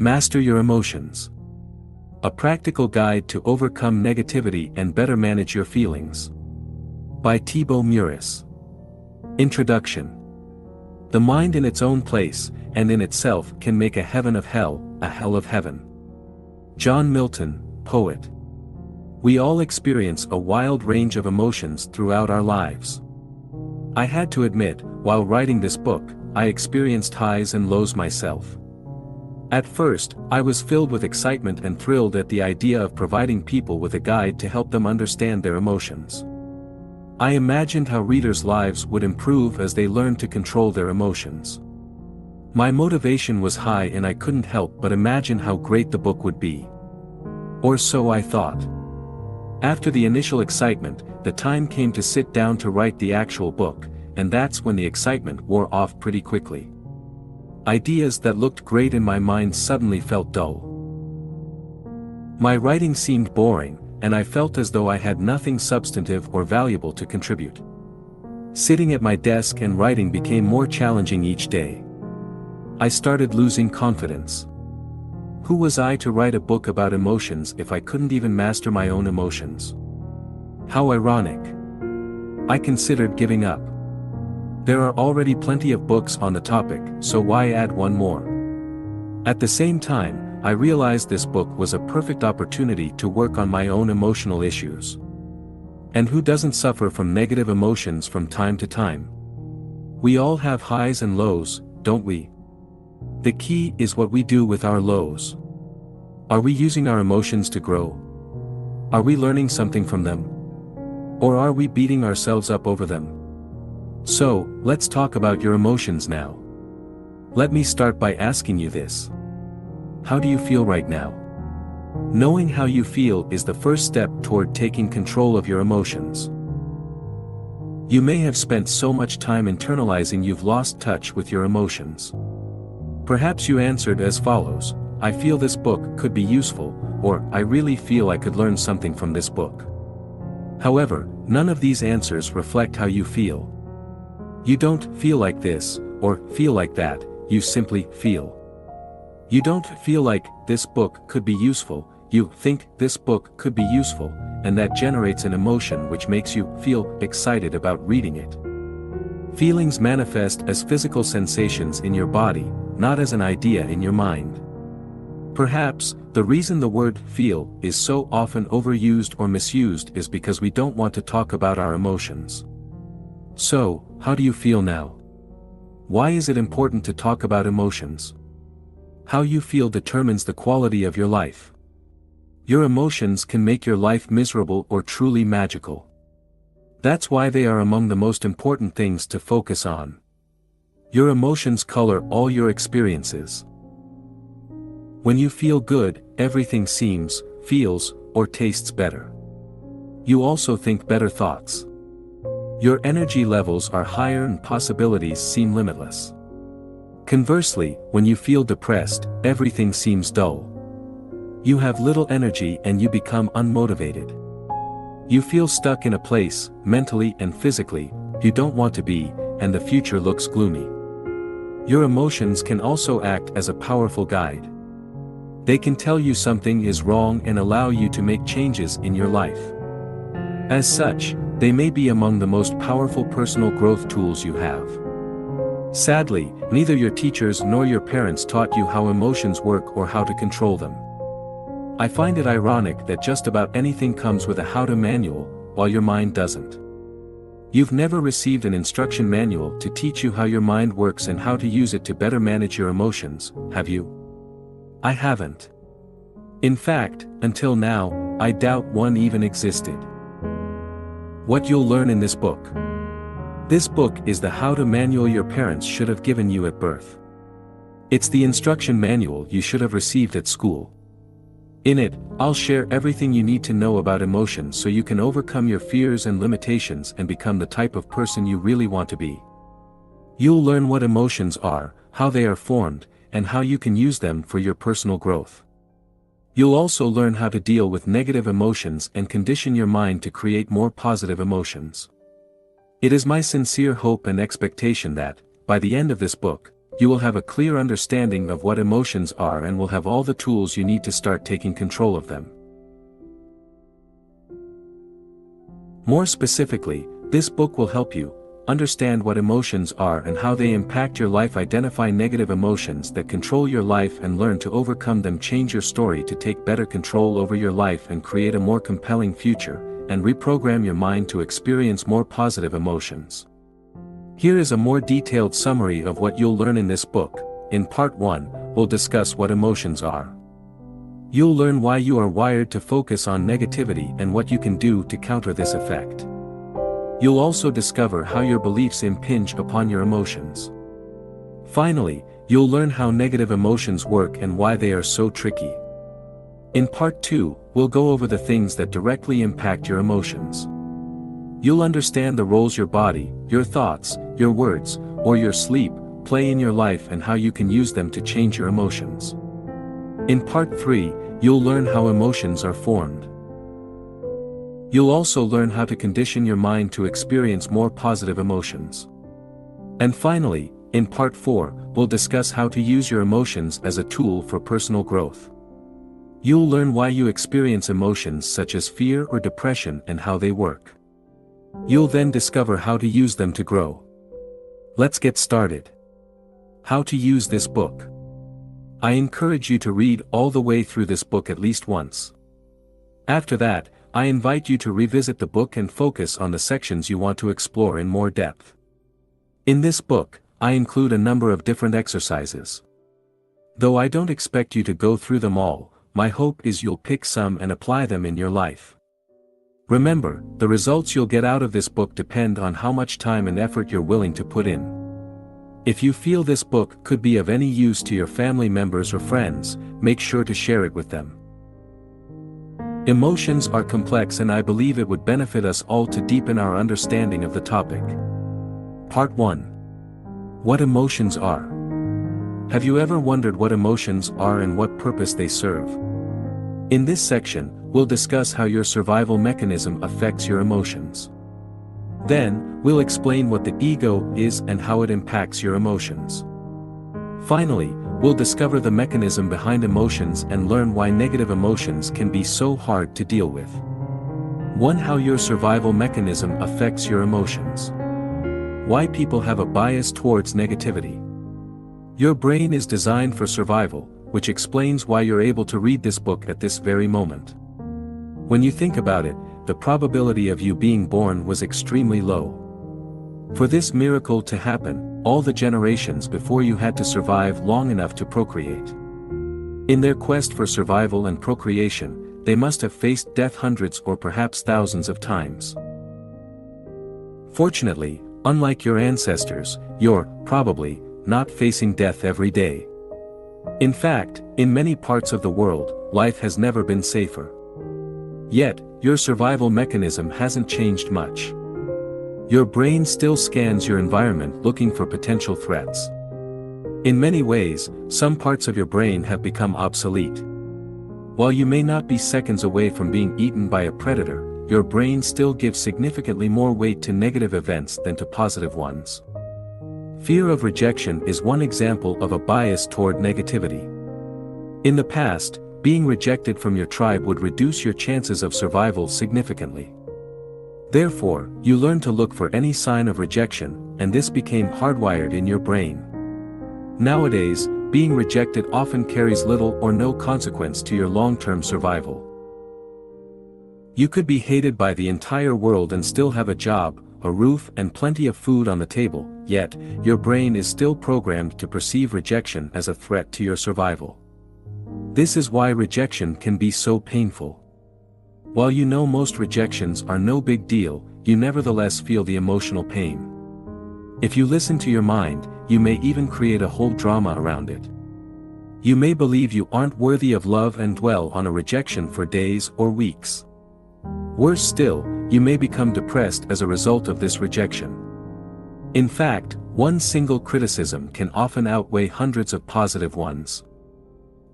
Master Your Emotions. A Practical Guide to Overcome Negativity and Better Manage Your Feelings. By Thibaut Muris. Introduction. The mind in its own place, and in itself, can make a heaven of hell, a hell of heaven. John Milton, poet. We all experience a wild range of emotions throughout our lives. I had to admit, while writing this book, I experienced highs and lows myself. At first, I was filled with excitement and thrilled at the idea of providing people with a guide to help them understand their emotions. I imagined how readers' lives would improve as they learned to control their emotions. My motivation was high and I couldn't help but imagine how great the book would be. Or so I thought. After the initial excitement, the time came to sit down to write the actual book, and that's when the excitement wore off pretty quickly. Ideas that looked great in my mind suddenly felt dull. My writing seemed boring, and I felt as though I had nothing substantive or valuable to contribute. Sitting at my desk and writing became more challenging each day. I started losing confidence. Who was I to write a book about emotions if I couldn't even master my own emotions? How ironic. I considered giving up. There are already plenty of books on the topic, so why add one more? At the same time, I realized this book was a perfect opportunity to work on my own emotional issues. And who doesn't suffer from negative emotions from time to time? We all have highs and lows, don't we? The key is what we do with our lows. Are we using our emotions to grow? Are we learning something from them? Or are we beating ourselves up over them? So, let's talk about your emotions now. Let me start by asking you this. How do you feel right now? Knowing how you feel is the first step toward taking control of your emotions. You may have spent so much time internalizing you've lost touch with your emotions. Perhaps you answered as follows: I feel this book could be useful, or I really feel I could learn something from this book. However, none of these answers reflect how you feel. You don't feel like this, or feel like that, you simply feel. You don't feel like this book could be useful, you think this book could be useful, and that generates an emotion which makes you feel excited about reading it. Feelings manifest as physical sensations in your body, not as an idea in your mind. Perhaps, the reason the word feel is so often overused or misused is because we don't want to talk about our emotions. So, how do you feel now? Why is it important to talk about emotions? How you feel determines the quality of your life. Your emotions can make your life miserable or truly magical. That's why they are among the most important things to focus on. Your emotions color all your experiences. When you feel good, everything seems, feels, or tastes better. You also think better thoughts. Your energy levels are higher and possibilities seem limitless. Conversely, when you feel depressed, everything seems dull. You have little energy and you become unmotivated. You feel stuck in a place, mentally and physically, you don't want to be, and the future looks gloomy. Your emotions can also act as a powerful guide. They can tell you something is wrong and allow you to make changes in your life. As such, they may be among the most powerful personal growth tools you have. Sadly, neither your teachers nor your parents taught you how emotions work or how to control them. I find it ironic that just about anything comes with a how-to manual, while your mind doesn't. You've never received an instruction manual to teach you how your mind works and how to use it to better manage your emotions, have you? I haven't. In fact, until now, I doubt one even existed. What you'll learn in this book. This book is the how-to manual your parents should have given you at birth. It's the instruction manual you should have received at school. In it, I'll share everything you need to know about emotions so you can overcome your fears and limitations and become the type of person you really want to be. You'll learn what emotions are, how they are formed, and how you can use them for your personal growth. You'll also learn how to deal with negative emotions and condition your mind to create more positive emotions. It is my sincere hope and expectation that, by the end of this book, you will have a clear understanding of what emotions are and will have all the tools you need to start taking control of them. More specifically, this book will help you understand what emotions are and how they impact your life, identify negative emotions that control your life and learn to overcome them, change your story to take better control over your life and create a more compelling future, and reprogram your mind to experience more positive emotions. Here is a more detailed summary of what you'll learn in this book. In part 1, we'll discuss what emotions are. You'll learn why you are wired to focus on negativity and what you can do to counter this effect. You'll also discover how your beliefs impinge upon your emotions. Finally, you'll learn how negative emotions work and why they are so tricky. In part 2, we'll go over the things that directly impact your emotions. You'll understand the roles your body, your thoughts, your words, or your sleep play in your life and how you can use them to change your emotions. In part 3, you'll learn how emotions are formed. You'll also learn how to condition your mind to experience more positive emotions. And finally, in part 4, we'll discuss how to use your emotions as a tool for personal growth. You'll learn why you experience emotions such as fear or depression and how they work. You'll then discover how to use them to grow. Let's get started. How to use this book. I encourage you to read all the way through this book at least once. After that, I invite you to revisit the book and focus on the sections you want to explore in more depth. In this book, I include a number of different exercises. Though I don't expect you to go through them all, my hope is you'll pick some and apply them in your life. Remember, the results you'll get out of this book depend on how much time and effort you're willing to put in. If you feel this book could be of any use to your family members or friends, make sure to share it with them. Emotions are complex and I believe it would benefit us all to deepen our understanding of the topic. Part 1. What emotions are. Have you ever wondered what emotions are and what purpose they serve? In this section, we'll discuss how your survival mechanism affects your emotions. Then, we'll explain what the ego is and how it impacts your emotions. Finally, we'll discover the mechanism behind emotions and learn why negative emotions can be so hard to deal with. 1. How your survival mechanism affects your emotions. Why people have a bias towards negativity. Your brain is designed for survival, which explains why you're able to read this book at this very moment. When you think about it, the probability of you being born was extremely low. For this miracle to happen, all the generations before you had to survive long enough to procreate. In their quest for survival and procreation, they must have faced death hundreds or perhaps thousands of times. Fortunately, unlike your ancestors, you're probably not facing death every day. In fact, in many parts of the world, life has never been safer. Yet, your survival mechanism hasn't changed much. Your brain still scans your environment looking for potential threats. In many ways, some parts of your brain have become obsolete. While you may not be seconds away from being eaten by a predator, your brain still gives significantly more weight to negative events than to positive ones. Fear of rejection is one example of a bias toward negativity. In the past, being rejected from your tribe would reduce your chances of survival significantly. Therefore, you learn to look for any sign of rejection, and this became hardwired in your brain. Nowadays, being rejected often carries little or no consequence to your long-term survival. You could be hated by the entire world and still have a job, a roof and plenty of food on the table, yet, your brain is still programmed to perceive rejection as a threat to your survival. This is why rejection can be so painful. While you know most rejections are no big deal, you nevertheless feel the emotional pain. If you listen to your mind, you may even create a whole drama around it. You may believe you aren't worthy of love and dwell on a rejection for days or weeks. Worse still, you may become depressed as a result of this rejection. In fact, one single criticism can often outweigh hundreds of positive ones.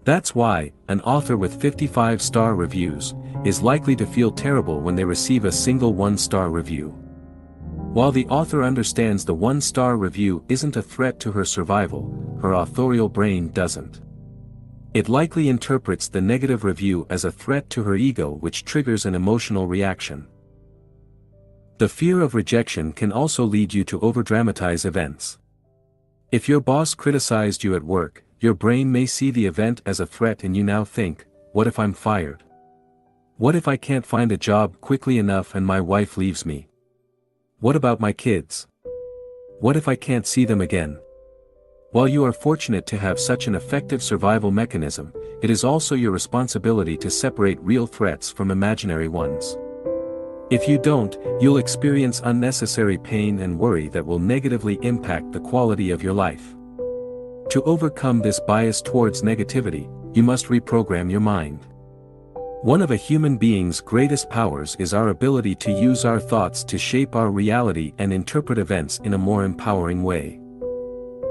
That's why, an author with 55-star reviews is likely to feel terrible when they receive a single one-star review. While the author understands the one-star review isn't a threat to her survival, her authorial brain doesn't. It likely interprets the negative review as a threat to her ego, which triggers an emotional reaction. The fear of rejection can also lead you to overdramatize events. If your boss criticized you at work, your brain may see the event as a threat and you now think, what if I'm fired? What if I can't find a job quickly enough and my wife leaves me? What about my kids? What if I can't see them again? While you are fortunate to have such an effective survival mechanism, it is also your responsibility to separate real threats from imaginary ones. If you don't, you'll experience unnecessary pain and worry that will negatively impact the quality of your life. To overcome this bias towards negativity, you must reprogram your mind. One of a human being's greatest powers is our ability to use our thoughts to shape our reality and interpret events in a more empowering way.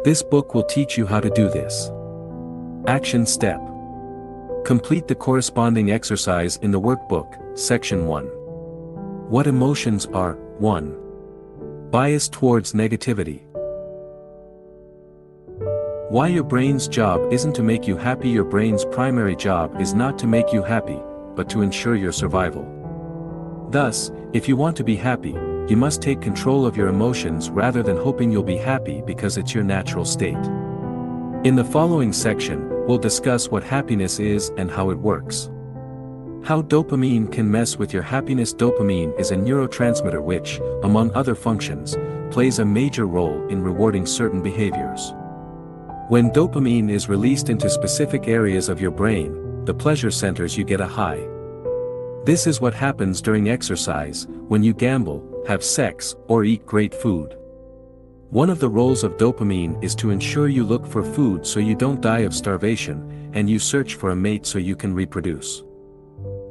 This book will teach you how to do this. Action Step. Complete the corresponding exercise in the workbook, Section 1. What emotions are? 1. Bias towards negativity. Why your brain's job isn't to make you happy. Your brain's primary job is not to make you happy, but to ensure your survival. Thus, if you want to be happy, you must take control of your emotions rather than hoping you'll be happy because it's your natural state. In the following section, we'll discuss what happiness is and how it works. How dopamine can mess with your happiness. Dopamine is a neurotransmitter which, among other functions, plays a major role in rewarding certain behaviors. When dopamine is released into specific areas of your brain, the pleasure centers, you get a high. This is what happens during exercise, when you gamble, have sex, or eat great food. One of the roles of dopamine is to ensure you look for food so you don't die of starvation, and you search for a mate so you can reproduce.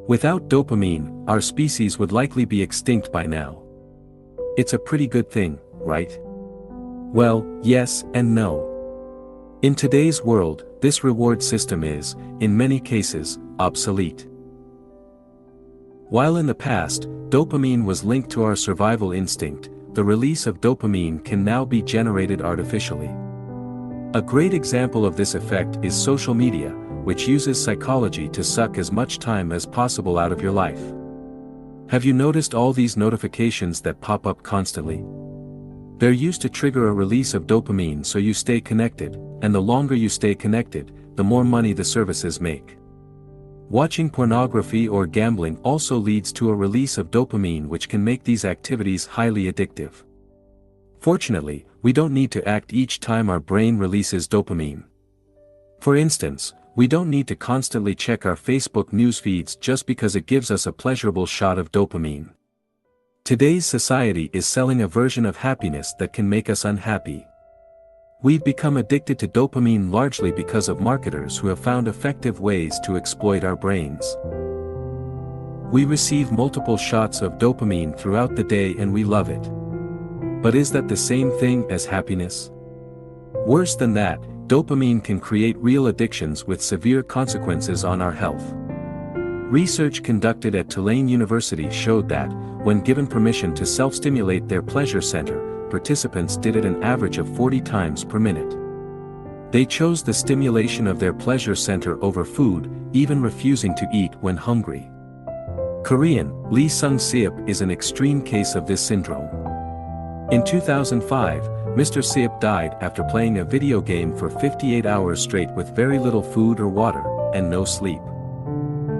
Without dopamine, our species would likely be extinct by now. It's a pretty good thing, right? Well, yes and no. In today's world, this reward system is, in many cases, obsolete. While in the past, dopamine was linked to our survival instinct, the release of dopamine can now be generated artificially. A great example of this effect is social media, which uses psychology to suck as much time as possible out of your life. Have you noticed all these notifications that pop up constantly? They're used to trigger a release of dopamine so you stay connected, and the longer you stay connected, the more money the services make. Watching pornography or gambling also leads to a release of dopamine, which can make these activities highly addictive. Fortunately, we don't need to act each time our brain releases dopamine. For instance, we don't need to constantly check our Facebook news feeds just because it gives us a pleasurable shot of dopamine. Today's society is selling a version of happiness that can make us unhappy. We've become addicted to dopamine largely because of marketers who have found effective ways to exploit our brains. We receive multiple shots of dopamine throughout the day and we love it. But is that the same thing as happiness? Worse than that, dopamine can create real addictions with severe consequences on our health. Research conducted at Tulane University showed that, when given permission to self-stimulate their pleasure center, participants did it an average of 40 times per minute. They chose the stimulation of their pleasure center over food, even refusing to eat when hungry. Korean, Lee Sung-seop is an extreme case of this syndrome. In 2005, Mr. Seop died after playing a video game for 58 hours straight with very little food or water, and no sleep.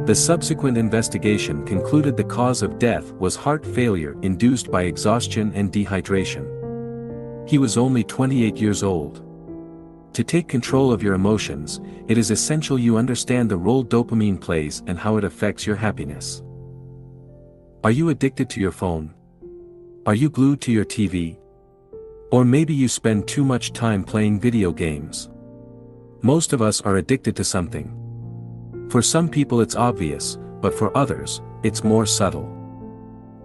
The subsequent investigation concluded the cause of death was heart failure induced by exhaustion and dehydration. He was only 28 years old. To take control of your emotions, it is essential you understand the role dopamine plays and how it affects your happiness. Are you addicted to your phone? Are you glued to your TV? Or maybe you spend too much time playing video games. Most of us are addicted to something. For some people it's obvious, but for others, it's more subtle.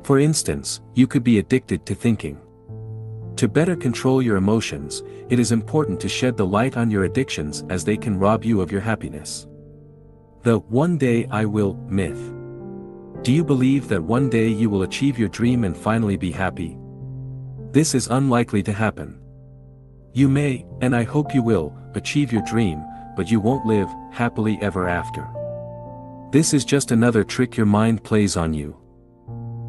For instance, you could be addicted to thinking. To better control your emotions, it is important to shed the light on your addictions as they can rob you of your happiness. The "one day I will" myth. Do you believe that one day you will achieve your dream and finally be happy? This is unlikely to happen. You may, and I hope you will, achieve your dream, but you won't live happily ever after. This is just another trick your mind plays on you.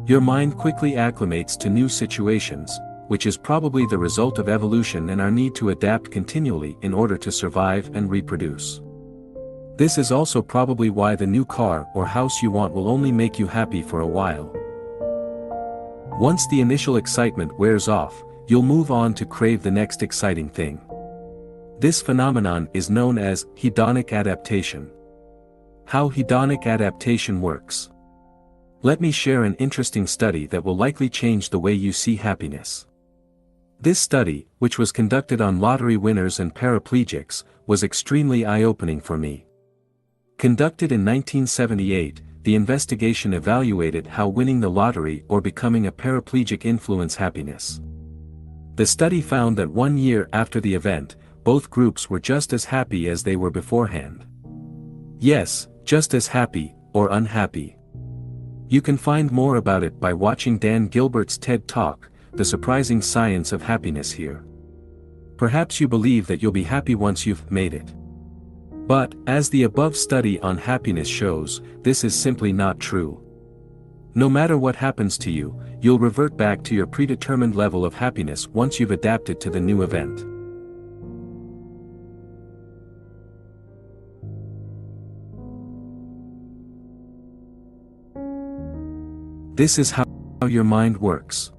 Your mind quickly acclimates to new situations, which is probably the result of evolution and our need to adapt continually in order to survive and reproduce. This is also probably why the new car or house you want will only make you happy for a while. Once the initial excitement wears off, you'll move on to crave the next exciting thing. This phenomenon is known as hedonic adaptation. How hedonic adaptation works. Let me share an interesting study that will likely change the way you see happiness. This study, which was conducted on lottery winners and paraplegics, was extremely eye-opening for me. Conducted in 1978, the investigation evaluated how winning the lottery or becoming a paraplegic influence happiness. The study found that 1 year after the event, both groups were just as happy as they were beforehand. Yes, just as happy, or unhappy. You can find more about it by watching Dan Gilbert's TED Talk, The Surprising Science of Happiness here. Perhaps you believe that you'll be happy once you've made it. But, as the above study on happiness shows, this is simply not true. No matter what happens to you, you'll revert back to your predetermined level of happiness once you've adapted to the new event. This is how your mind works.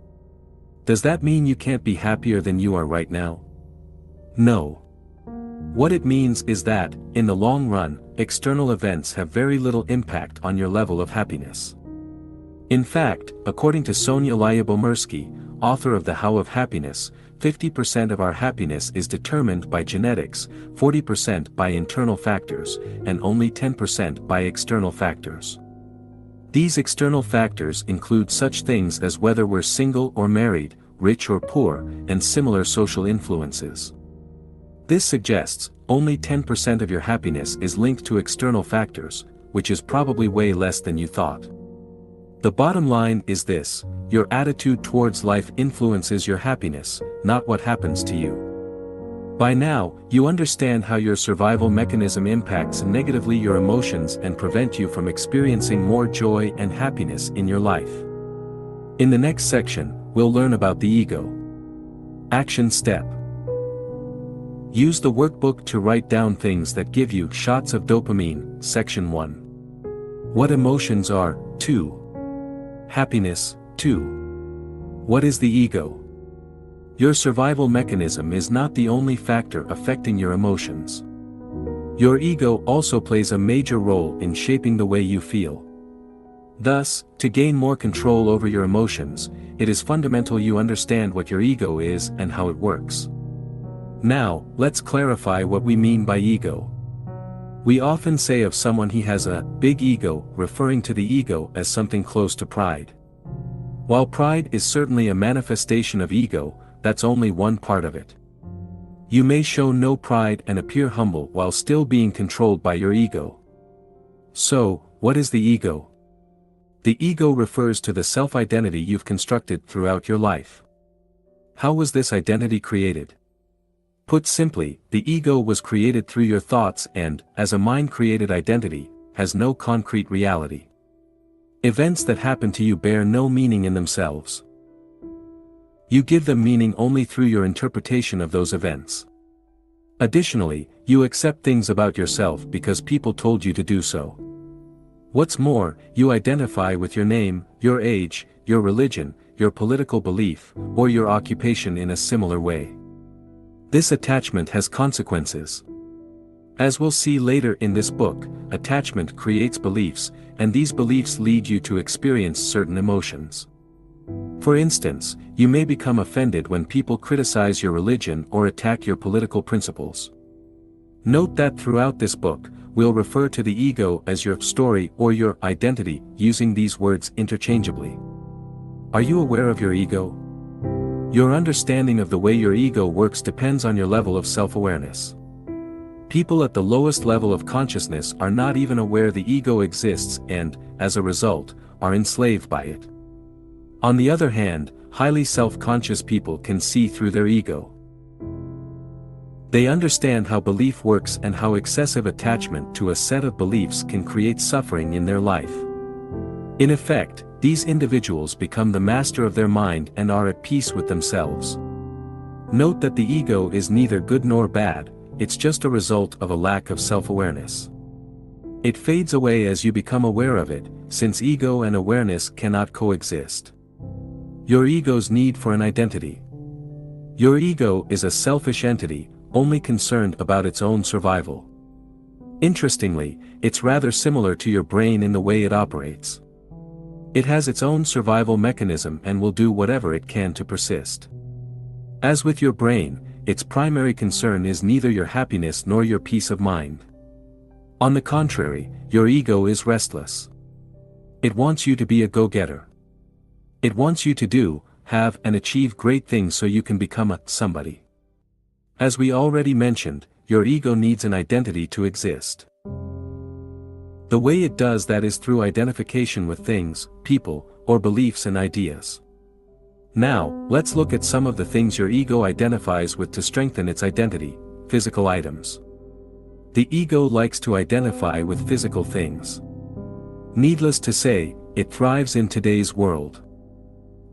Does that mean you can't be happier than you are right now? No. What it means is that, in the long run, external events have very little impact on your level of happiness. In fact, according to Sonia Lyubomirsky, author of The How of Happiness, 50% of our happiness is determined by genetics, 40% by internal factors, and only 10% by external factors. These external factors include such things as whether we're single or married, rich or poor, and similar social influences. This suggests, only 10% of your happiness is linked to external factors, which is probably way less than you thought. The bottom line is this: your attitude towards life influences your happiness, not what happens to you. By now, you understand how your survival mechanism impacts negatively your emotions and prevent you from experiencing more joy and happiness in your life. In the next section, we'll learn about the ego. Action step. Use the workbook to write down things that give you shots of dopamine. Section 1. What emotions are? 2. Happiness. 2. What is the ego? Your survival mechanism is not the only factor affecting your emotions. Your ego also plays a major role in shaping the way you feel. Thus, to gain more control over your emotions, it is fundamental you understand what your ego is and how it works. Now, let's clarify what we mean by ego. We often say of someone he has a big ego, referring to the ego as something close to pride. While pride is certainly a manifestation of ego, that's only one part of it. You may show no pride and appear humble while still being controlled by your ego. So, what is the ego? The ego refers to the self-identity you've constructed throughout your life. How was this identity created? Put simply, the ego was created through your thoughts and, as a mind-created identity, has no concrete reality. Events that happen to you bear no meaning in themselves. You give them meaning only through your interpretation of those events. Additionally, you accept things about yourself because people told you to do so. What's more, you identify with your name, your age, your religion, your political belief, or your occupation in a similar way. This attachment has consequences. As we'll see later in this book, attachment creates beliefs, and these beliefs lead you to experience certain emotions. For instance, you may become offended when people criticize your religion or attack your political principles. Note that throughout this book, we'll refer to the ego as your story or your identity, using these words interchangeably. Are you aware of your ego? Your understanding of the way your ego works depends on your level of self-awareness. People at the lowest level of consciousness are not even aware the ego exists and, as a result, are enslaved by it. On the other hand, highly self-conscious people can see through their ego. They understand how belief works and how excessive attachment to a set of beliefs can create suffering in their life. In effect, these individuals become the master of their mind and are at peace with themselves. Note that the ego is neither good nor bad, it's just a result of a lack of self-awareness. It fades away as you become aware of it, since ego and awareness cannot coexist. Your ego's need for an identity. Your ego is a selfish entity, only concerned about its own survival. Interestingly, it's rather similar to your brain in the way it operates. It has its own survival mechanism and will do whatever it can to persist. As with your brain, its primary concern is neither your happiness nor your peace of mind. On the contrary, your ego is restless. It wants you to be a go-getter. It wants you to do, have and achieve great things so you can become a somebody. As we already mentioned, your ego needs an identity to exist. The way it does that is through identification with things, people, or beliefs and ideas. Now, let's look at some of the things your ego identifies with to strengthen its identity: physical items. The ego likes to identify with physical things. Needless to say, it thrives in today's world.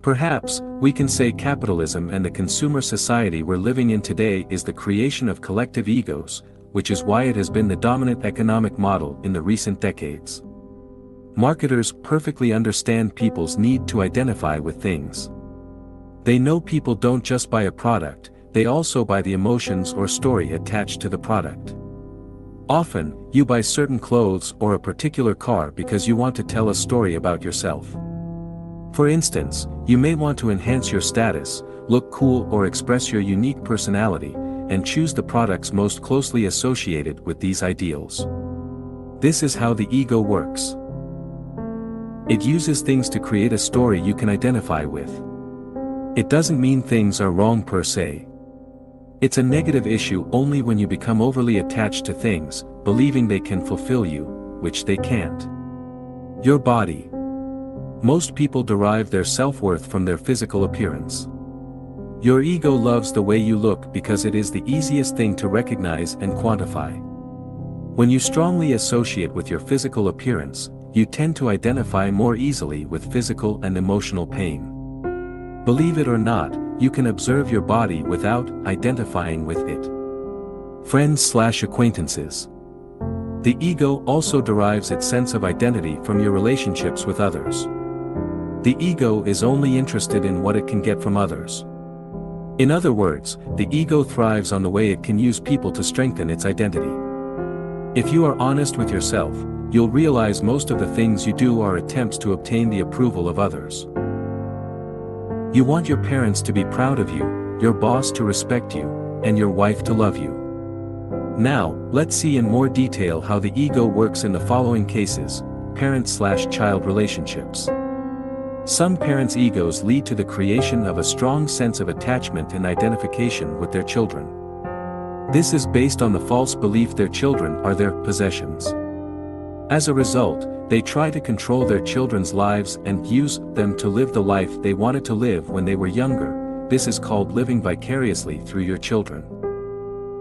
Perhaps, we can say capitalism and the consumer society we're living in today is the creation of collective egos, which is why it has been the dominant economic model in the recent decades. Marketers perfectly understand people's need to identify with things. They know people don't just buy a product, they also buy the emotions or story attached to the product. Often, you buy certain clothes or a particular car because you want to tell a story about yourself. For instance, you may want to enhance your status, look cool or express your unique personality, and choose the products most closely associated with these ideals. This is how the ego works. It uses things to create a story you can identify with. It doesn't mean things are wrong per se. It's a negative issue only when you become overly attached to things, believing they can fulfill you, which they can't. Your body. Most people derive their self-worth from their physical appearance. Your ego loves the way you look because it is the easiest thing to recognize and quantify. When you strongly associate with your physical appearance, you tend to identify more easily with physical and emotional pain. Believe it or not, you can observe your body without identifying with it. Friends/acquaintances. The ego also derives its sense of identity from your relationships with others. The ego is only interested in what it can get from others. In other words, the ego thrives on the way it can use people to strengthen its identity. If you are honest with yourself, you'll realize most of the things you do are attempts to obtain the approval of others. You want your parents to be proud of you, your boss to respect you, and your wife to love you. Now, let's see in more detail how the ego works in the following cases: parent/child relationships. Some parents' egos lead to the creation of a strong sense of attachment and identification with their children. This is based on the false belief their children are their possessions. As a result, they try to control their children's lives and use them to live the life they wanted to live when they were younger. This is called living vicariously through your children.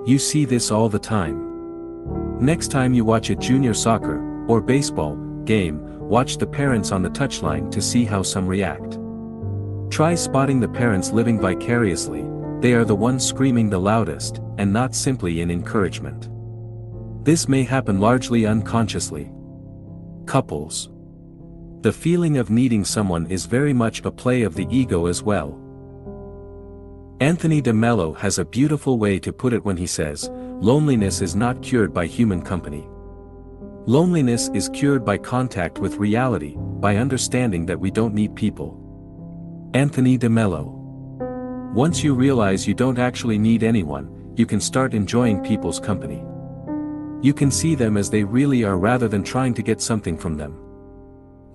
You see this all the time. Next time you watch a junior soccer or baseball game, watch the parents on the touchline to see how some react. Try spotting the parents living vicariously. They are the ones screaming the loudest, and not simply in encouragement. This may happen largely unconsciously. Couples. The feeling of needing someone is very much a play of the ego as well. Anthony de Mello has a beautiful way to put it when he says, "Loneliness is not cured by human company. Loneliness is cured by contact with reality, by understanding that we don't need people." Anthony de Mello. Once you realize you don't actually need anyone, you can start enjoying people's company. You can see them as they really are rather than trying to get something from them.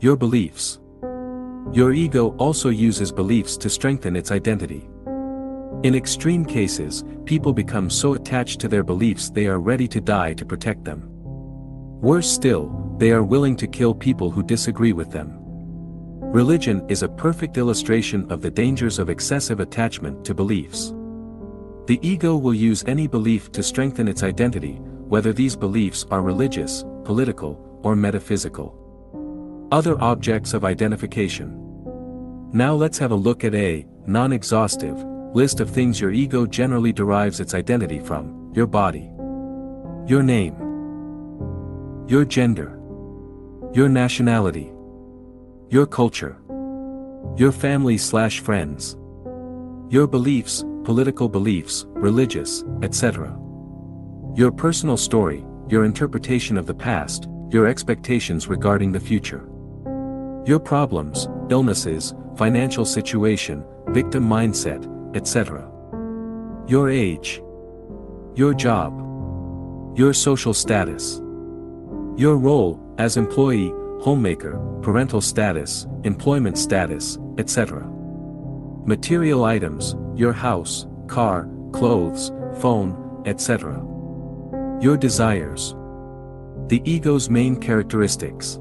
Your beliefs. Your ego also uses beliefs to strengthen its identity. In extreme cases, people become so attached to their beliefs they are ready to die to protect them. Worse still, they are willing to kill people who disagree with them. Religion is a perfect illustration of the dangers of excessive attachment to beliefs. The ego will use any belief to strengthen its identity, whether these beliefs are religious, political, or metaphysical. Other objects of identification. Now let's have a look at a non-exhaustive list of things your ego generally derives its identity from: your body, your name, your gender, your nationality, your culture, your family/friends, your beliefs, political beliefs, religious, etc. Your personal story, your interpretation of the past, your expectations regarding the future. Your problems, illnesses, financial situation, victim mindset, etc. Your age. Your job. Your social status. Your role, as employee, homemaker, parental status, employment status, etc. Material items, your house, car, clothes, phone, etc. Your desires. The ego's main characteristics.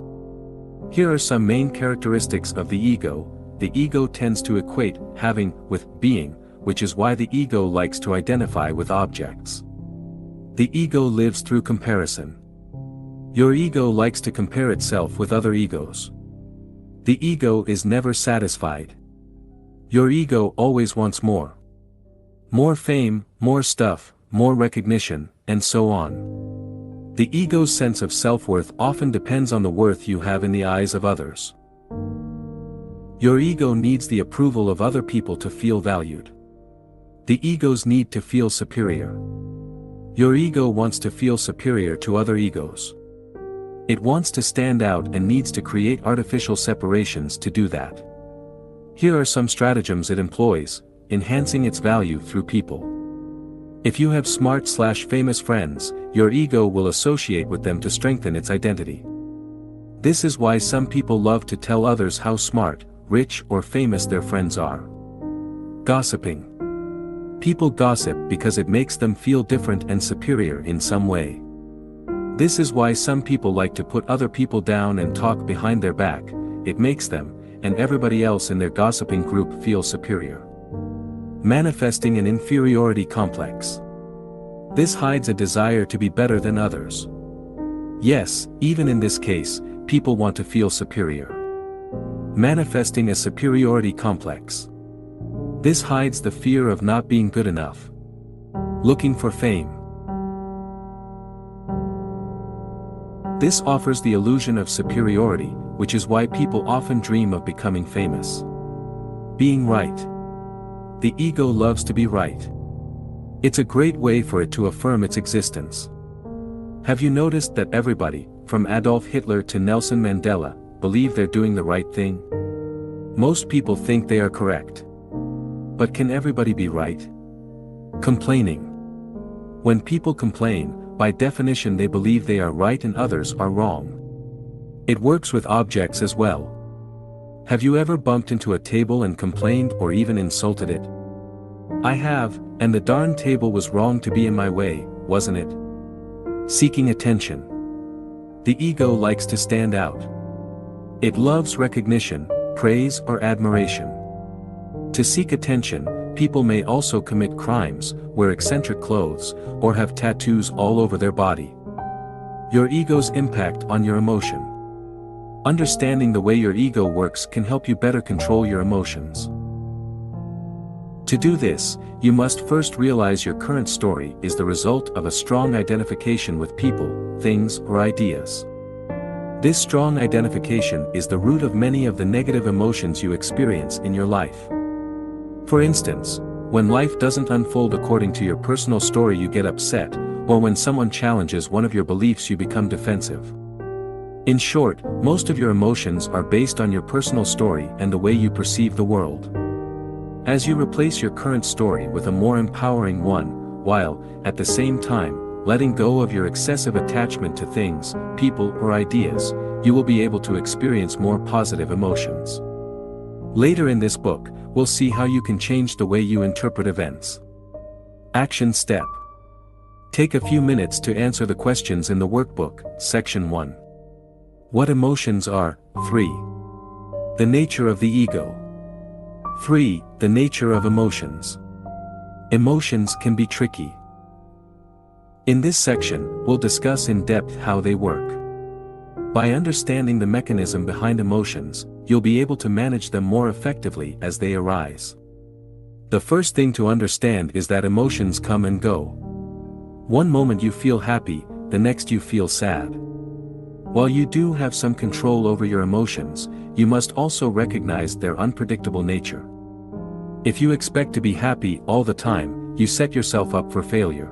Here are some main characteristics of the ego. The ego tends to equate having with being, which is why the ego likes to identify with objects. The ego lives through comparison. Your ego likes to compare itself with other egos. The ego is never satisfied. Your ego always wants more. More fame, more stuff, more recognition, and so on. The ego's sense of self-worth often depends on the worth you have in the eyes of others. Your ego needs the approval of other people to feel valued. The ego's need to feel superior. Your ego wants to feel superior to other egos. It wants to stand out and needs to create artificial separations to do that. Here are some stratagems it employs, enhancing its value through people. If you have smart/famous friends, your ego will associate with them to strengthen its identity. This is why some people love to tell others how smart, rich, or famous their friends are. Gossiping. People gossip because it makes them feel different and superior in some way. This is why some people like to put other people down and talk behind their back. It makes them, and everybody else in their gossiping group, feel superior. Manifesting an inferiority complex. This hides a desire to be better than others. Yes, even in this case, people want to feel superior. Manifesting a superiority complex. This hides the fear of not being good enough. Looking for fame. This offers the illusion of superiority, which is why people often dream of becoming famous. Being right. The ego loves to be right. It's a great way for it to affirm its existence. Have you noticed that everybody, from Adolf Hitler to Nelson Mandela, believe they're doing the right thing? Most people think they are correct. But can everybody be right? Complaining. When people complain, by definition they believe they are right and others are wrong. It works with objects as well. Have you ever bumped into a table and complained or even insulted it? I have, and the darn table was wrong to be in my way, wasn't it? Seeking attention. The ego likes to stand out. It loves recognition, praise, or admiration. To seek attention, people may also commit crimes, wear eccentric clothes, or have tattoos all over their body. Your ego's impact on your emotion. Understanding the way your ego works can help you better control your emotions. To do this, you must first realize your current story is the result of a strong identification with people, things, or ideas. This strong identification is the root of many of the negative emotions you experience in your life. For instance, when life doesn't unfold according to your personal story, you get upset, or when someone challenges one of your beliefs, you become defensive. In short, most of your emotions are based on your personal story and the way you perceive the world. As you replace your current story with a more empowering one, while, at the same time, letting go of your excessive attachment to things, people, or ideas, you will be able to experience more positive emotions. Later in this book, we'll see how you can change the way you interpret events. Action step. Take a few minutes to answer the questions in the workbook, Section 1. What emotions are? 3. The nature of the ego. 3. The nature of emotions. Emotions can be tricky. In this section, we'll discuss in depth how they work. By understanding the mechanism behind emotions, you'll be able to manage them more effectively as they arise. The first thing to understand is that emotions come and go. One moment you feel happy, the next you feel sad. While you do have some control over your emotions, you must also recognize their unpredictable nature. If you expect to be happy all the time, you set yourself up for failure.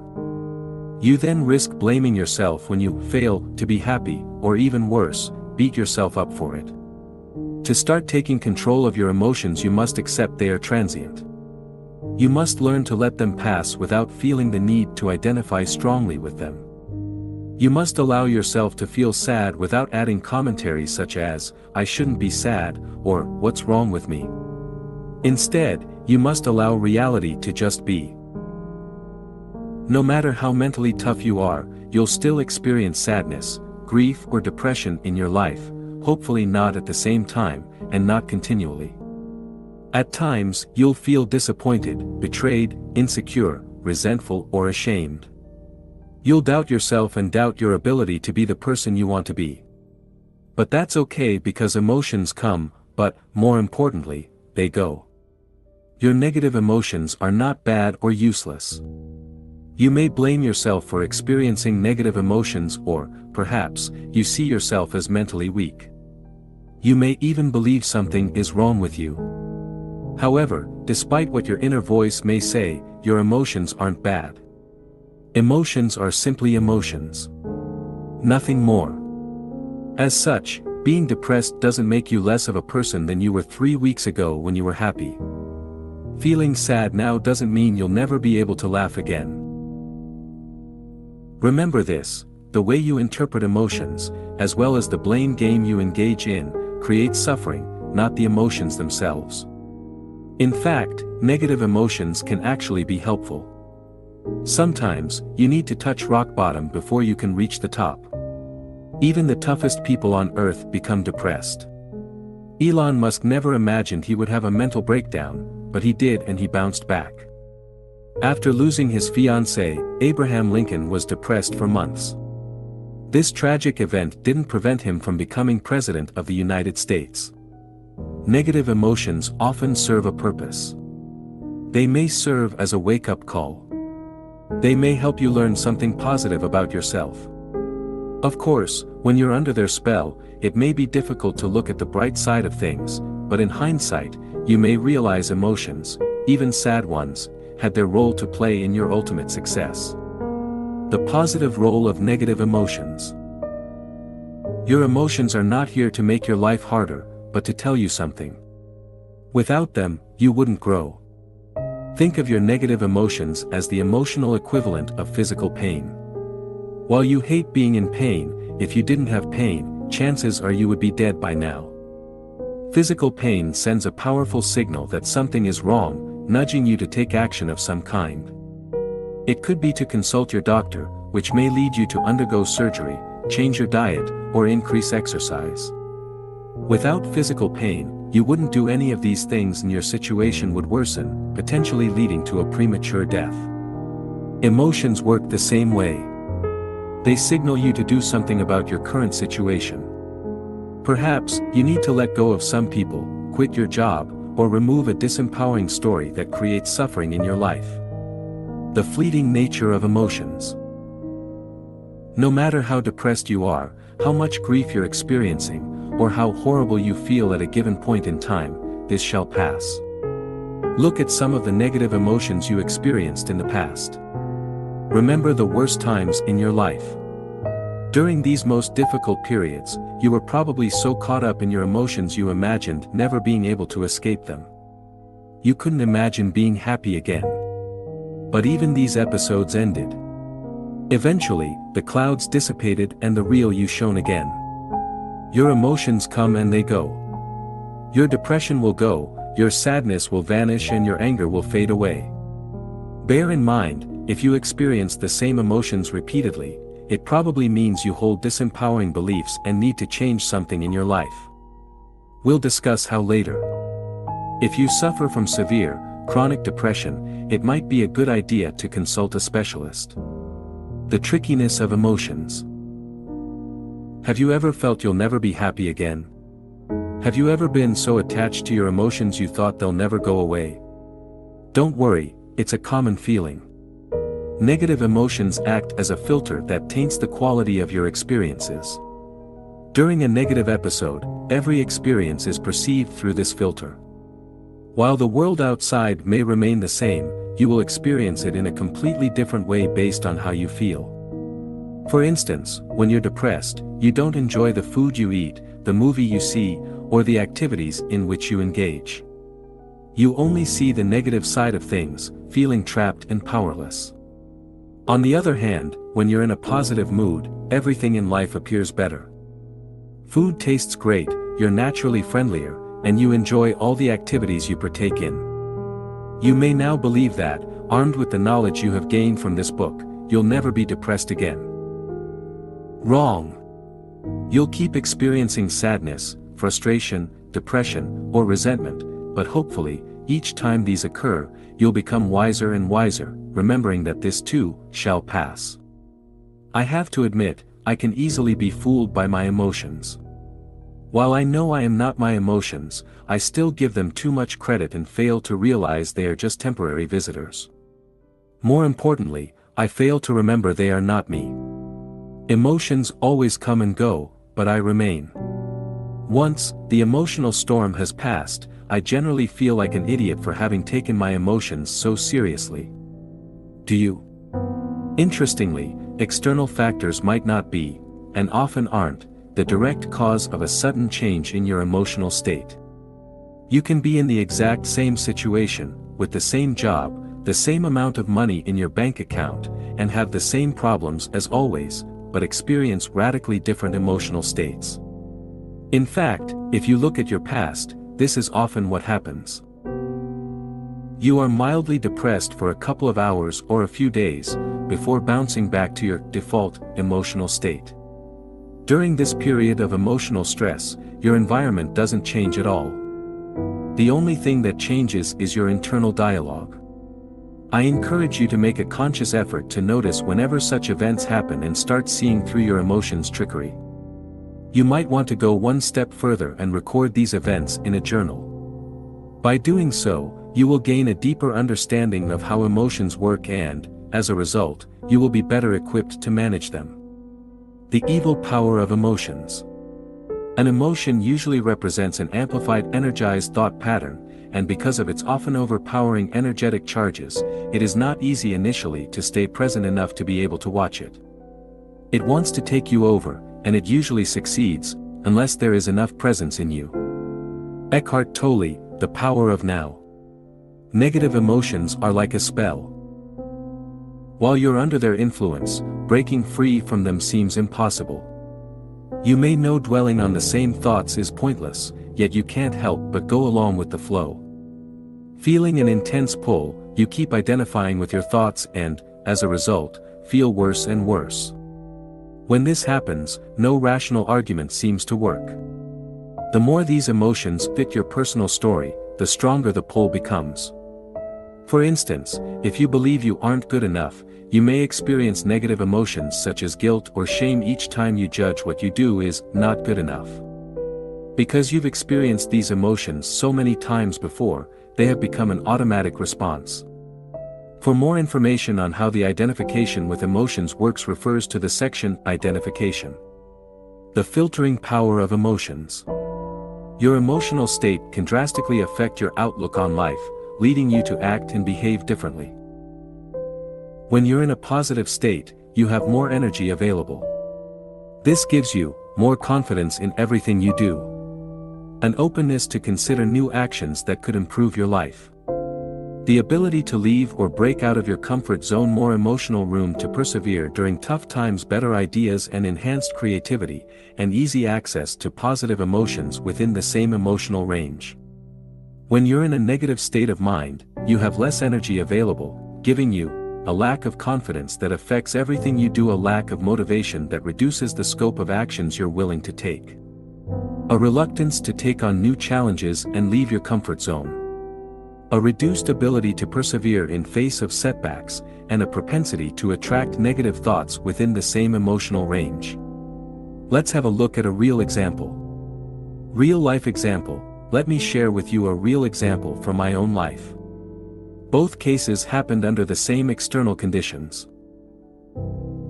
You then risk blaming yourself when you fail to be happy, or even worse, beat yourself up for it. To start taking control of your emotions, you must accept they are transient. You must learn to let them pass without feeling the need to identify strongly with them. You must allow yourself to feel sad without adding commentaries such as, "I shouldn't be sad," or "What's wrong with me?" Instead, you must allow reality to just be. No matter how mentally tough you are, you'll still experience sadness, grief or depression in your life, hopefully not at the same time, and not continually. At times, you'll feel disappointed, betrayed, insecure, resentful or ashamed. You'll doubt yourself and doubt your ability to be the person you want to be. But that's okay because emotions come, but, more importantly, they go. Your negative emotions are not bad or useless. You may blame yourself for experiencing negative emotions, or, perhaps, you see yourself as mentally weak. You may even believe something is wrong with you. However, despite what your inner voice may say, your emotions aren't bad. Emotions are simply emotions. Nothing more. As such, being depressed doesn't make you less of a person than you were 3 weeks ago when you were happy. Feeling sad now doesn't mean you'll never be able to laugh again. Remember this: the way you interpret emotions, as well as the blame game you engage in, creates suffering, not the emotions themselves. In fact, negative emotions can actually be helpful. Sometimes, you need to touch rock bottom before you can reach the top. Even the toughest people on earth become depressed. Elon Musk never imagined he would have a mental breakdown, but he did, and he bounced back. After losing his fiancée, Abraham Lincoln was depressed for months. This tragic event didn't prevent him from becoming President of the United States. Negative emotions often serve a purpose. They may serve as a wake-up call. They may help you learn something positive about yourself. Of course, when you're under their spell, it may be difficult to look at the bright side of things, but in hindsight, you may realize emotions, even sad ones, had their role to play in your ultimate success. The positive role of negative emotions. Your emotions are not here to make your life harder, but to tell you something. Without them, you wouldn't grow. Think of your negative emotions as the emotional equivalent of physical pain. While you hate being in pain, if you didn't have pain, chances are you would be dead by now. Physical pain sends a powerful signal that something is wrong, nudging you to take action of some kind. It could be to consult your doctor, which may lead you to undergo surgery, change your diet, or increase exercise. Without physical pain, you wouldn't do any of these things and your situation would worsen, potentially leading to a premature death. Emotions work the same way. They signal you to do something about your current situation. Perhaps, you need to let go of some people, quit your job, or remove a disempowering story that creates suffering in your life. The fleeting nature of emotions. No matter how depressed you are, how much grief you're experiencing, or how horrible you feel at a given point in time, this shall pass. Look at some of the negative emotions you experienced in the past. Remember the worst times in your life. During these most difficult periods, you were probably so caught up in your emotions you imagined never being able to escape them. You couldn't imagine being happy again. But even these episodes ended. Eventually, the clouds dissipated and the real you shone again. Your emotions come and they go. Your depression will go, your sadness will vanish and your anger will fade away. Bear in mind, if you experience the same emotions repeatedly, it probably means you hold disempowering beliefs and need to change something in your life. We'll discuss how later. If you suffer from severe, chronic depression, it might be a good idea to consult a specialist. The trickiness of emotions. Have you ever felt you'll never be happy again? Have you ever been so attached to your emotions you thought they'll never go away? Don't worry, it's a common feeling. Negative emotions act as a filter that taints the quality of your experiences. During a negative episode, every experience is perceived through this filter. While the world outside may remain the same, you will experience it in a completely different way based on how you feel. For instance, when you're depressed, you don't enjoy the food you eat, the movie you see, or the activities in which you engage. You only see the negative side of things, feeling trapped and powerless. On the other hand, when you're in a positive mood, everything in life appears better. Food tastes great, you're naturally friendlier, and you enjoy all the activities you partake in. You may now believe that, armed with the knowledge you have gained from this book, you'll never be depressed again. Wrong. You'll keep experiencing sadness, frustration, depression, or resentment, but hopefully, each time these occur, you'll become wiser and wiser, remembering that this too shall pass. I have to admit, I can easily be fooled by my emotions. While I know I am not my emotions, I still give them too much credit and fail to realize they are just temporary visitors. More importantly, I fail to remember they are not me. Emotions always come and go, but I remain. Once the emotional storm has passed, I generally feel like an idiot for having taken my emotions so seriously. Do you? Interestingly, external factors might not be, and often aren't, the direct cause of a sudden change in your emotional state. You can be in the exact same situation, with the same job, the same amount of money in your bank account, and have the same problems as always, but experience radically different emotional states. In fact, if you look at your past, this is often what happens. You are mildly depressed for a couple of hours or a few days, before bouncing back to your default emotional state. During this period of emotional stress, your environment doesn't change at all. The only thing that changes is your internal dialogue. I encourage you to make a conscious effort to notice whenever such events happen and start seeing through your emotions' trickery. You might want to go one step further and record these events in a journal. By doing so, you will gain a deeper understanding of how emotions work and, as a result, you will be better equipped to manage them. The evil power of emotions. An emotion usually represents an amplified energized thought pattern, and because of its often overpowering energetic charges, it is not easy initially to stay present enough to be able to watch it. It wants to take you over, and it usually succeeds, unless there is enough presence in you. Eckhart Tolle, The Power of Now. Negative emotions are like a spell. While you're under their influence, breaking free from them seems impossible. You may know dwelling on the same thoughts is pointless, yet you can't help but go along with the flow. Feeling an intense pull, you keep identifying with your thoughts and, as a result, feel worse and worse. When this happens, no rational argument seems to work. The more these emotions fit your personal story, the stronger the pull becomes. For instance, if you believe you aren't good enough, you may experience negative emotions such as guilt or shame each time you judge what you do is not good enough. Because you've experienced these emotions so many times before, they have become an automatic response. For more information on how the identification with emotions works, refers to the section Identification. The filtering power of emotions. Your emotional state can drastically affect your outlook on life, leading you to act and behave differently. When you're in a positive state, you have more energy available. This gives you more confidence in everything you do. An openness to consider new actions that could improve your life. The ability to leave or break out of your comfort zone, more emotional room to persevere during tough times, better ideas and enhanced creativity, and easy access to positive emotions within the same emotional range. When you're in a negative state of mind, you have less energy available, giving you a lack of confidence that affects everything you do, a lack of motivation that reduces the scope of actions you're willing to take. A reluctance to take on new challenges and leave your comfort zone. a reduced ability to persevere in face of setbacks, and a propensity to attract negative thoughts within the same emotional range. Let's have a look at a real example. Real-life example. Let me share with you a real example from my own life. Both cases happened under the same external conditions.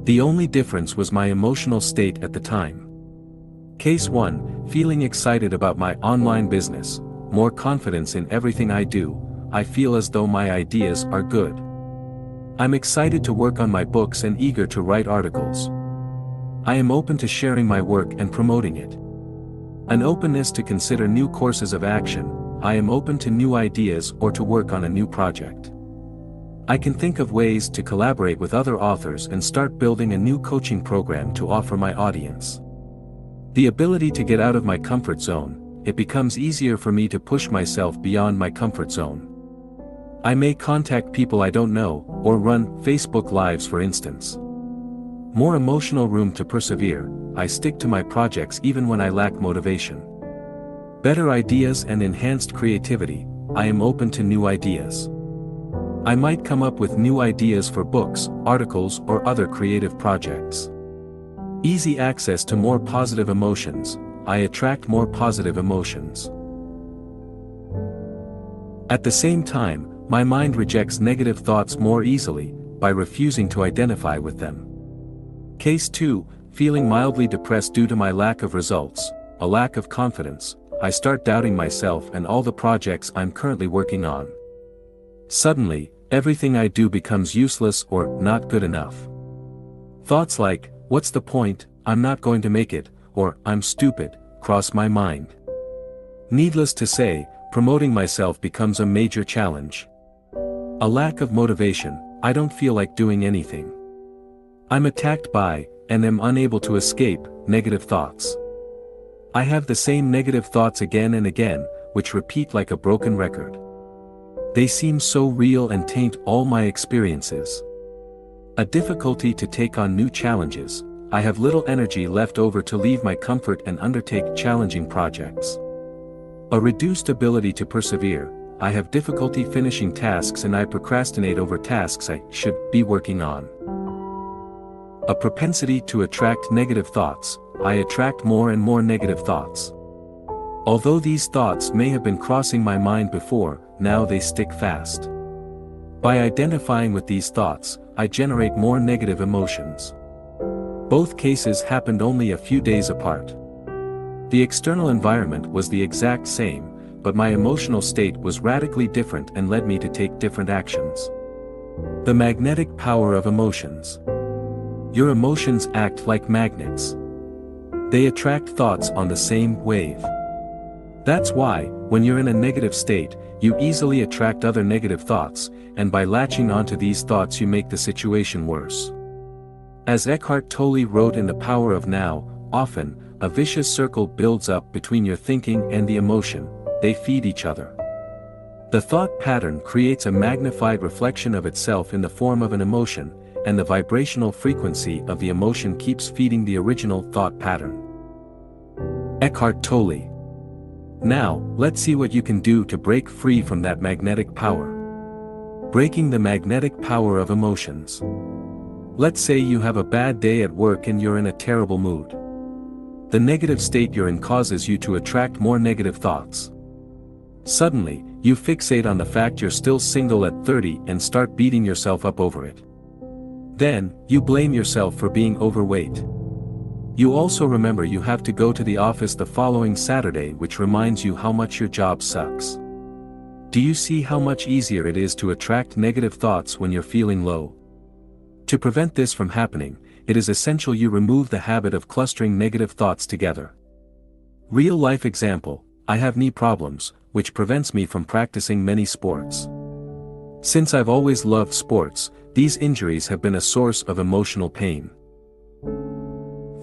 The only difference was my emotional state at the time. Case 1, feeling excited about my online business, more confidence in everything I do, I feel as though my ideas are good. I'm excited to work on my books and eager to write articles. I am open to sharing my work and promoting it. An openness to consider new courses of action, I am open to new ideas or to work on a new project. I can think of ways to collaborate with other authors and start building a new coaching program to offer my audience. The ability to get out of my comfort zone, it becomes easier for me to push myself beyond my comfort zone. I may contact people I don't know, or run Facebook Lives for instance. More emotional room to persevere, I stick to my projects even when I lack motivation. Better ideas and enhanced creativity, I am open to new ideas. I might come up with new ideas for books, articles or other creative projects. Easy access to more positive emotions, I attract more positive emotions. At the same time, my mind rejects negative thoughts more easily, by refusing to identify with them. Case 2, feeling mildly depressed due to my lack of results, a lack of confidence, I start doubting myself and all the projects I'm currently working on. Suddenly, everything I do becomes useless or not good enough. Thoughts like, what's the point, I'm not going to make it, or I'm stupid, cross my mind. Needless to say, promoting myself becomes a major challenge. A lack of motivation, I don't feel like doing anything. I'm attacked by, and am unable to escape, negative thoughts. I have the same negative thoughts again and again, which repeat like a broken record. They seem so real and taint all my experiences. A difficulty to take on new challenges, I have little energy left over to leave my comfort and undertake challenging projects. A reduced ability to persevere, I have difficulty finishing tasks and I procrastinate over tasks I should be working on. A propensity to attract negative thoughts, I attract more and more negative thoughts. Although these thoughts may have been crossing my mind before, now they stick fast. By identifying with these thoughts, I generate more negative emotions. Both cases happened only a few days apart. The external environment was the exact same, but my emotional state was radically different and led me to take different actions. The magnetic power of emotions. Your emotions act like magnets. They attract thoughts on the same wave. That's why, when you're in a negative state, you easily attract other negative thoughts, and by latching onto these thoughts you make the situation worse. As Eckhart Tolle wrote in The Power of Now, often, a vicious circle builds up between your thinking and the emotion, they feed each other. The thought pattern creates a magnified reflection of itself in the form of an emotion, and the vibrational frequency of the emotion keeps feeding the original thought pattern. Eckhart Tolle. Now, let's see what you can do to break free from that magnetic power. Breaking the magnetic power of emotions. Let's say you have a bad day at work and you're in a terrible mood. The negative state you're in causes you to attract more negative thoughts. Suddenly, you fixate on the fact you're still single at 30 and start beating yourself up over it. Then, you blame yourself for being overweight. You also remember you have to go to the office the following Saturday, which reminds you how much your job sucks. Do you see how much easier it is to attract negative thoughts when you're feeling low? To prevent this from happening, it is essential you remove the habit of clustering negative thoughts together. Real life example, I have knee problems, which prevents me from practicing many sports. Since I've always loved sports, these injuries have been a source of emotional pain.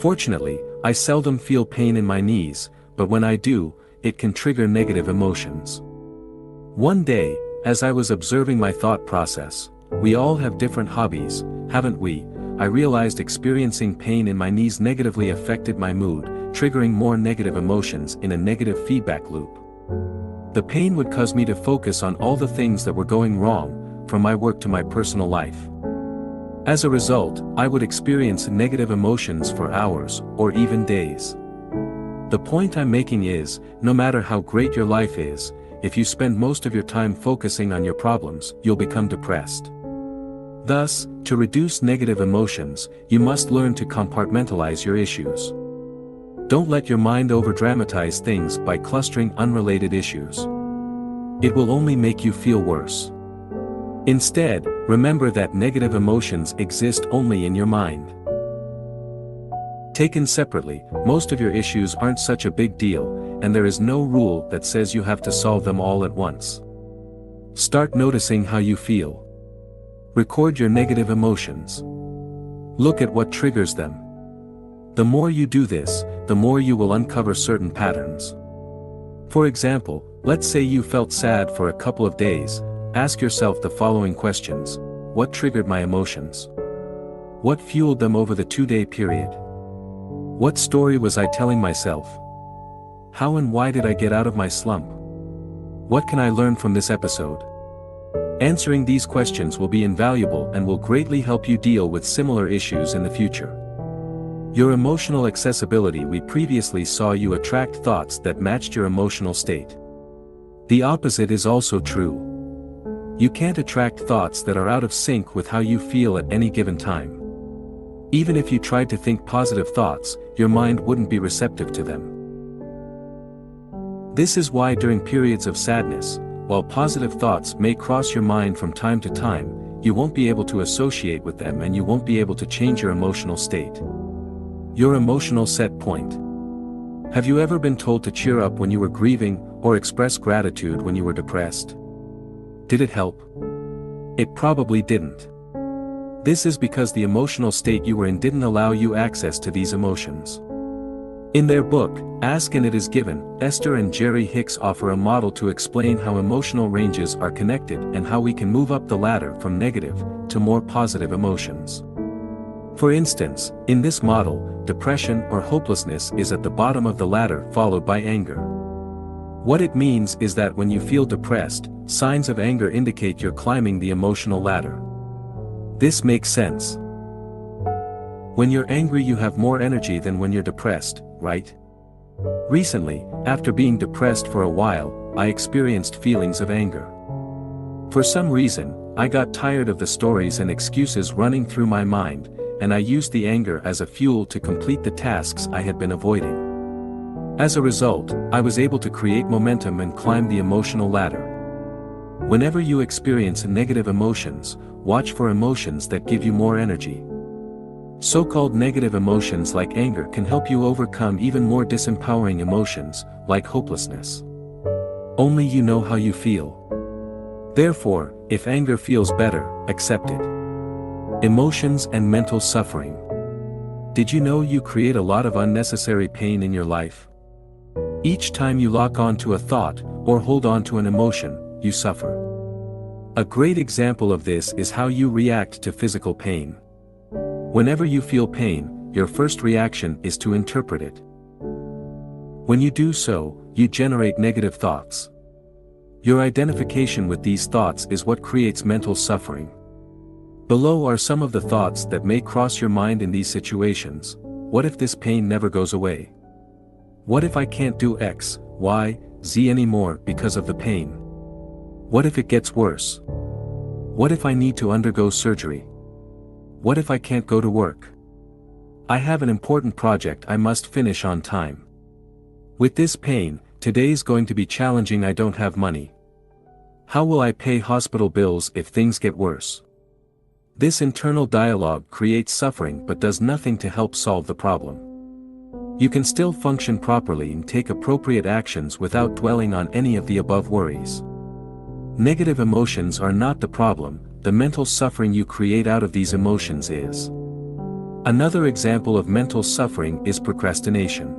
Fortunately, I seldom feel pain in my knees, but when I do, it can trigger negative emotions. One day, as I was observing my thought process, we all have different hobbies, haven't we? I realized experiencing pain in my knees negatively affected my mood, triggering more negative emotions in a negative feedback loop. The pain would cause me to focus on all the things that were going wrong, from my work to my personal life. As a result, I would experience negative emotions for hours, or even days. The point I'm making is, no matter how great your life is, if you spend most of your time focusing on your problems, you'll become depressed. Thus, to reduce negative emotions, you must learn to compartmentalize your issues. Don't let your mind overdramatize things by clustering unrelated issues. It will only make you feel worse. Instead, remember that negative emotions exist only in your mind. Taken separately, most of your issues aren't such a big deal, and there is no rule that says you have to solve them all at once. Start noticing how you feel. Record your negative emotions. Look at what triggers them. The more you do this, the more you will uncover certain patterns. For example, let's say you felt sad for a couple of days. Ask yourself the following questions. What triggered my emotions? What fueled them over the 2-day period? What story was I telling myself? How and why did I get out of my slump? What can I learn from this episode? Answering these questions will be invaluable and will greatly help you deal with similar issues in the future. Your emotional accessibility. We previously saw you attract thoughts that matched your emotional state. The opposite is also true. You can't attract thoughts that are out of sync with how you feel at any given time. Even if you tried to think positive thoughts, your mind wouldn't be receptive to them. This is why during periods of sadness, while positive thoughts may cross your mind from time to time, you won't be able to associate with them and you won't be able to change your emotional state. Your emotional set point. Have you ever been told to cheer up when you were grieving, or express gratitude when you were depressed? Did it help? It probably didn't. This is because the emotional state you were in didn't allow you access to these emotions. In their book, Ask and It Is Given, Esther and Jerry Hicks offer a model to explain how emotional ranges are connected and how we can move up the ladder from negative to more positive emotions. For instance, in this model, depression or hopelessness is at the bottom of the ladder, followed by anger. What it means is that when you feel depressed, signs of anger indicate you're climbing the emotional ladder. This makes sense. When you're angry, you have more energy than when you're depressed, right? Recently, after being depressed for a while, I experienced feelings of anger. For some reason, I got tired of the stories and excuses running through my mind, and I used the anger as a fuel to complete the tasks I had been avoiding. As a result, I was able to create momentum and climb the emotional ladder. Whenever you experience negative emotions, watch for emotions that give you more energy. So-called negative emotions like anger can help you overcome even more disempowering emotions, like hopelessness. Only you know how you feel. Therefore, if anger feels better, accept it. Emotions and mental suffering. Did you know you create a lot of unnecessary pain in your life? Each time you lock onto a thought, or hold on to an emotion, you suffer. A great example of this is how you react to physical pain. Whenever you feel pain, your first reaction is to interpret it. When you do so, you generate negative thoughts. Your identification with these thoughts is what creates mental suffering. Below are some of the thoughts that may cross your mind in these situations. What if this pain never goes away? What if I can't do X, Y, Z anymore because of the pain? What if it gets worse? What if I need to undergo surgery? What if I can't go to work? I have an important project I must finish on time. With this pain, today's going to be challenging. I don't have money. How will I pay hospital bills if things get worse? This internal dialogue creates suffering but does nothing to help solve the problem. You can still function properly and take appropriate actions without dwelling on any of the above worries. Negative emotions are not the problem, the mental suffering you create out of these emotions is. Another example of mental suffering is procrastination.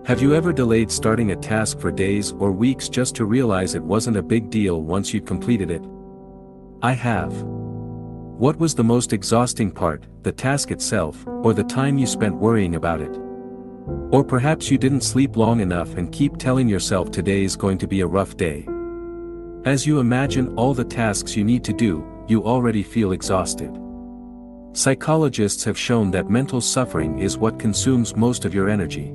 Have you ever delayed starting a task for days or weeks just to realize it wasn't a big deal once you'd completed it? I have. What was the most exhausting part, the task itself, or the time you spent worrying about it? Or perhaps you didn't sleep long enough and keep telling yourself today is going to be a rough day. As you imagine all the tasks you need to do, you already feel exhausted. Psychologists have shown that mental suffering is what consumes most of your energy.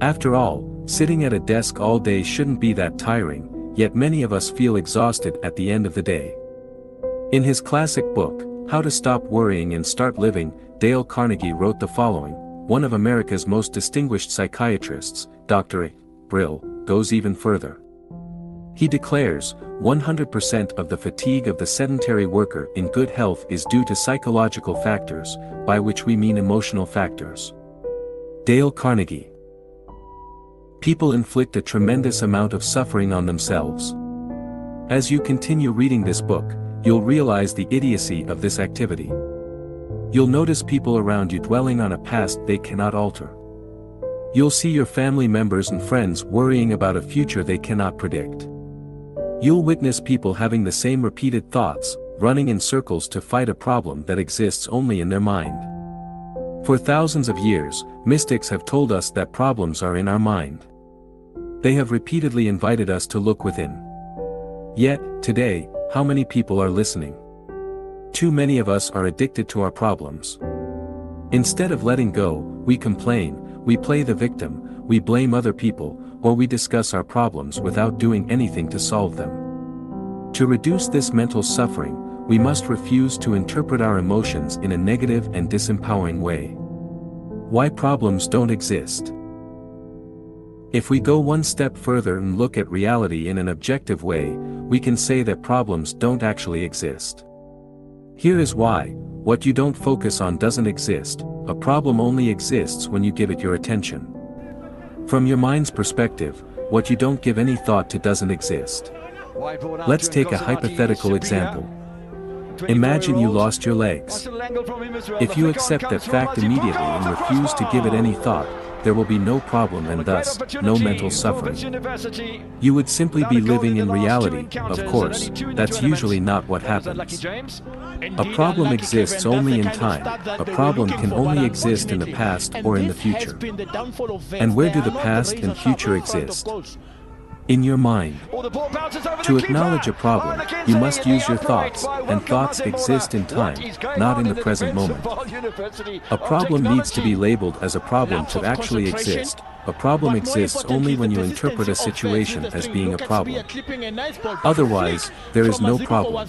After all, sitting at a desk all day shouldn't be that tiring, yet many of us feel exhausted at the end of the day. In his classic book, How to Stop Worrying and Start Living, Dale Carnegie wrote the following: one of America's most distinguished psychiatrists, Dr. Brill, goes even further. He declares, 100% of the fatigue of the sedentary worker in good health is due to psychological factors, by which we mean emotional factors. Dale Carnegie. People inflict a tremendous amount of suffering on themselves. As you continue reading this book, you'll realize the idiocy of this activity. You'll notice people around you dwelling on a past they cannot alter. You'll see your family members and friends worrying about a future they cannot predict. You'll witness people having the same repeated thoughts, running in circles to fight a problem that exists only in their mind. For thousands of years, mystics have told us that problems are in our mind. They have repeatedly invited us to look within. Yet, today, how many people are listening? Too many of us are addicted to our problems. Instead of letting go, we complain, we play the victim, we blame other people, or we discuss our problems without doing anything to solve them. To reduce this mental suffering, we must refuse to interpret our emotions in a negative and disempowering way. Why problems don't exist? If we go one step further and look at reality in an objective way, we can say that problems don't actually exist. Here is why: what you don't focus on doesn't exist, a problem only exists when you give it your attention. From your mind's perspective, what you don't give any thought to doesn't exist. Let's take a hypothetical example. Imagine you lost your legs. If you accept that fact immediately and refuse to give it any thought, there will be no problem and thus, no mental suffering. You would simply be living in reality. Of course, that's usually not what happens. A problem exists only in time, a problem can only exist in the past or in the future. And where do the past and future exist? In your mind. To acknowledge a problem, you must use your thoughts, and thoughts exist in time, not in the present moment. A problem needs to be labeled as a problem to actually exist. A problem exists only when you interpret a situation as being a problem. Otherwise, there is no problem.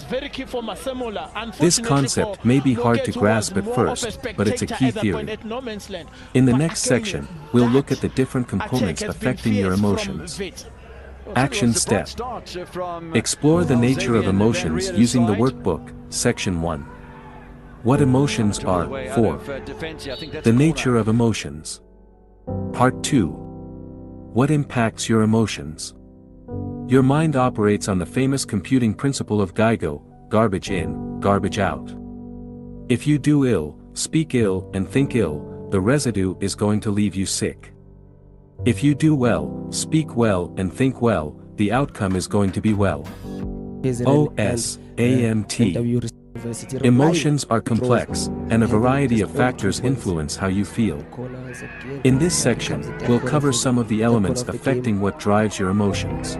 This concept may be hard to grasp at first, but it's a key theory. In the next section, we'll look at the different components affecting your emotions. Action step. Explore the nature of emotions using the workbook, Section 1. What emotions are. 4. The nature of emotions. Part 2. What impacts your emotions? Your mind operates on the famous computing principle of GIGO, garbage in, garbage out. If you do ill, speak ill, and think ill, the residue is going to leave you sick. If you do well, speak well, and think well, the outcome is going to be well. OSAMT. Emotions are complex, and a variety of factors influence how you feel. In this section, we'll cover some of the elements affecting what drives your emotions.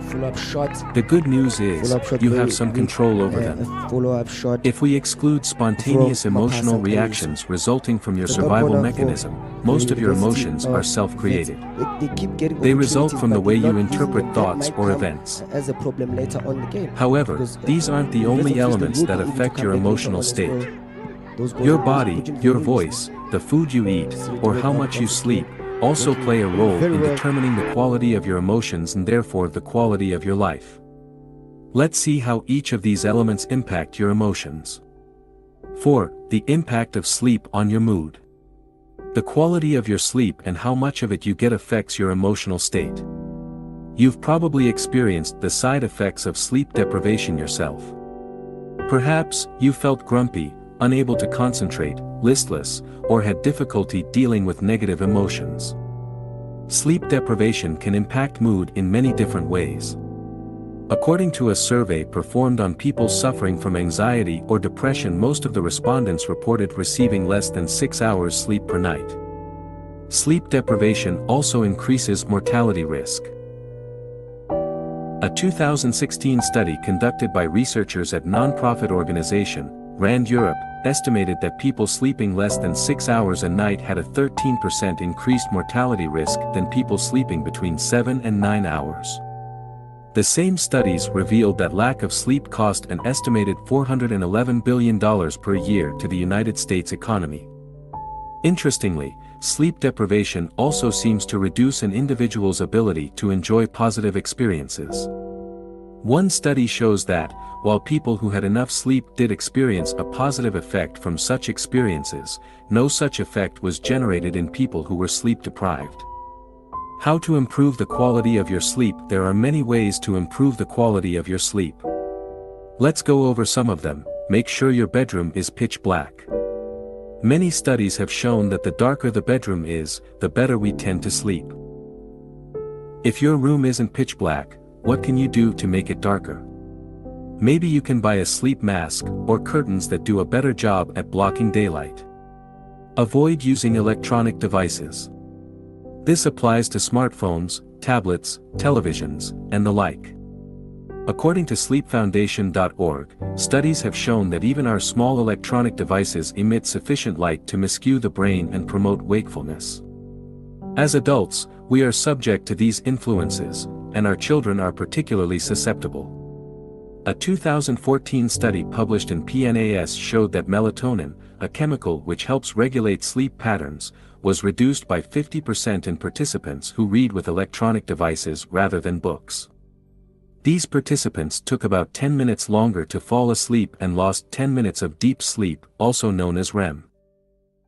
The good news is, you have some control over them. If we exclude spontaneous emotional reactions resulting from your survival mechanism, most of your emotions are self-created. They result from the way you interpret thoughts or events. However, these aren't the only elements that affect your emotional state. Your body, your voice, the food you eat, or how much you sleep, also play a role in determining the quality of your emotions and therefore the quality of your life. Let's see how each of these elements impact your emotions. 4. The impact of sleep on your mood. The quality of your sleep and how much of it you get affects your emotional state. You've probably experienced the side effects of sleep deprivation yourself. Perhaps, you felt grumpy, unable to concentrate, listless, or had difficulty dealing with negative emotions. Sleep deprivation can impact mood in many different ways. According to a survey performed on people suffering from anxiety or depression, most of the respondents reported receiving less than 6 hours sleep per night. Sleep deprivation also increases mortality risk. A 2016 study conducted by researchers at non-profit organization, RAND Europe, estimated that people sleeping less than 6 hours a night had a 13% increased mortality risk than people sleeping between 7 and 9 hours. The same studies revealed that lack of sleep cost an estimated $411 billion per year to the United States economy. Interestingly, sleep deprivation also seems to reduce an individual's ability to enjoy positive experiences. One study shows that, while people who had enough sleep did experience a positive effect from such experiences, no such effect was generated in people who were sleep deprived. How to improve the quality of your sleep? There are many ways to improve the quality of your sleep. Let's go over some of them. Make sure your bedroom is pitch black. Many studies have shown that the darker the bedroom is, the better we tend to sleep. If your room isn't pitch black, what can you do to make it darker? Maybe you can buy a sleep mask or curtains that do a better job at blocking daylight. Avoid using electronic devices. This applies to smartphones, tablets, televisions, and the like. According to sleepfoundation.org, studies have shown that even our small electronic devices emit sufficient light to miscue the brain and promote wakefulness. As adults, we are subject to these influences, and our children are particularly susceptible. A 2014 study published in PNAS showed that melatonin, a chemical which helps regulate sleep patterns, was reduced by 50% in participants who read with electronic devices rather than books. These participants took about 10 minutes longer to fall asleep and lost 10 minutes of deep sleep, also known as REM.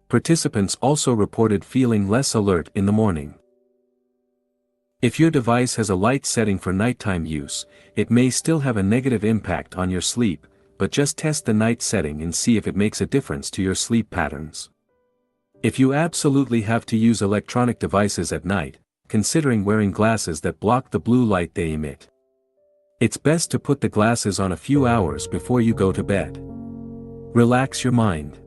Participants also reported feeling less alert in the morning. If your device has a light setting for nighttime use, it may still have a negative impact on your sleep, but just test the night setting and see if it makes a difference to your sleep patterns. If you absolutely have to use electronic devices at night, considering wearing glasses that block the blue light they emit. It's best to put the glasses on a few hours before you go to bed. Relax your mind.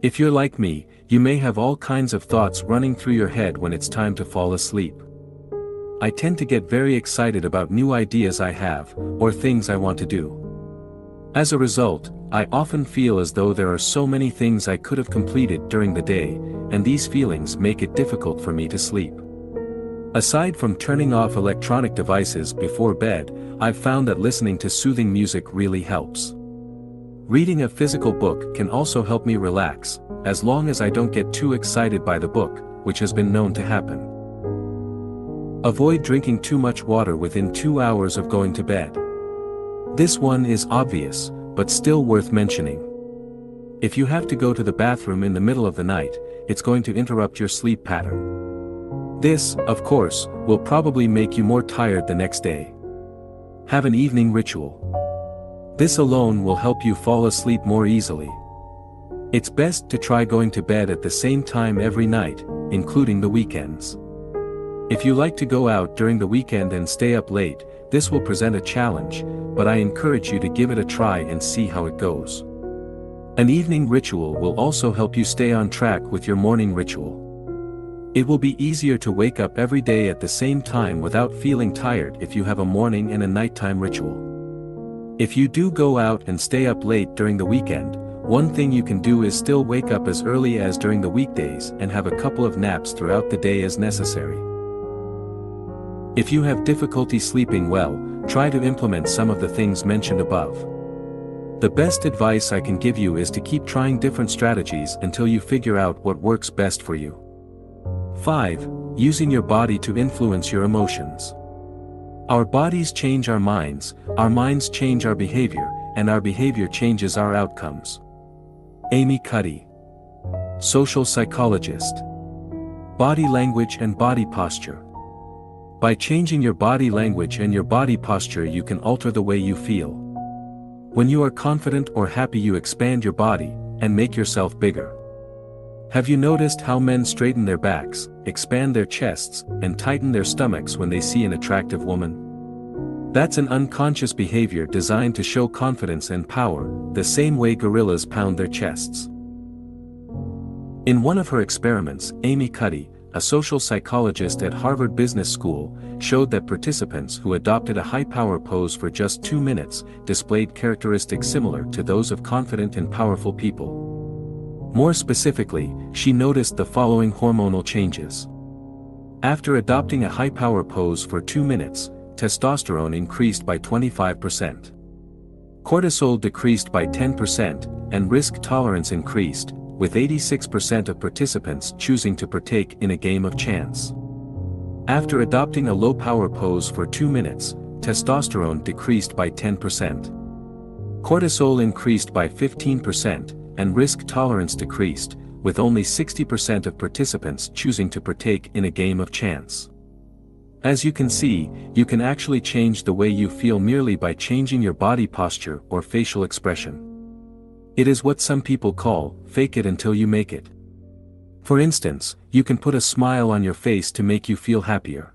If you're like me, you may have all kinds of thoughts running through your head when it's time to fall asleep. I tend to get very excited about new ideas I have, or things I want to do. As a result, I often feel as though there are so many things I could have completed during the day, and these feelings make it difficult for me to sleep. Aside from turning off electronic devices before bed, I've found that listening to soothing music really helps. Reading a physical book can also help me relax, as long as I don't get too excited by the book, which has been known to happen. Avoid drinking too much water within 2 hours of going to bed. This one is obvious, but still worth mentioning. If you have to go to the bathroom in the middle of the night, it's going to interrupt your sleep pattern. This, of course, will probably make you more tired the next day. Have an evening ritual. This alone will help you fall asleep more easily. It's best to try going to bed at the same time every night, including the weekends. If you like to go out during the weekend and stay up late, this will present a challenge, but I encourage you to give it a try and see how it goes. An evening ritual will also help you stay on track with your morning ritual. It will be easier to wake up every day at the same time without feeling tired if you have a morning and a nighttime ritual. If you do go out and stay up late during the weekend, one thing you can do is still wake up as early as during the weekdays and have a couple of naps throughout the day as necessary. If you have difficulty sleeping well, try to implement some of the things mentioned above. The best advice I can give you is to keep trying different strategies until you figure out what works best for you. 5. Using your body to influence your emotions. Our bodies change our minds change our behavior, and our behavior changes our outcomes. Amy Cuddy, social psychologist. Body language and body posture. By changing your body language and your body posture, you can alter the way you feel. When you are confident or happy, you expand your body and make yourself bigger. Have you noticed how men straighten their backs, expand their chests, and tighten their stomachs when they see an attractive woman? That's an unconscious behavior designed to show confidence and power, the same way gorillas pound their chests. In one of her experiments, Amy Cuddy, a social psychologist at Harvard Business School, showed that participants who adopted a high-power pose for just 2 minutes displayed characteristics similar to those of confident and powerful people. More specifically, she noticed the following hormonal changes. After adopting a high-power pose for 2 minutes, testosterone increased by 25%. Cortisol decreased by 10%, and risk tolerance increased, with 86% of participants choosing to partake in a game of chance. After adopting a low-power pose for 2 minutes, testosterone decreased by 10%. Cortisol increased by 15%, and risk tolerance decreased, with only 60% of participants choosing to partake in a game of chance. As you can see, you can actually change the way you feel merely by changing your body posture or facial expression. It is what some people call, fake it until you make it. For instance, you can put a smile on your face to make you feel happier.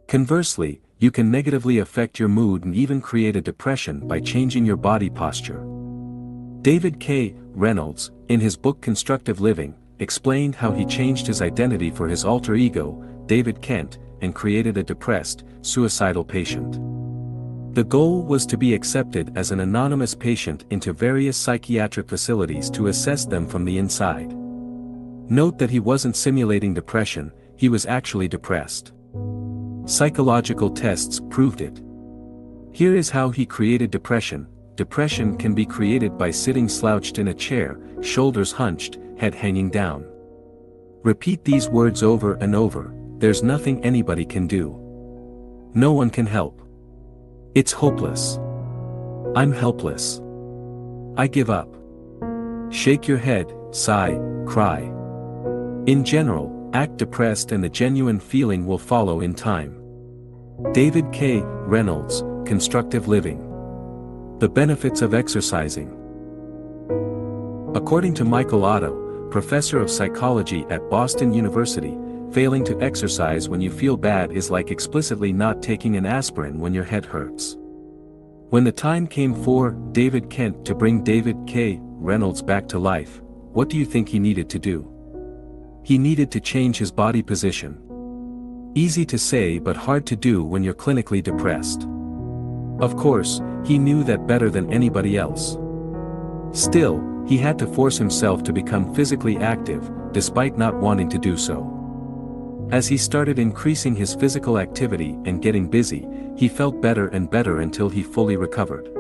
Conversely, you can negatively affect your mood and even create a depression by changing your body posture. David K. Reynolds, in his book Constructive Living, explained how he changed his identity for his alter ego, David Kent, and created a depressed, suicidal patient. The goal was to be accepted as an anonymous patient into various psychiatric facilities to assess them from the inside. Note that he wasn't simulating depression, he was actually depressed. Psychological tests proved it. Here is how he created depression. Depression can be created by sitting slouched in a chair, shoulders hunched, head hanging down. Repeat these words over and over. There's nothing anybody can do. No one can help. It's hopeless. I'm helpless. I give up. Shake your head, sigh, cry. In general, act depressed and the genuine feeling will follow in time. David K. Reynolds, Constructive Living. The benefits of exercising. According to Michael Otto, professor of psychology at Boston University, failing to exercise when you feel bad is like explicitly not taking an aspirin when your head hurts. When the time came for David Kent to bring David K. Reynolds back to life, what do you think he needed to do? He needed to change his body position. Easy to say but hard to do when you're clinically depressed. Of course, he knew that better than anybody else. Still, he had to force himself to become physically active, despite not wanting to do so. As he started increasing his physical activity and getting busy, he felt better and better until he fully recovered.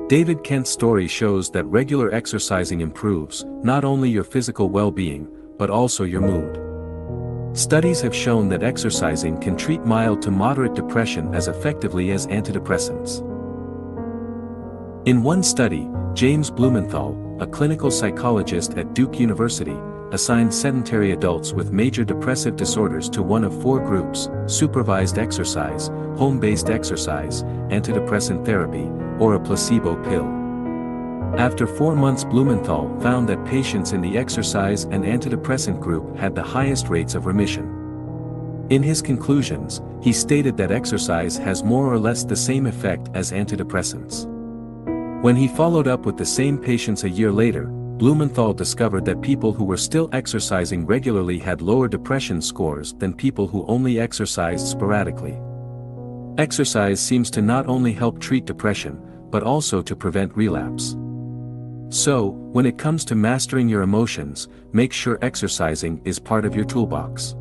David Kent's story shows that regular exercising improves, not only your physical well-being, but also your mood. Studies have shown that exercising can treat mild to moderate depression as effectively as antidepressants. In one study, James Blumenthal, a clinical psychologist at Duke University, assigned sedentary adults with major depressive disorders to one of 4 groups: supervised exercise, home-based exercise, antidepressant therapy, or a placebo pill. After 4 months, Blumenthal found that patients in the exercise and antidepressant group had the highest rates of remission. In his conclusions, he stated that exercise has more or less the same effect as antidepressants. When he followed up with the same patients a year later, Blumenthal discovered that people who were still exercising regularly had lower depression scores than people who only exercised sporadically. Exercise seems to not only help treat depression, but also to prevent relapse. So, when it comes to mastering your emotions, make sure exercising is part of your toolbox.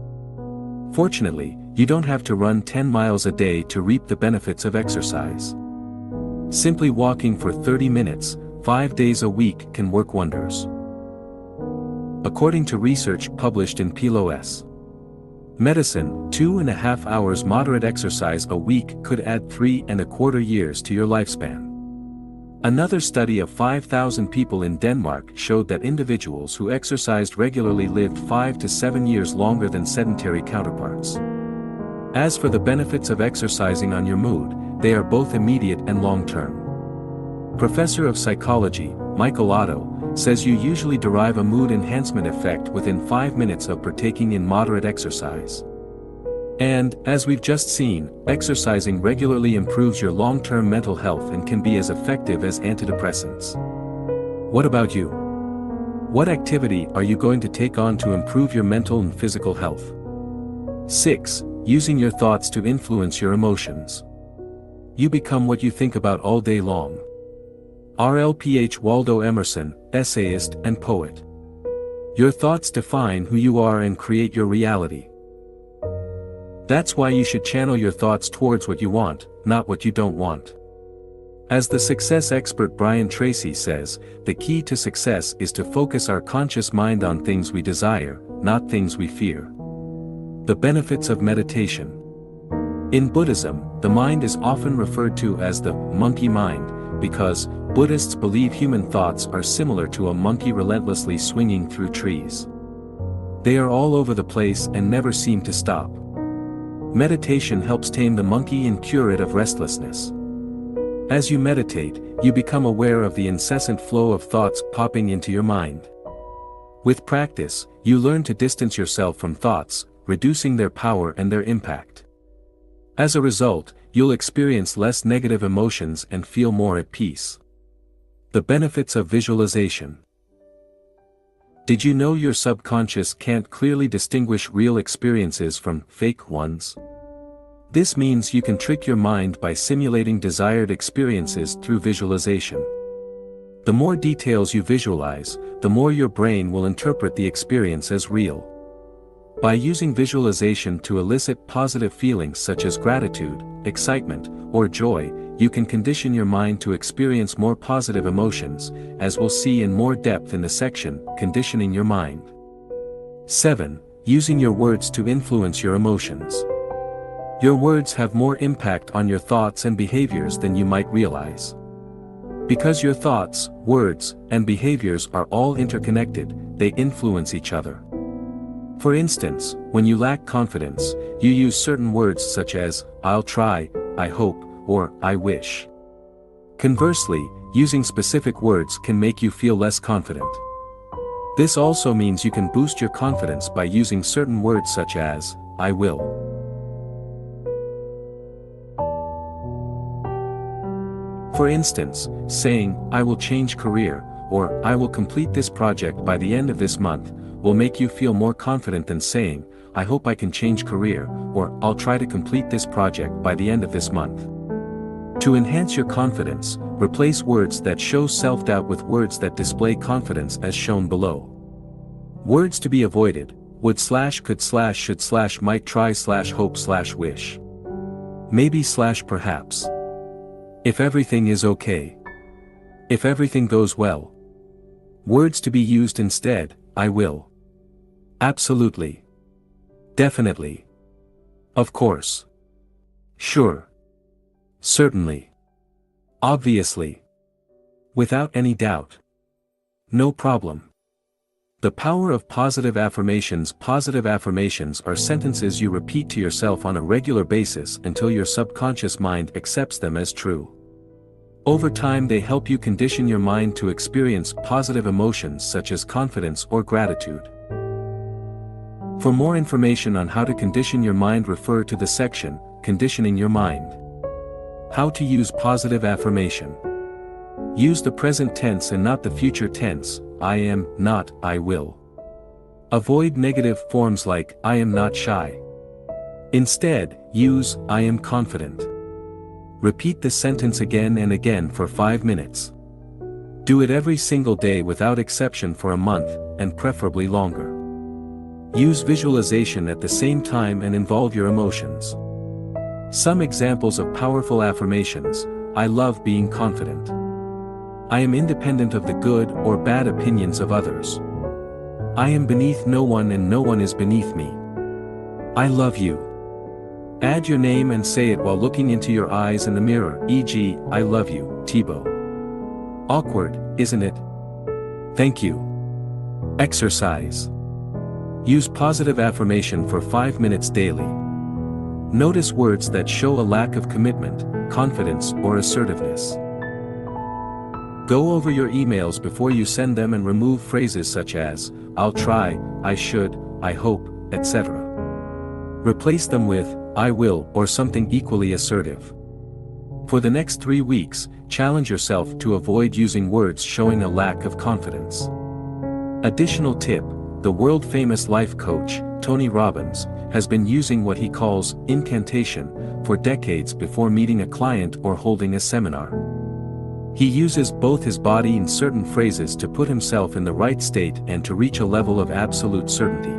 Fortunately, you don't have to run 10 miles a day to reap the benefits of exercise. Simply walking for 30 minutes, 5 days a week can work wonders. According to research published in PLOS Medicine, 2.5 hours moderate exercise a week could add 3.25 years to your lifespan. Another study of 5,000 people in Denmark showed that individuals who exercised regularly lived 5 to 7 years longer than sedentary counterparts. As for the benefits of exercising on your mood, they are both immediate and long-term. Professor of psychology, Michael Otto, says you usually derive a mood enhancement effect within 5 minutes of partaking in moderate exercise. And, as we've just seen, exercising regularly improves your long-term mental health and can be as effective as antidepressants. What about you? What activity are you going to take on to improve your mental and physical health? 6. Using your thoughts to influence your emotions. You become what you think about all day long. R.L.P.H. Waldo Emerson, essayist and poet. Your thoughts define who you are and create your reality. That's why you should channel your thoughts towards what you want, not what you don't want. As the success expert Brian Tracy says, the key to success is to focus our conscious mind on things we desire, not things we fear. The benefits of meditation. In Buddhism, the mind is often referred to as the monkey mind, because Buddhists believe human thoughts are similar to a monkey relentlessly swinging through trees. They are all over the place and never seem to stop. Meditation helps tame the monkey and cure it of restlessness. As you meditate, you become aware of the incessant flow of thoughts popping into your mind. With practice, you learn to distance yourself from thoughts, reducing their power and their impact. As a result, you'll experience less negative emotions and feel more at peace. The benefits of visualization. Did you know your subconscious can't clearly distinguish real experiences from fake ones? This means you can trick your mind by simulating desired experiences through visualization. The more details you visualize, the more your brain will interpret the experience as real. By using visualization to elicit positive feelings such as gratitude, excitement, or joy, you can condition your mind to experience more positive emotions, as we'll see in more depth in the section, Conditioning Your Mind. 7. Using your words to influence your emotions. Your words have more impact on your thoughts and behaviors than you might realize. Because your thoughts, words, and behaviors are all interconnected, they influence each other. For instance, when you lack confidence, you use certain words such as, "I'll try," "I hope," or "I wish." Conversely, using specific words can make you feel less confident. This also means you can boost your confidence by using certain words such as, "I will." For instance, saying, "I will change career," or "I will complete this project by the end of this month," will make you feel more confident than saying, "I hope I can change career," or "I'll try to complete this project by the end of this month." To enhance your confidence, replace words that show self-doubt with words that display confidence as shown below. Words to be avoided: would / could / should / might try / hope / wish. Maybe / perhaps. If everything is okay. If everything goes well. Words to be used instead: I will. Absolutely. Definitely. Of course. Sure. Certainly. Obviously. Without any doubt. No problem. The power of positive affirmations. Positive affirmations are sentences you repeat to yourself on a regular basis until your subconscious mind accepts them as true. Over time they help you condition your mind to experience positive emotions such as confidence or gratitude. For more information on how to condition your mind, refer to the section, Conditioning Your Mind. How to use positive affirmation. Use the present tense and not the future tense, I am, not, I will. Avoid negative forms like, I am not shy. Instead, use, I am confident. Repeat the sentence again and again for 5 minutes. Do it every single day without exception for a month, and preferably longer. Use visualization at the same time and involve your emotions. Some examples of powerful affirmations: I love being confident. I am independent of the good or bad opinions of others. I am beneath no one and no one is beneath me. I love you. Add your name and say it while looking into your eyes in the mirror, e.g., I love you, Thibaut. Awkward, isn't it? Thank you. Exercise. Use positive affirmation for 5 minutes daily. Notice words that show a lack of commitment, confidence, or assertiveness. Go over your emails before you send them and remove phrases such as, I'll try, I should, I hope, etc. Replace them with, I will, or something equally assertive. For the next 3 weeks, challenge yourself to avoid using words showing a lack of confidence. Additional tip, the world-famous life coach, Tony Robbins, has been using what he calls incantation for decades before meeting a client or holding a seminar. He uses both his body and certain phrases to put himself in the right state and to reach a level of absolute certainty.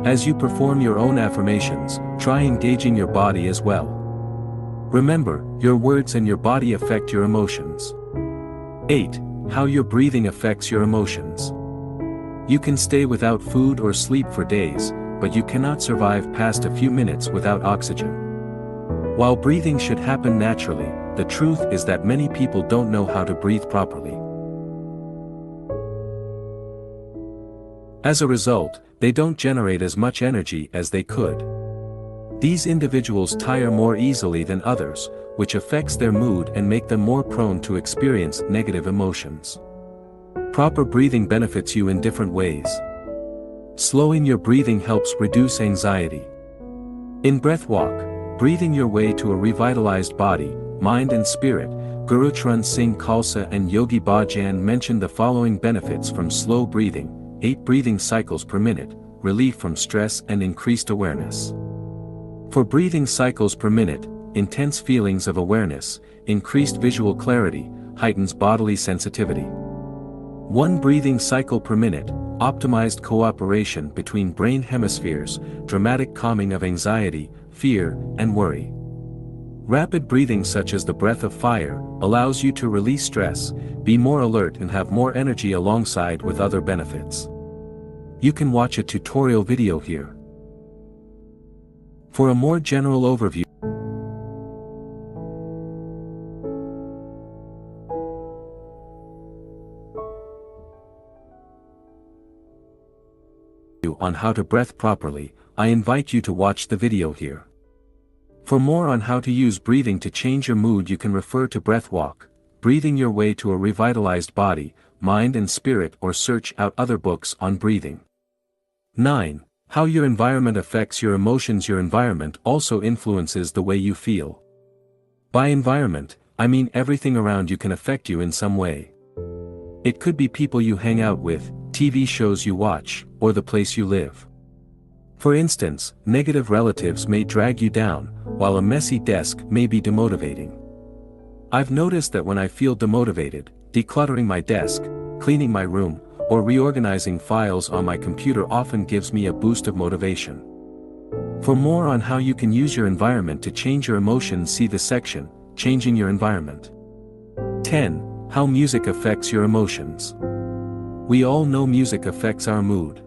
As you perform your own affirmations, try engaging your body as well. Remember, your words and your body affect your emotions. 8. How your breathing affects your emotions. You can stay without food or sleep for days, but you cannot survive past a few minutes without oxygen. While breathing should happen naturally, the truth is that many people don't know how to breathe properly. As a result, they don't generate as much energy as they could. These individuals tire more easily than others, which affects their mood and make them more prone to experience negative emotions. Proper breathing benefits you in different ways. Slowing your breathing helps reduce anxiety. In Breath Walk, breathing your way to a revitalized body, mind and spirit, Guru Charan Singh Khalsa and Yogi Bhajan mentioned the following benefits from slow breathing: 8 breathing cycles per minute, relief from stress and increased awareness. For breathing cycles per minute, intense feelings of awareness, increased visual clarity, heightens bodily sensitivity. 1 breathing cycle per minute, optimized cooperation between brain hemispheres, dramatic calming of anxiety, fear, and worry. Rapid breathing such as the breath of fire, allows you to release stress, be more alert and have more energy alongside with other benefits. You can watch a tutorial video here. For a more general overview on how to breathe properly, I invite you to watch the video here. For more on how to use breathing to change your mood, you can refer to Breath Walk, Breathing Your Way to a Revitalized Body, Mind and Spirit, or search out other books on breathing. 9. How your environment affects your emotions. Your environment also influences the way you feel. By environment, I mean everything around you can affect you in some way. It could be people you hang out with, TV shows you watch, or the place you live. For instance, negative relatives may drag you down, while a messy desk may be demotivating. I've noticed that when I feel demotivated, decluttering my desk, cleaning my room, or reorganizing files on my computer often gives me a boost of motivation. For more on how you can use your environment to change your emotions, see the section, Changing Your Environment. 10. How music affects your emotions. We all know music affects our mood.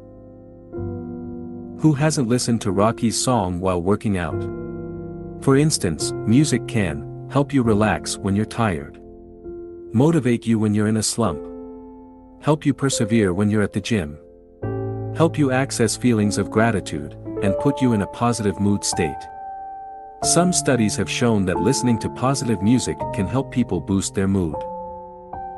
Who hasn't listened to Rocky's song while working out? For instance, music can help you relax when you're tired, motivate you when you're in a slump, help you persevere when you're at the gym, help you access feelings of gratitude, and put you in a positive mood state. Some studies have shown that listening to positive music can help people boost their mood.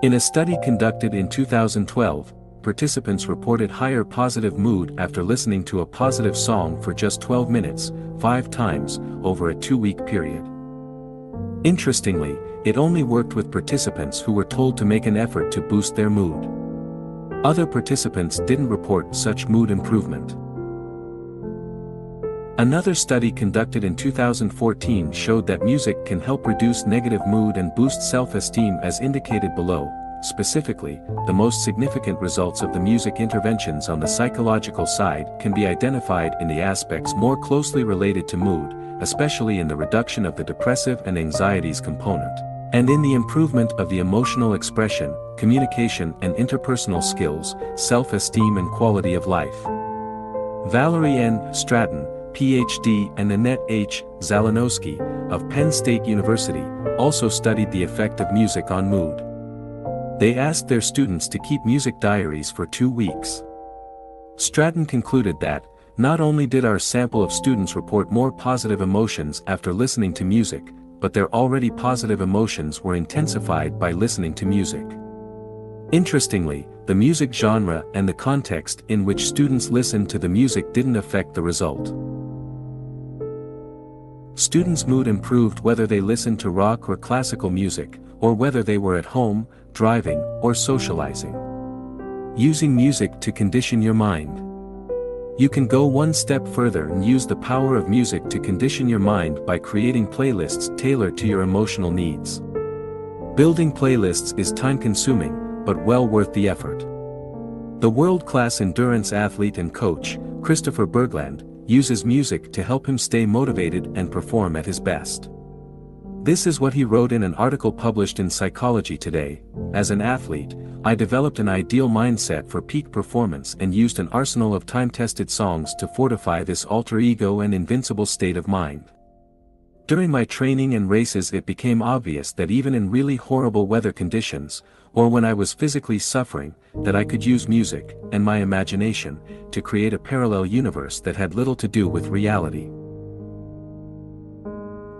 In a study conducted in 2012, participants reported higher positive mood after listening to a positive song for just 12 minutes, 5 times, over a 2-week period. Interestingly, it only worked with participants who were told to make an effort to boost their mood. Other participants didn't report such mood improvement. Another study conducted in 2014 showed that music can help reduce negative mood and boost self-esteem as indicated below. Specifically, the most significant results of the music interventions on the psychological side can be identified in the aspects more closely related to mood, especially in the reduction of the depressive and anxieties component, and in the improvement of the emotional expression, communication and interpersonal skills, self-esteem and quality of life. Valerie N. Stratton, Ph.D. and Annette H. Zalanowski, of Penn State University, also studied the effect of music on mood. They asked their students to keep music diaries for 2 weeks. Stratton concluded that, not only did our sample of students report more positive emotions after listening to music, but their already positive emotions were intensified by listening to music. Interestingly, the music genre and the context in which students listened to the music didn't affect the result. Students' mood improved whether they listened to rock or classical music, or whether they were at home, driving, or socializing. Using music to condition your mind. You can go one step further and use the power of music to condition your mind by creating playlists tailored to your emotional needs. Building playlists is time-consuming, but well worth the effort. The world-class endurance athlete and coach, Christopher Bergland, uses music to help him stay motivated and perform at his best. This is what he wrote in an article published in Psychology Today. As an athlete, I developed an ideal mindset for peak performance and used an arsenal of time-tested songs to fortify this alter ego and invincible state of mind. During my training and races, it became obvious that even in really horrible weather conditions, or when I was physically suffering, that I could use music, and my imagination, to create a parallel universe that had little to do with reality.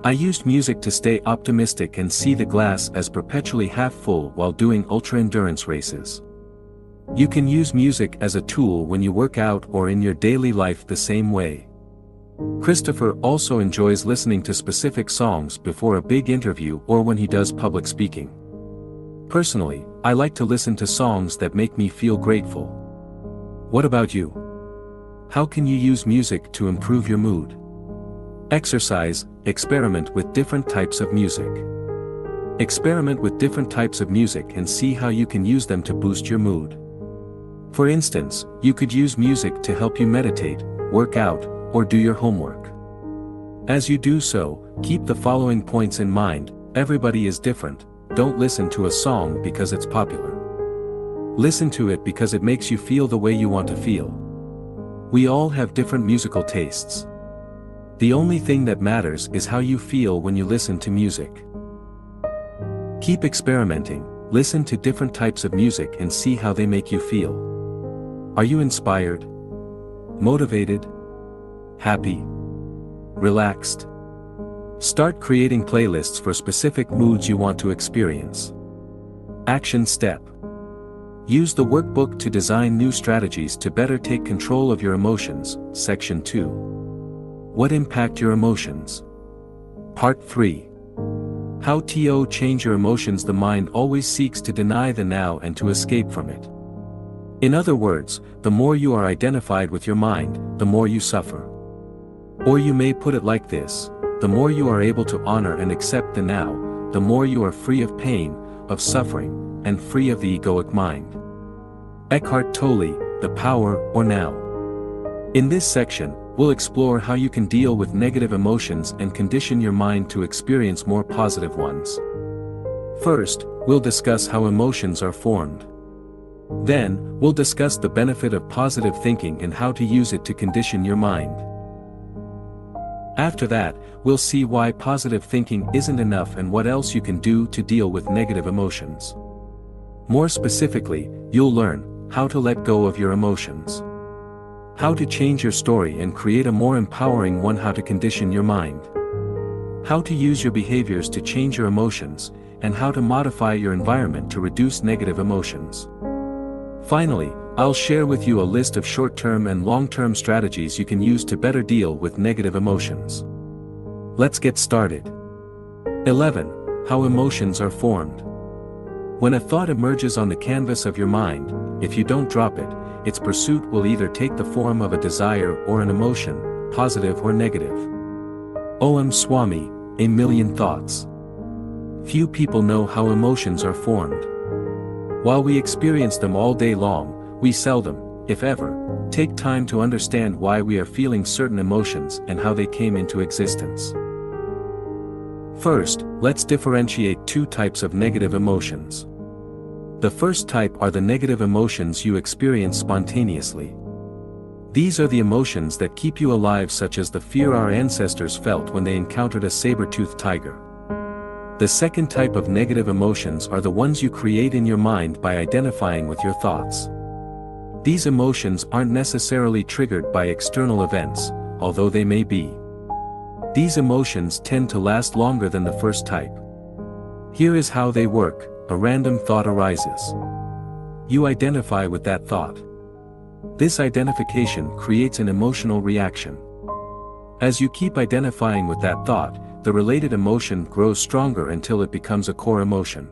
I used music to stay optimistic and see the glass as perpetually half full while doing ultra-endurance races. You can use music as a tool when you work out or in your daily life the same way. Christopher also enjoys listening to specific songs before a big interview or when he does public speaking. Personally, I like to listen to songs that make me feel grateful. What about you? How can you use music to improve your mood? Exercise. Experiment with different types of music. Experiment with different types of music and see how you can use them to boost your mood. For instance, you could use music to help you meditate, work out, or do your homework. As you do so, keep the following points in mind. Everybody is different. Don't listen to a song because it's popular. Listen to it because it makes you feel the way you want to feel. We all have different musical tastes. The only thing that matters is how you feel when you listen to music. Keep experimenting, listen to different types of music and see how they make you feel. Are you inspired? Motivated? Happy? Relaxed? Start creating playlists for specific moods you want to experience. Action step. Use the workbook to design new strategies to better take control of your emotions. Section 2. What impact your emotions? Part 3. How to change your emotions. The mind always seeks to deny the now and to escape from it. In other words, the more you are identified with your mind, the more you suffer. Or you may put it like this: the more you are able to honor and accept the now, the more you are free of pain, of suffering, and free of the egoic mind. Eckhart Tolle, The Power or Now. In this section, we'll explore how you can deal with negative emotions and condition your mind to experience more positive ones. First, we'll discuss how emotions are formed. Then, we'll discuss the benefit of positive thinking and how to use it to condition your mind. After that, we'll see why positive thinking isn't enough and what else you can do to deal with negative emotions. More specifically, you'll learn how to let go of your emotions, how to change your story and create a more empowering one, how to condition your mind, how to use your behaviors to change your emotions, and how to modify your environment to reduce negative emotions. Finally, I'll share with you a list of short-term and long-term strategies you can use to better deal with negative emotions. Let's get started. 11. How emotions are formed. When a thought emerges on the canvas of your mind, if you don't drop it, its pursuit will either take the form of a desire or an emotion, positive or negative. O.M. Swami, A Million Thoughts. Few people know how emotions are formed. While we experience them all day long, we seldom, if ever, take time to understand why we are feeling certain emotions and how they came into existence. First, let's differentiate two types of negative emotions. The first type are the negative emotions you experience spontaneously. These are the emotions that keep you alive, such as the fear our ancestors felt when they encountered a saber-toothed tiger. The second type of negative emotions are the ones you create in your mind by identifying with your thoughts. These emotions aren't necessarily triggered by external events, although they may be. These emotions tend to last longer than the first type. Here is how they work. A random thought arises. You identify with that thought. This identification creates an emotional reaction. As you keep identifying with that thought, the related emotion grows stronger until it becomes a core emotion.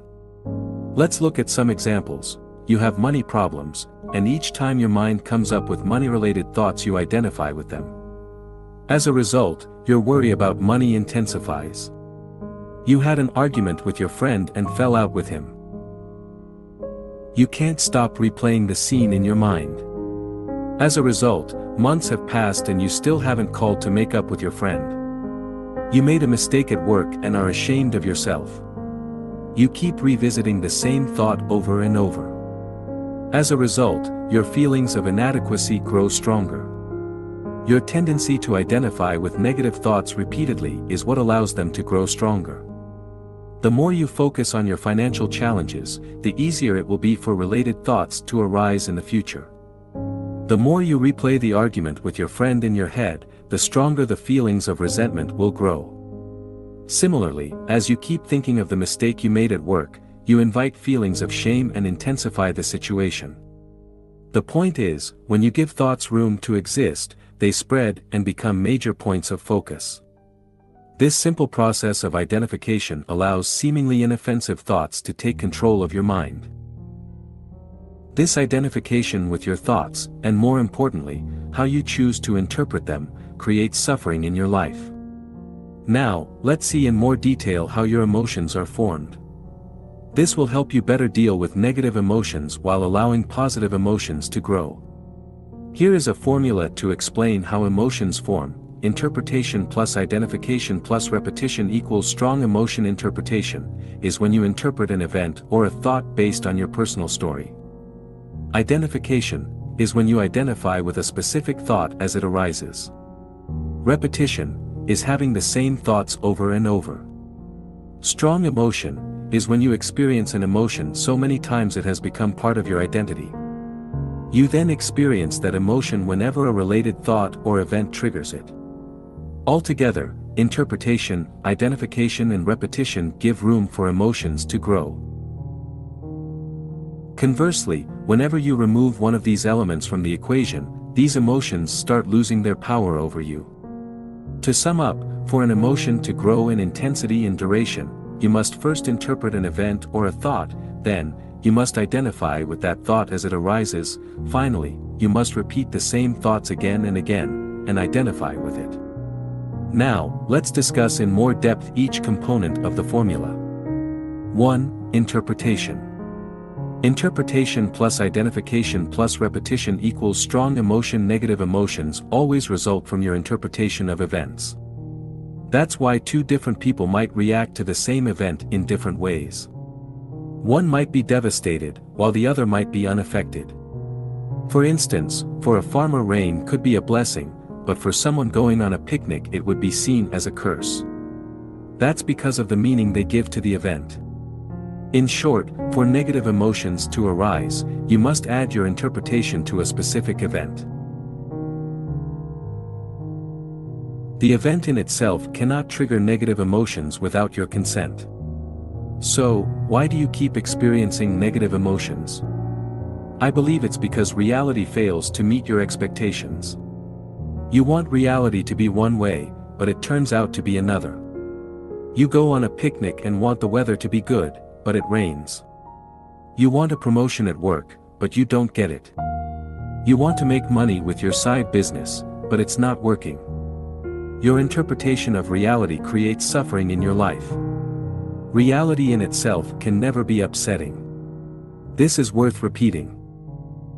Let's look at some examples. you have money problems, and each time your mind comes up with money-related thoughts you identify with them. As a result, your worry about money intensifies. You had an argument with your friend and fell out with him. You can't stop replaying the scene in your mind. As a result, months have passed and you still haven't called to make up with your friend. You made a mistake at work and are ashamed of yourself. You keep revisiting the same thought over and over. As a result, your feelings of inadequacy grow stronger. Your tendency to identify with negative thoughts repeatedly is what allows them to grow stronger. The more you focus on your financial challenges, the easier it will be for related thoughts to arise in the future. The more you replay the argument with your friend in your head, the stronger the feelings of resentment will grow. Similarly, as you keep thinking of the mistake you made at work, you invite feelings of shame and intensify the situation. The point is, when you give thoughts room to exist, they spread and become major points of focus. This simple process of identification allows seemingly inoffensive thoughts to take control of your mind. This identification with your thoughts, and more importantly, how you choose to interpret them, creates suffering in your life. Now, let's see in more detail how your emotions are formed. This will help you better deal with negative emotions while allowing positive emotions to grow. Here is a formula to explain how emotions form. Interpretation plus identification plus repetition equals strong emotion. Interpretation is when you interpret an event or a thought based on your personal story. Identification is when you identify with a specific thought as it arises. Repetition is having the same thoughts over and over. Strong emotion is when you experience an emotion so many times it has become part of your identity. You then experience that emotion whenever a related thought or event triggers it. Altogether, interpretation, identification and repetition give room for emotions to grow. Conversely, whenever you remove one of these elements from the equation, these emotions start losing their power over you. To sum up, for an emotion to grow in intensity and duration, you must first interpret an event or a thought, then, you must identify with that thought as it arises, finally, you must repeat the same thoughts again and again, and identify with it. Now, let's discuss in more depth each component of the formula. 1. Interpretation. Interpretation plus identification plus repetition equals strong emotion. Negative emotions always result from your interpretation of events. That's why two different people might react to the same event in different ways. One might be devastated, while the other might be unaffected. For instance, for a farmer rain could be a blessing, but for someone going on a picnic it would be seen as a curse. That's because of the meaning they give to the event. In short, for negative emotions to arise, you must add your interpretation to a specific event. The event in itself cannot trigger negative emotions without your consent. So, why do you keep experiencing negative emotions? I believe it's because reality fails to meet your expectations. You want reality to be one way, but it turns out to be another. You go on a picnic and want the weather to be good, but it rains. You want a promotion at work, but you don't get it. You want to make money with your side business, but it's not working. Your interpretation of reality creates suffering in your life. Reality in itself can never be upsetting. This is worth repeating.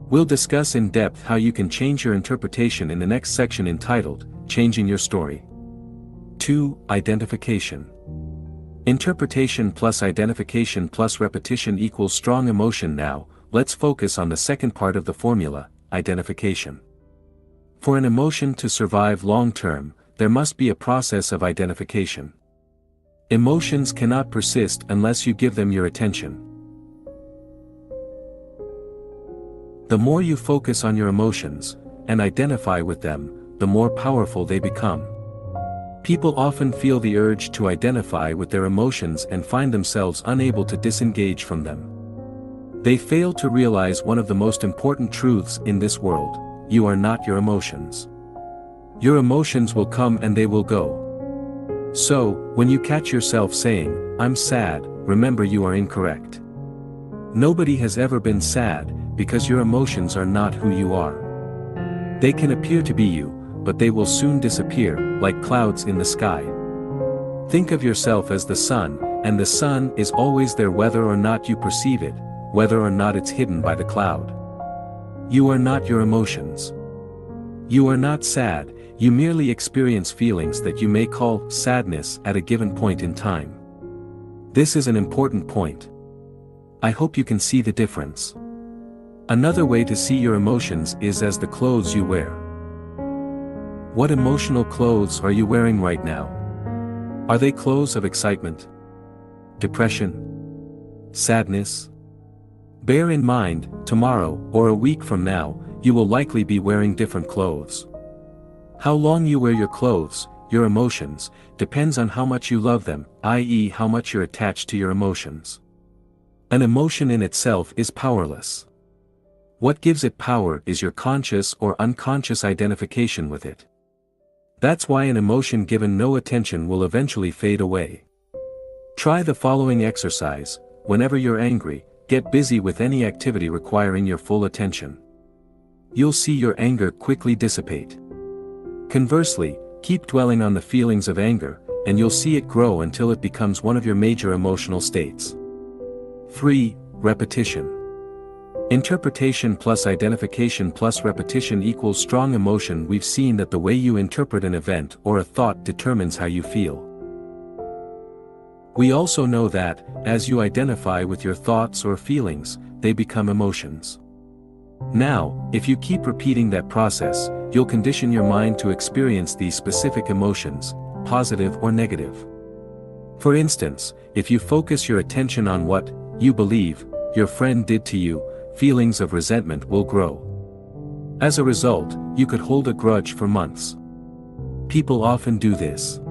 We'll discuss in depth how you can change your interpretation in the next section entitled, Changing Your Story. 2. Identification. Interpretation plus identification plus repetition equals strong emotion. Now, let's focus on the second part of the formula, identification. For an emotion to survive long-term, there must be a process of identification. Emotions cannot persist unless you give them your attention. The more you focus on your emotions, and identify with them, the more powerful they become. People often feel the urge to identify with their emotions and find themselves unable to disengage from them. They fail to realize one of the most important truths in this world: you are not your emotions. Your emotions will come and they will go. So, when you catch yourself saying, "I'm sad," remember you are incorrect. Nobody has ever been sad, because your emotions are not who you are. They can appear to be you, but they will soon disappear, like clouds in the sky. Think of yourself as the sun, and the sun is always there whether or not you perceive it, whether or not it's hidden by the cloud. You are not your emotions. You are not sad, you merely experience feelings that you may call sadness at a given point in time. This is an important point. I hope you can see the difference. Another way to see your emotions is as the clothes you wear. What emotional clothes are you wearing right now? Are they clothes of excitement? Depression? Sadness? Bear in mind, tomorrow, or a week from now, you will likely be wearing different clothes. How long you wear your clothes, your emotions, depends on how much you love them, i.e., how much you're attached to your emotions. An emotion in itself is powerless. What gives it power is your conscious or unconscious identification with it. That's why an emotion given no attention will eventually fade away. Try the following exercise: whenever you're angry, get busy with any activity requiring your full attention. You'll see your anger quickly dissipate. Conversely, keep dwelling on the feelings of anger, and you'll see it grow until it becomes one of your major emotional states. 3. Repetition. Interpretation plus identification plus repetition equals strong emotion. We've seen that the way you interpret an event or a thought determines how you feel. We also know that, as you identify with your thoughts or feelings, they become emotions. Now, if you keep repeating that process, you'll condition your mind to experience these specific emotions, positive or negative. For instance, if you focus your attention on what you believe your friend did to you, feelings of resentment will grow. As a result, you could hold a grudge for months. People often do this.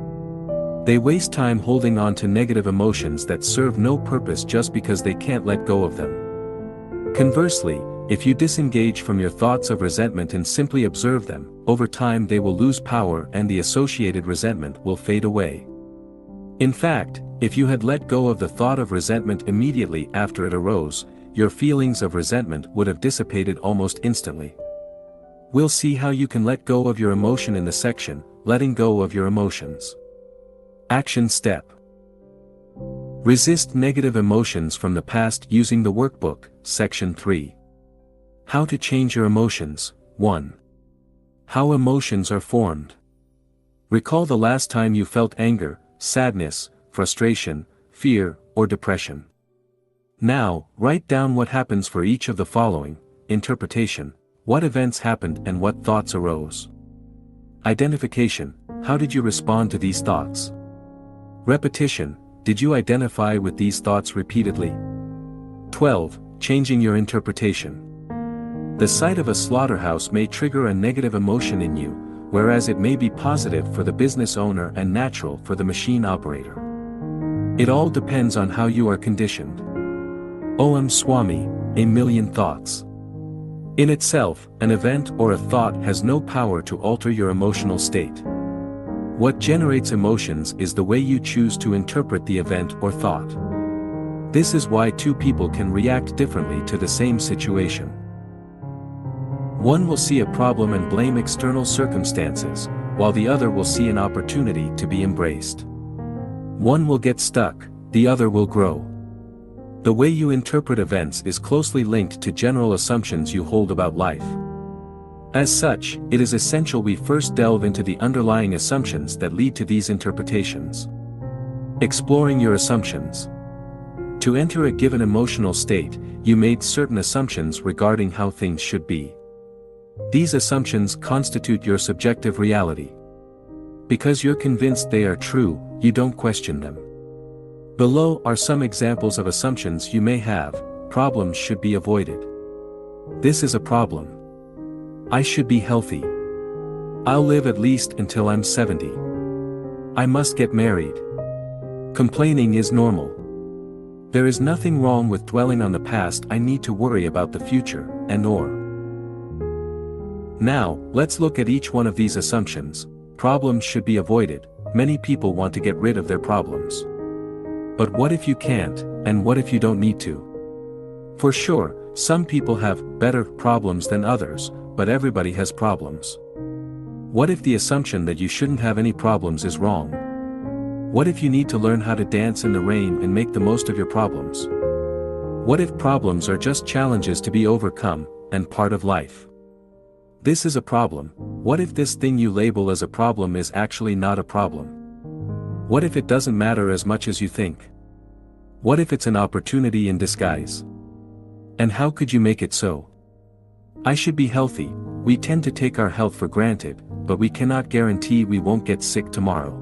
They waste time holding on to negative emotions that serve no purpose just because they can't let go of them. Conversely, if you disengage from your thoughts of resentment and simply observe them, over time they will lose power and the associated resentment will fade away. In fact, if you had let go of the thought of resentment immediately after it arose, your feelings of resentment would have dissipated almost instantly. We'll see how you can let go of your emotion in the section, Letting Go of Your Emotions. Action Step. Resist negative emotions from the past using the workbook, Section 3. How to change your emotions. 1. How emotions are formed. Recall the last time you felt anger, sadness, frustration, fear, or depression. Now, write down what happens for each of the following: interpretation, what events happened and what thoughts arose. Identification, how did you respond to these thoughts? Repetition, did you identify with these thoughts repeatedly? 12. Changing your interpretation. The sight of a slaughterhouse may trigger a negative emotion in you, whereas it may be positive for the business owner and natural for the machine operator. It all depends on how you are conditioned. Om Swami, A Million Thoughts. In itself, an event or a thought has no power to alter your emotional state. What generates emotions is the way you choose to interpret the event or thought. This is why two people can react differently to the same situation. One will see a problem and blame external circumstances, while the other will see an opportunity to be embraced. One will get stuck, the other will grow. The way you interpret events is closely linked to general assumptions you hold about life. As such, it is essential we first delve into the underlying assumptions that lead to these interpretations. Exploring your assumptions. To enter a given emotional state, you made certain assumptions regarding how things should be. These assumptions constitute your subjective reality. Because you're convinced they are true, you don't question them. Below are some examples of assumptions you may have. Problems should be avoided. This is a problem. I should be healthy. I'll live at least until I'm 70. I must get married. Complaining is normal. There is nothing wrong with dwelling on the past. I need to worry about the future, and/or. Now, let's look at each one of these assumptions. Problems should be avoided. Many people want to get rid of their problems. But what if you can't, and what if you don't need to? For sure, some people have better problems than others, but everybody has problems. What if the assumption that you shouldn't have any problems is wrong? What if you need to learn how to dance in the rain and make the most of your problems? What if problems are just challenges to be overcome, and part of life? This is a problem. What if this thing you label as a problem is actually not a problem? What if it doesn't matter as much as you think? What if it's an opportunity in disguise? And how could you make it so? I should be healthy. We tend to take our health for granted, but we cannot guarantee we won't get sick tomorrow.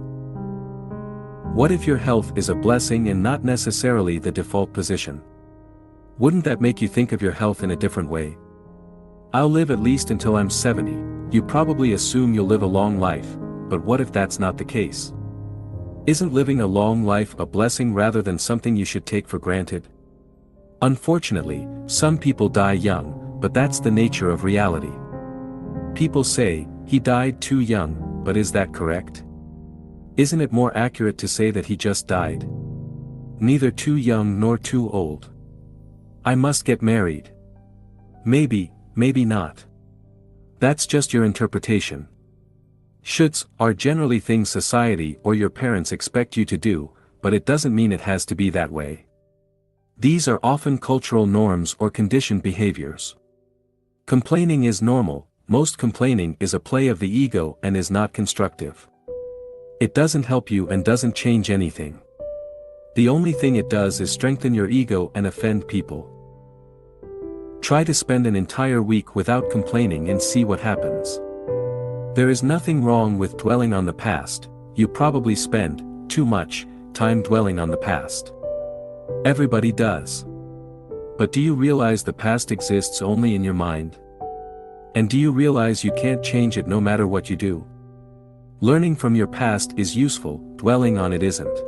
What if your health is a blessing and not necessarily the default position? Wouldn't that make you think of your health in a different way? I'll live at least until I'm 70, you probably assume you'll live a long life, but what if that's not the case? Isn't living a long life a blessing rather than something you should take for granted? Unfortunately, some people die young, but that's the nature of reality. People say, he died too young, but is that correct? Isn't it more accurate to say that he just died? Neither too young nor too old. I must get married. Maybe, maybe not. That's just your interpretation. Shoulds are generally things society or your parents expect you to do, but it doesn't mean it has to be that way. These are often cultural norms or conditioned behaviors. Complaining is normal. Most complaining is a play of the ego and is not constructive. It doesn't help you and doesn't change anything. The only thing it does is strengthen your ego and offend people. Try to spend an entire week without complaining and see what happens. There is nothing wrong with dwelling on the past. You probably spend too much time dwelling on the past. Everybody does. But do you realize the past exists only in your mind? And do you realize you can't change it no matter what you do? Learning from your past is useful, dwelling on it isn't.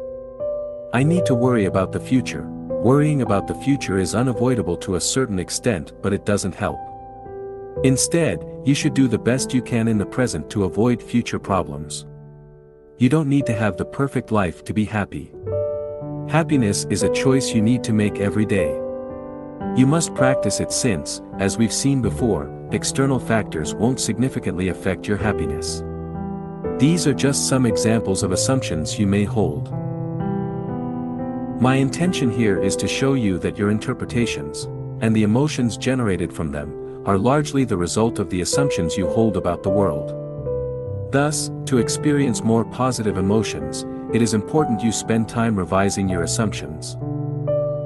I need to worry about the future. Worrying about the future is unavoidable to a certain extent, but it doesn't help. Instead, you should do the best you can in the present to avoid future problems. You don't need to have the perfect life to be happy. Happiness is a choice you need to make every day. You must practice it since, as we've seen before, external factors won't significantly affect your happiness. These are just some examples of assumptions you may hold. My intention here is to show you that your interpretations, and the emotions generated from them, are largely the result of the assumptions you hold about the world. Thus, to experience more positive emotions, it is important you spend time revising your assumptions.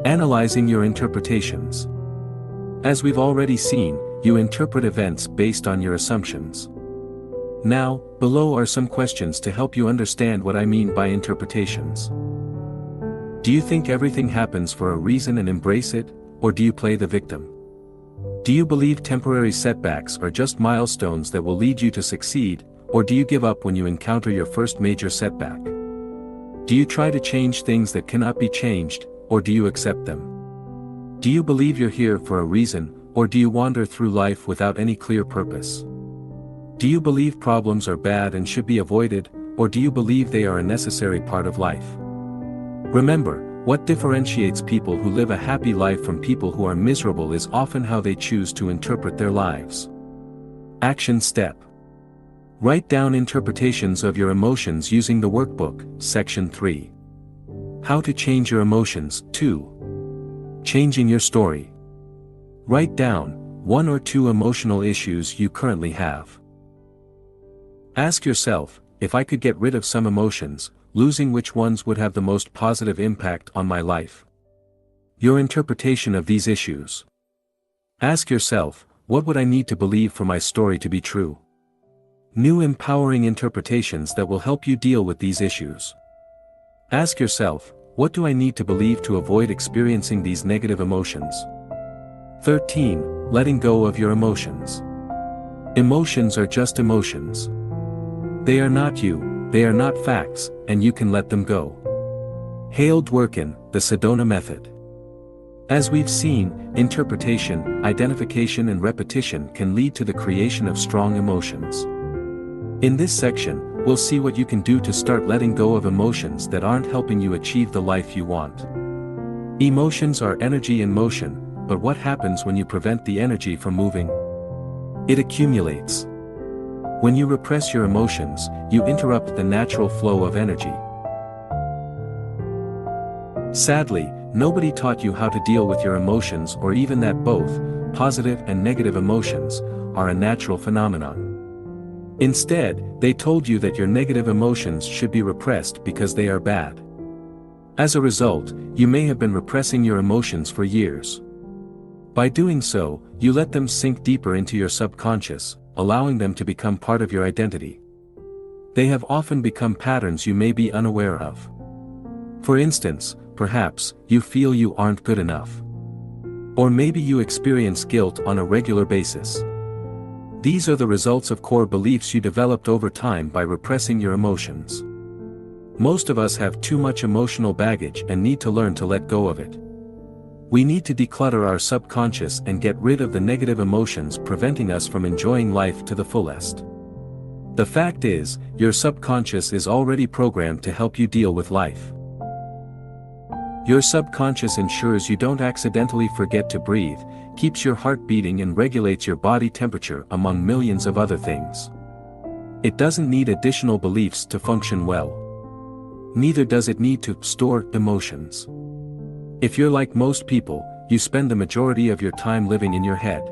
Analyzing your interpretations. As we've already seen, you interpret events based on your assumptions. Now, below are some questions to help you understand what I mean by interpretations. Do you think everything happens for a reason and embrace it, or do you play the victim? Do you believe temporary setbacks are just milestones that will lead you to succeed, or do you give up when you encounter your first major setback? Do you try to change things that cannot be changed, or do you accept them? Do you believe you're here for a reason, or do you wander through life without any clear purpose? Do you believe problems are bad and should be avoided, or do you believe they are a necessary part of life? Remember, what differentiates people who live a happy life from people who are miserable is often how they choose to interpret their lives. Action step. Write down interpretations of your emotions using the workbook, section 3. How to change your emotions, 2. Changing your story. Write down 1 or 2 emotional issues you currently have. Ask yourself, if I could get rid of some emotions, losing which ones would have the most positive impact on my life? Your interpretation of these issues. Ask yourself, what would I need to believe for my story to be true? New empowering interpretations that will help you deal with these issues. Ask yourself, what do I need to believe to avoid experiencing these negative emotions? 13. Letting go of your emotions. Emotions are just emotions. They are not you, they are not facts, and you can let them go. Hale Dworkin, the Sedona Method. As we've seen, interpretation, identification and repetition can lead to the creation of strong emotions. In this section, we'll see what you can do to start letting go of emotions that aren't helping you achieve the life you want. Emotions are energy in motion, but what happens when you prevent the energy from moving? It accumulates. When you repress your emotions, you interrupt the natural flow of energy. Sadly, nobody taught you how to deal with your emotions, or even that both positive and negative emotions are a natural phenomenon. Instead, they told you that your negative emotions should be repressed because they are bad. As a result, you may have been repressing your emotions for years. By doing so, you let them sink deeper into your subconscious, allowing them to become part of your identity. They have often become patterns you may be unaware of. For instance, perhaps you feel you aren't good enough. Or maybe you experience guilt on a regular basis. These are the results of core beliefs you developed over time by repressing your emotions. Most of us have too much emotional baggage and need to learn to let go of it. We need to declutter our subconscious and get rid of the negative emotions preventing us from enjoying life to the fullest. The fact is, your subconscious is already programmed to help you deal with life. Your subconscious ensures you don't accidentally forget to breathe, keeps your heart beating and regulates your body temperature among millions of other things. It doesn't need additional beliefs to function well. Neither does it need to store emotions. If you're like most people, you spend the majority of your time living in your head.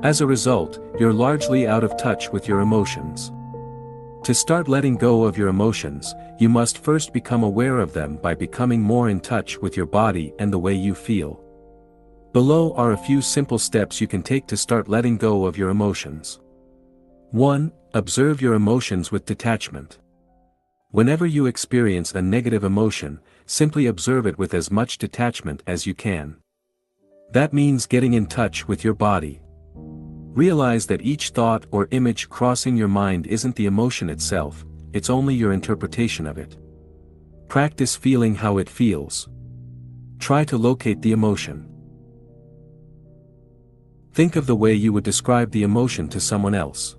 As a result, you're largely out of touch with your emotions. To start letting go of your emotions, you must first become aware of them by becoming more in touch with your body and the way you feel. Below are a few simple steps you can take to start letting go of your emotions. 1. Observe your emotions with detachment. Whenever you experience a negative emotion, simply observe it with as much detachment as you can. That means getting in touch with your body. Realize that each thought or image crossing your mind isn't the emotion itself, it's only your interpretation of it. Practice feeling how it feels. Try to locate the emotion. Think of the way you would describe the emotion to someone else.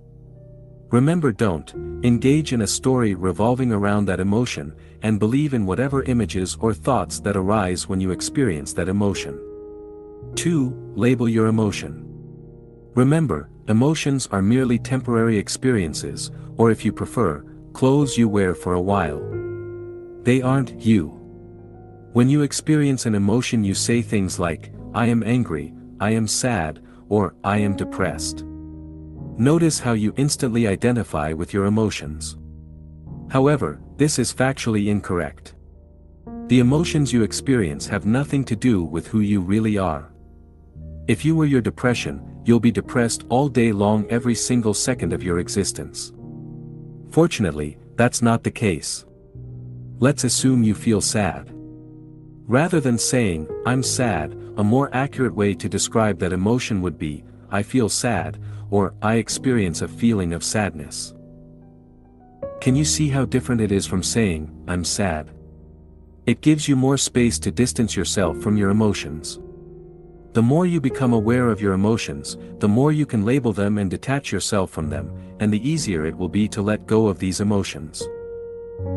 Remember, don't engage in a story revolving around that emotion, and believe in whatever images or thoughts that arise when you experience that emotion. 2. Label your emotion. Remember, emotions are merely temporary experiences, or if you prefer, clothes you wear for a while. They aren't you. When you experience an emotion, you say things like, "I am angry," "I am sad," or "I am depressed." Notice how you instantly identify with your emotions. However, this is factually incorrect. The emotions you experience have nothing to do with who you really are. If you were your depression, you'll be depressed all day long every single second of your existence. Fortunately, that's not the case. Let's assume you feel sad. Rather than saying, "I'm sad," a more accurate way to describe that emotion would be, "I feel sad," or "I experience a feeling of sadness." Can you see how different it is from saying, "I'm sad"? It gives you more space to distance yourself from your emotions. The more you become aware of your emotions, the more you can label them and detach yourself from them, and the easier it will be to let go of these emotions.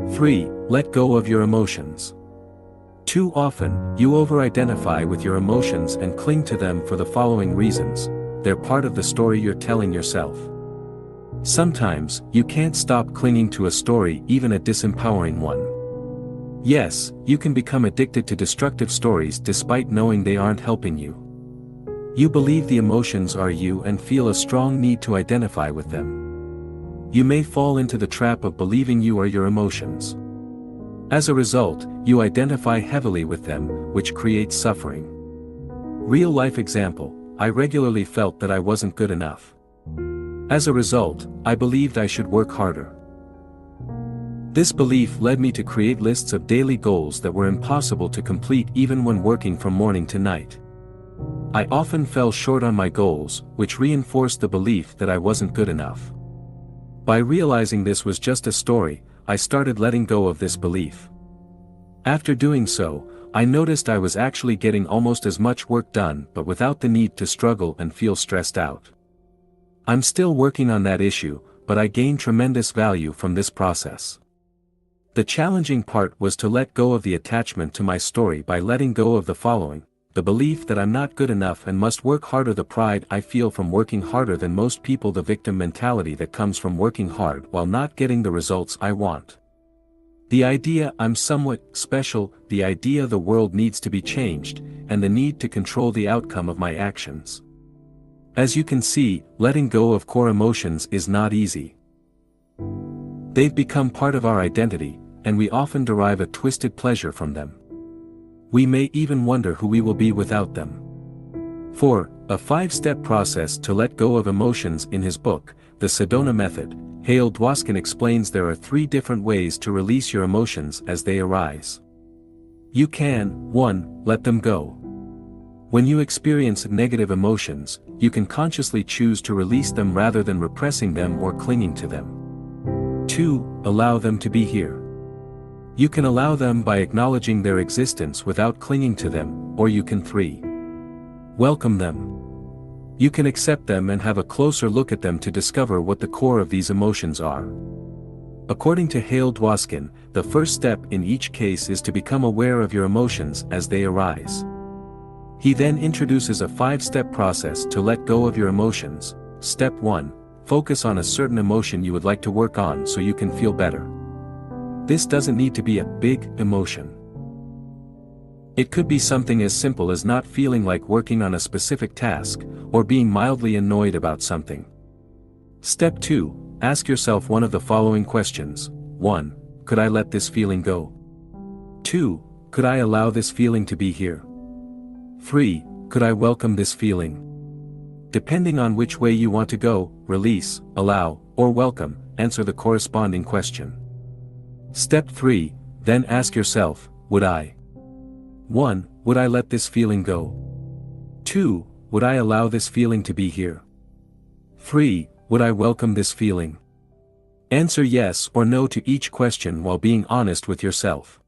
3. Let go of your emotions. Too often, you over-identify with your emotions and cling to them for the following reasons: they're part of the story you're telling yourself. Sometimes, you can't stop clinging to a story, even a disempowering one. Yes, you can become addicted to destructive stories despite knowing they aren't helping you. You believe the emotions are you and feel a strong need to identify with them. You may fall into the trap of believing you are your emotions. As a result, you identify heavily with them, which creates suffering. Real-life example: I regularly felt that I wasn't good enough. As a result, I believed I should work harder. This belief led me to create lists of daily goals that were impossible to complete even when working from morning to night. I often fell short on my goals, which reinforced the belief that I wasn't good enough. By realizing this was just a story, I started letting go of this belief. After doing so, I noticed I was actually getting almost as much work done, but without the need to struggle and feel stressed out. I'm still working on that issue, but I gained tremendous value from this process. The challenging part was to let go of the attachment to my story by letting go of the following: the belief that I'm not good enough and must work harder, the pride I feel from working harder than most people, the victim mentality that comes from working hard while not getting the results I want. The idea I'm somewhat special, the idea the world needs to be changed, and the need to control the outcome of my actions. As you can see, letting go of core emotions is not easy. They've become part of our identity, and we often derive a twisted pleasure from them. We may even wonder who we will be without them. 4. A 5-step process to let go of emotions. In his book, The Sedona Method, Hale Dwoskin explains there are 3 different ways to release your emotions as they arise. You can, 1. Let them go. When you experience negative emotions, you can consciously choose to release them rather than repressing them or clinging to them. 2. Allow them to be here. You can allow them by acknowledging their existence without clinging to them, or you can 3. Welcome them. You can accept them and have a closer look at them to discover what the core of these emotions are. According to Hale Dwoskin, the first step in each case is to become aware of your emotions as they arise. He then introduces a 5-step process to let go of your emotions. Step 1. Focus on a certain emotion you would like to work on so you can feel better. This doesn't need to be a big emotion. It could be something as simple as not feeling like working on a specific task, or being mildly annoyed about something. Step 2. Ask yourself one of the following questions. 1. Could I let this feeling go? 2. Could I allow this feeling to be here? 3. Could I welcome this feeling? Depending on which way you want to go, release, allow, or welcome, answer the corresponding question. Step 3. Then ask yourself, would I? 1. Would I let this feeling go? 2. Would I allow this feeling to be here? 3. Would I welcome this feeling? Answer yes or no to each question while being honest with yourself.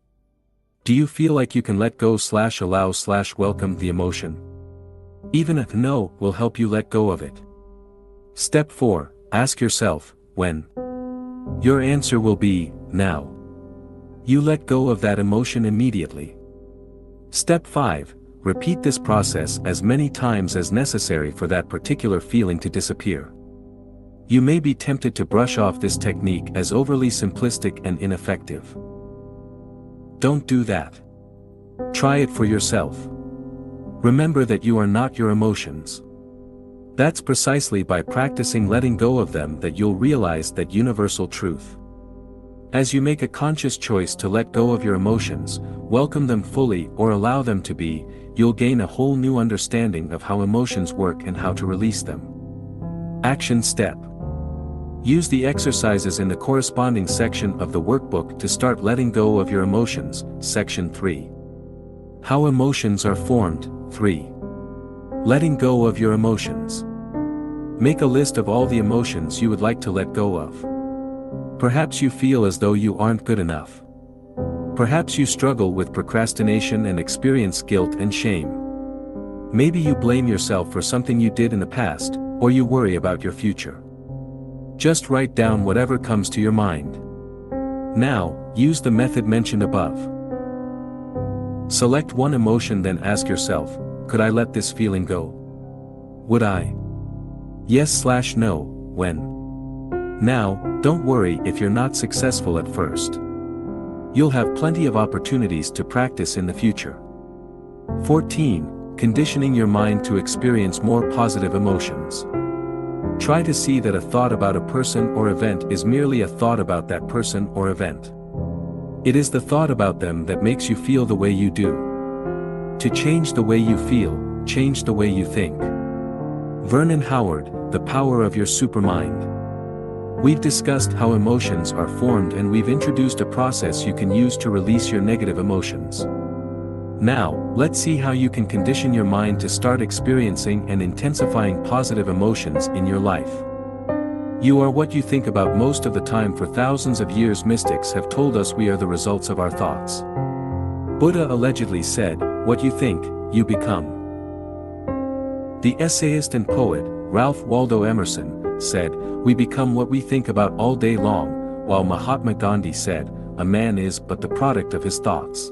Do you feel like you can let go/allow/welcome the emotion? Even a no will help you let go of it. Step 4. Ask yourself, when? Your answer will be, now. You let go of that emotion immediately. Step 5. Repeat this process as many times as necessary for that particular feeling to disappear. You may be tempted to brush off this technique as overly simplistic and ineffective. Don't do that. Try it for yourself. Remember that you are not your emotions. That's precisely by practicing letting go of them that you'll realize that universal truth. As you make a conscious choice to let go of your emotions, welcome them fully or allow them to be, you'll gain a whole new understanding of how emotions work and how to release them. Action step. Use the exercises in the corresponding section of the workbook to start letting go of your emotions. Section 3. How emotions are formed. 3. Letting go of your emotions. Make a list of all the emotions you would like to let go of. Perhaps you feel as though you aren't good enough. Perhaps you struggle with procrastination and experience guilt and shame. Maybe you blame yourself for something you did in the past, or you worry about your future. Just write down whatever comes to your mind. Now, use the method mentioned above. Select one emotion, then ask yourself, could I let this feeling go? Would I? Yes/no, when? Now, don't worry if you're not successful at first. You'll have plenty of opportunities to practice in the future. 14. Conditioning your mind to experience more positive emotions. Try to see that a thought about a person or event is merely a thought about that person or event. It is the thought about them that makes you feel the way you do. To change the way you feel, change the way you think. Vernon Howard, The Power of Your Supermind. We've discussed how emotions are formed, and we've introduced a process you can use to release your negative emotions. Now, let's see how you can condition your mind to start experiencing and intensifying positive emotions in your life. You are what you think about most of the time. For thousands of years, mystics have told us we are the results of our thoughts. Buddha allegedly said, "What you think, you become." The essayist and poet, Ralph Waldo Emerson, said, "We become what we think about all day long," while Mahatma Gandhi said, "A man is but the product of his thoughts."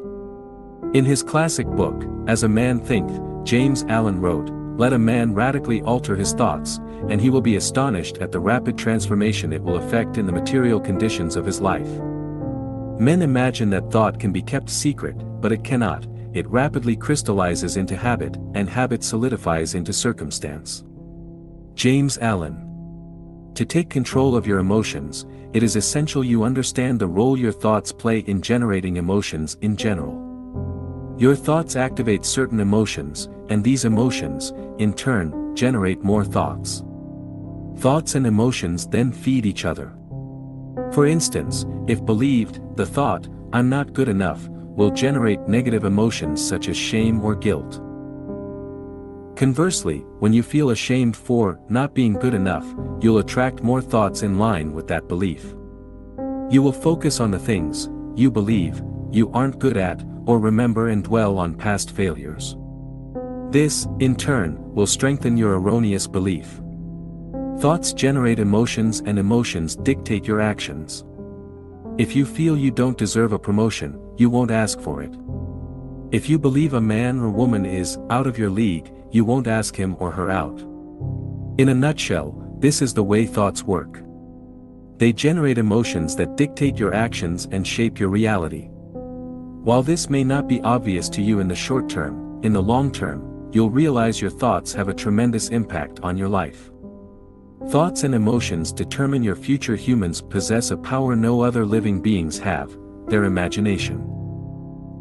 In his classic book, As a Man Thinketh, James Allen wrote, "Let a man radically alter his thoughts, and he will be astonished at the rapid transformation it will effect in the material conditions of his life." Men imagine that thought can be kept secret, but it cannot. It rapidly crystallizes into habit, and habit solidifies into circumstance. James Allen. To take control of your emotions, it is essential you understand the role your thoughts play in generating emotions in general. Your thoughts activate certain emotions, and these emotions, in turn, generate more thoughts. Thoughts and emotions then feed each other. For instance, if believed, the thought, "I'm not good enough," will generate negative emotions such as shame or guilt. Conversely, when you feel ashamed for not being good enough, you'll attract more thoughts in line with that belief. You will focus on the things you believe you aren't good at, or remember and dwell on past failures. This, in turn, will strengthen your erroneous belief. Thoughts generate emotions, and emotions dictate your actions. If you feel you don't deserve a promotion, you won't ask for it. If you believe a man or woman is out of your league, you won't ask him or her out. In a nutshell, this is the way thoughts work. They generate emotions that dictate your actions and shape your reality. While this may not be obvious to you in the short term, in the long term, you'll realize your thoughts have a tremendous impact on your life. Thoughts and emotions determine your future. Humans possess a power no other living beings have, their imagination.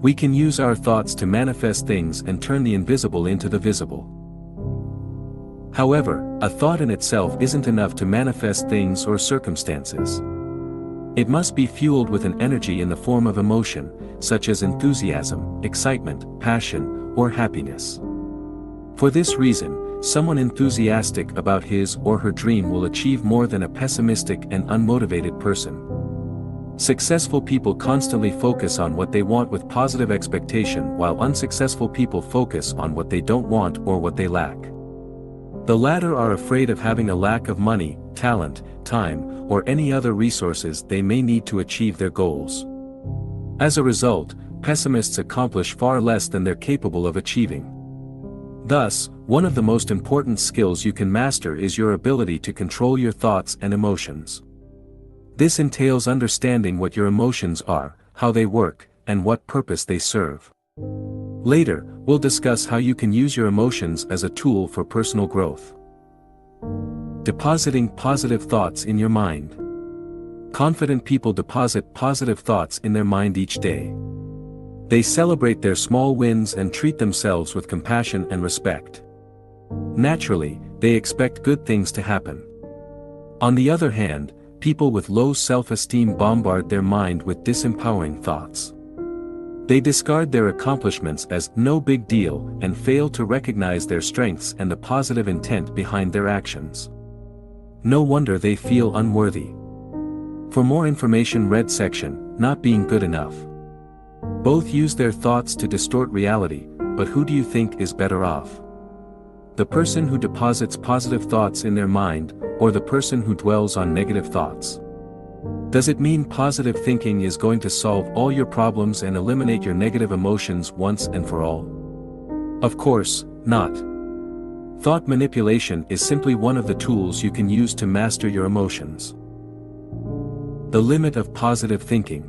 We can use our thoughts to manifest things and turn the invisible into the visible. However, a thought in itself isn't enough to manifest things or circumstances. It must be fueled with an energy in the form of emotion, such as enthusiasm, excitement, passion, or happiness. For this reason, someone enthusiastic about his or her dream will achieve more than a pessimistic and unmotivated person. Successful people constantly focus on what they want with positive expectation, while unsuccessful people focus on what they don't want or what they lack. The latter are afraid of having a lack of money, talent, time, or any other resources they may need to achieve their goals. As a result, pessimists accomplish far less than they're capable of achieving. Thus, one of the most important skills you can master is your ability to control your thoughts and emotions. This entails understanding what your emotions are, how they work, and what purpose they serve. Later, we'll discuss how you can use your emotions as a tool for personal growth. Depositing positive thoughts in your mind. Confident people deposit positive thoughts in their mind each day. They celebrate their small wins and treat themselves with compassion and respect. Naturally, they expect good things to happen. On the other hand, people with low self-esteem bombard their mind with disempowering thoughts. They discard their accomplishments as no big deal and fail to recognize their strengths and the positive intent behind their actions. No wonder they feel unworthy. For more information, read section, Not Being Good Enough. Both use their thoughts to distort reality, but who do you think is better off? The person who deposits positive thoughts in their mind, or the person who dwells on negative thoughts? Does it mean positive thinking is going to solve all your problems and eliminate your negative emotions once and for all? Of course, not. Thought manipulation is simply one of the tools you can use to master your emotions. The limit of positive thinking.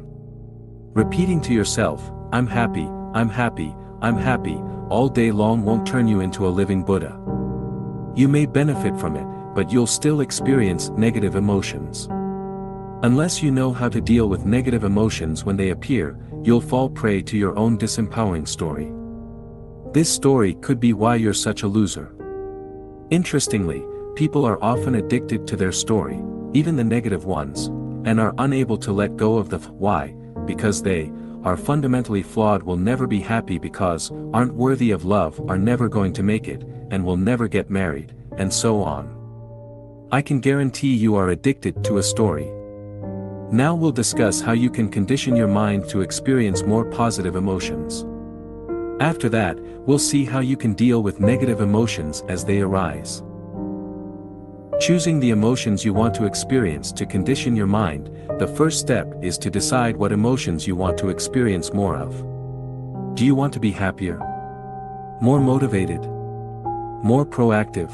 Repeating to yourself, "I'm happy, I'm happy, I'm happy," all day long won't turn you into a living Buddha. You may benefit from it, but you'll still experience negative emotions. Unless you know how to deal with negative emotions when they appear, you'll fall prey to your own disempowering story. This story could be why you're such a loser. Interestingly, people are often addicted to their story, even the negative ones, and are unable to let go of the why, because they are fundamentally flawed, will never be happy because aren't worthy of love, are never going to make it, and will never get married, and so on. I can guarantee you are addicted to a story. Now we'll discuss how you can condition your mind to experience more positive emotions. After that, we'll see how you can deal with negative emotions as they arise. Choosing the emotions you want to experience to condition your mind. The first step is to decide what emotions you want to experience more of. Do you want to be happier? More motivated? More proactive?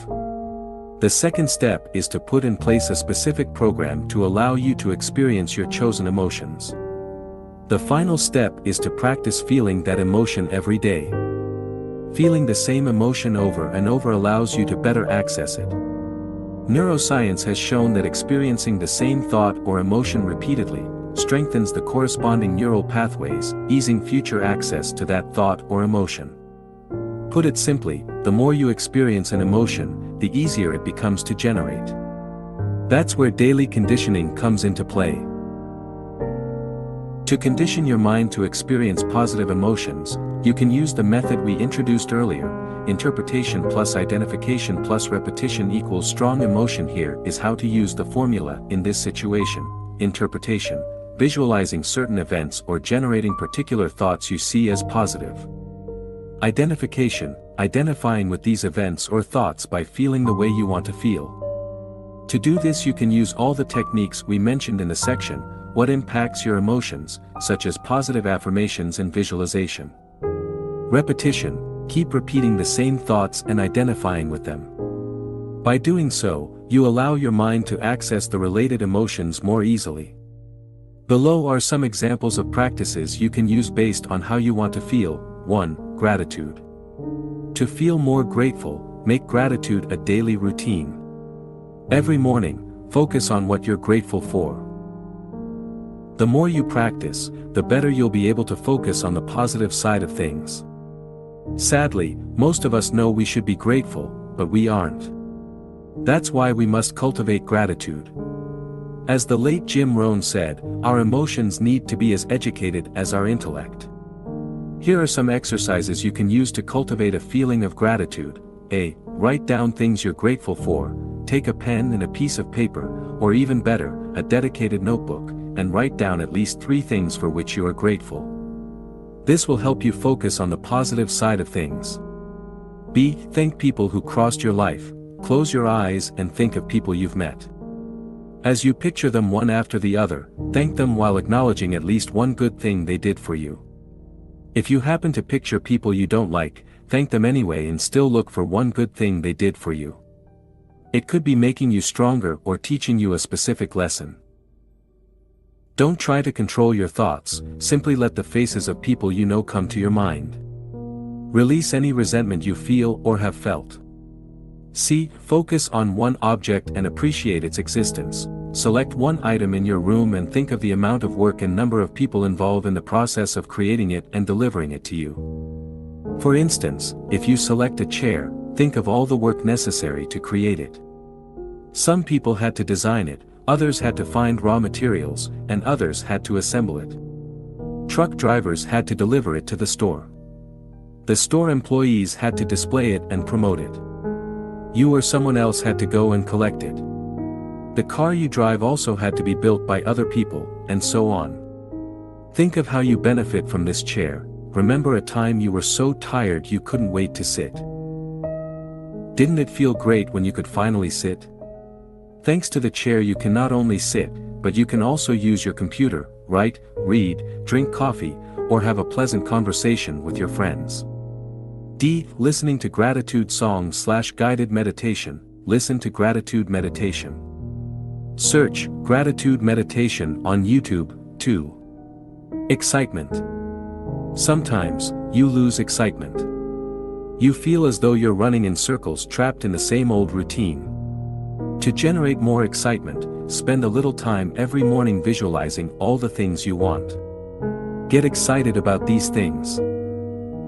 The second step is to put in place a specific program to allow you to experience your chosen emotions. The final step is to practice feeling that emotion every day. Feeling the same emotion over and over allows you to better access it. Neuroscience has shown that experiencing the same thought or emotion repeatedly strengthens the corresponding neural pathways, easing future access to that thought or emotion. Put it simply, the more you experience an emotion, the easier it becomes to generate. That's where daily conditioning comes into play. To condition your mind to experience positive emotions, you can use the method we introduced earlier: interpretation plus identification plus repetition equals strong emotion. Here is how to use the formula in this situation. Interpretation: visualizing certain events or generating particular thoughts you see as positive. Identification: identifying with these events or thoughts by feeling the way you want to feel. To do this, you can use all the techniques we mentioned in the section, What Impacts Your Emotions, such as positive affirmations and visualization. Repetition: keep repeating the same thoughts and identifying with them. By doing so, you allow your mind to access the related emotions more easily. Below are some examples of practices you can use based on how you want to feel. 1. Gratitude. To feel more grateful, make gratitude a daily routine. Every morning, focus on what you're grateful for. The more you practice, the better you'll be able to focus on the positive side of things. Sadly, most of us know we should be grateful, but we aren't. That's why we must cultivate gratitude. As the late Jim Rohn said, our emotions need to be as educated as our intellect. Here are some exercises you can use to cultivate a feeling of gratitude. A. Write down things you're grateful for. Take a pen and a piece of paper, or even better, a dedicated notebook, and write down at least 3 things for which you are grateful. This will help you focus on the positive side of things. B. Thank people who crossed your life. Close your eyes and think of people you've met. As you picture them one after the other, thank them while acknowledging at least one good thing they did for you. If you happen to picture people you don't like, thank them anyway and still look for one good thing they did for you. It could be making you stronger or teaching you a specific lesson. Don't try to control your thoughts, simply let the faces of people you know come to your mind. Release any resentment you feel or have felt. C. Focus on one object and appreciate its existence. Select one item in your room and think of the amount of work and number of people involved in the process of creating it and delivering it to you. For instance, if you select a chair, think of all the work necessary to create it. Some people had to design it, others had to find raw materials, and others had to assemble it. Truck drivers had to deliver it to the store. The store employees had to display it and promote it. You or someone else had to go and collect it. The car you drive also had to be built by other people, and so on. Think of how you benefit from this chair. Remember a time you were so tired you couldn't wait to sit. Didn't it feel great when you could finally sit? Thanks to the chair you can not only sit, but you can also use your computer, write, read, drink coffee, or have a pleasant conversation with your friends. D. Listening to gratitude songs/guided meditation. Listen to gratitude meditation. Search gratitude meditation on YouTube. 2. Excitement. Sometimes, you lose excitement. You feel as though you're running in circles trapped in the same old routine. To generate more excitement, spend a little time every morning visualizing all the things you want. Get excited about these things.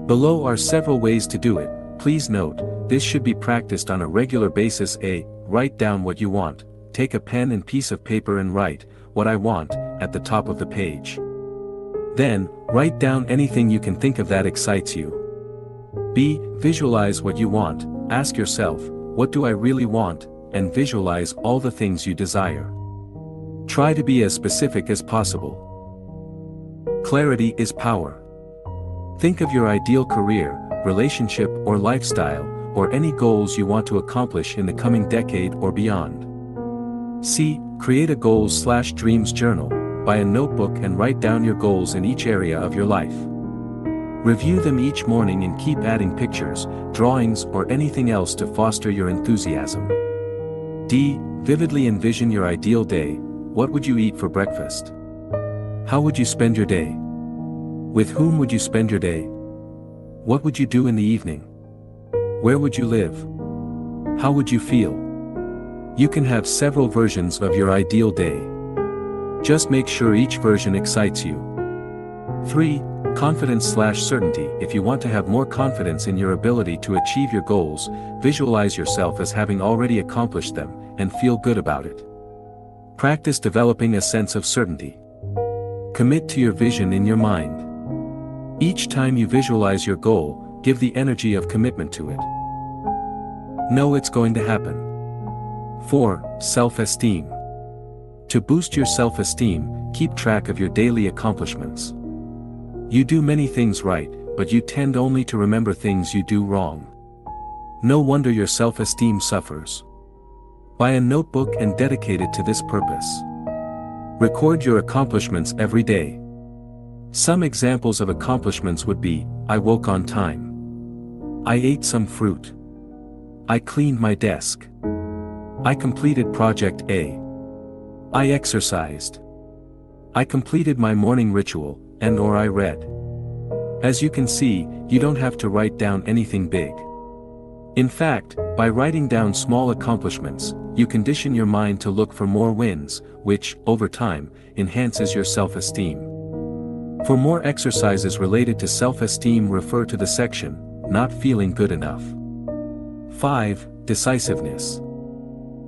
Below are several ways to do it. Please note, this should be practiced on a regular basis. A. Write down what you want. Take a pen and piece of paper and write, "What I want," at the top of the page. Then, write down anything you can think of that excites you. B. Visualize what you want. Ask yourself, what do I really want? And visualize all the things you desire. Try to be as specific as possible. Clarity is power. Think of your ideal career, relationship or lifestyle, or any goals you want to accomplish in the coming decade or beyond. C. Create a goals/dreams journal. Buy a notebook and write down your goals in each area of your life. Review them each morning and keep adding pictures, drawings, or anything else to foster your enthusiasm. D. Vividly envision your ideal day. What would you eat for breakfast? How would you spend your day? With whom would you spend your day? What would you do in the evening? Where would you live? How would you feel? You can have several versions of your ideal day. Just make sure each version excites you. 3. Confidence/certainty. If you want to have more confidence in your ability to achieve your goals, visualize yourself as having already accomplished them, and feel good about it. Practice developing a sense of certainty. Commit to your vision in your mind. Each time you visualize your goal, give the energy of commitment to it. Know it's going to happen. 4. Self-esteem. To boost your self-esteem, keep track of your daily accomplishments. You do many things right, but you tend only to remember things you do wrong. No wonder your self-esteem suffers. Buy a notebook and dedicate it to this purpose. Record your accomplishments every day. Some examples of accomplishments would be: I woke on time. I ate some fruit. I cleaned my desk. I completed project A. I exercised. I completed my morning ritual, and/or I read. As you can see, you don't have to write down anything big. In fact, by writing down small accomplishments, you condition your mind to look for more wins, which, over time, enhances your self-esteem. For more exercises related to self-esteem, refer to the section, Not Feeling Good Enough. 5. Decisiveness.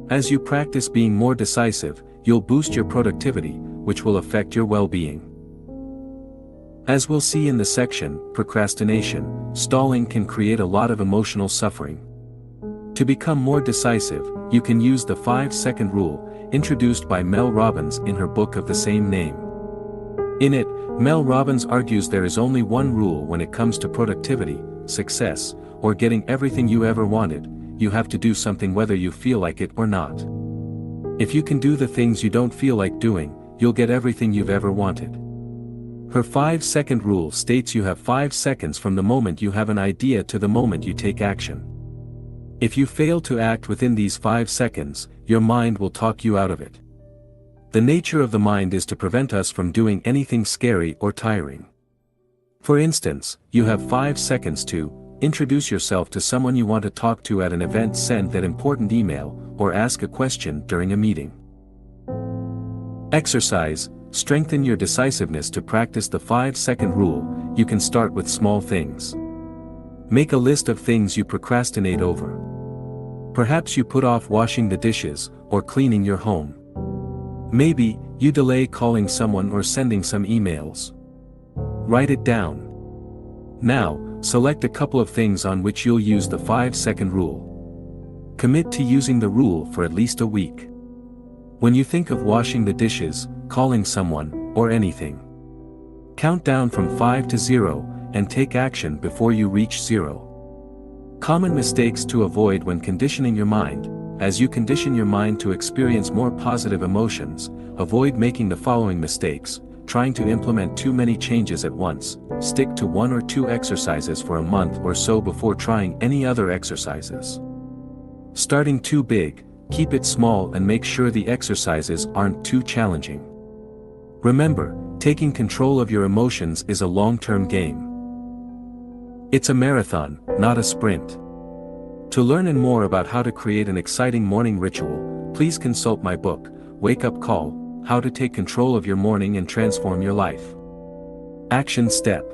As you practice being more decisive, you'll boost your productivity, which will affect your well-being. As we'll see in the section, Procrastination, stalling can create a lot of emotional suffering. To become more decisive, you can use the 5-second rule, introduced by Mel Robbins in her book of the same name. In it, Mel Robbins argues there is only one rule when it comes to productivity, success, or getting everything you ever wanted: you have to do something whether you feel like it or not. If you can do the things you don't feel like doing, you'll get everything you've ever wanted. Her 5-second rule states you have 5 seconds from the moment you have an idea to the moment you take action. If you fail to act within these 5 seconds, your mind will talk you out of it. The nature of the mind is to prevent us from doing anything scary or tiring. For instance, you have 5 seconds to introduce yourself to someone you want to talk to at an event, send that important email, or ask a question during a meeting. Exercise. Strengthen your decisiveness. To practice the 5-second rule, you can start with small things. Make a list of things you procrastinate over. Perhaps you put off washing the dishes, or cleaning your home. Maybe, you delay calling someone or sending some emails. Write it down. Now, select a couple of things on which you'll use the 5-second rule. Commit to using the rule for at least a week. When you think of washing the dishes, calling someone, or anything, count down from 5 to 0, and take action before you reach 0. Common mistakes to avoid when conditioning your mind. As you condition your mind to experience more positive emotions, avoid making the following mistakes: trying to implement too many changes at once. Stick to 1 or 2 exercises for a month or so before trying any other exercises. Starting too big, keep it small and make sure the exercises aren't too challenging. Remember, taking control of your emotions is a long-term game. It's a marathon, not a sprint. To learn more about how to create an exciting morning ritual, please consult my book, Wake Up Call: How to Take Control of Your Morning and Transform Your Life. Action Step.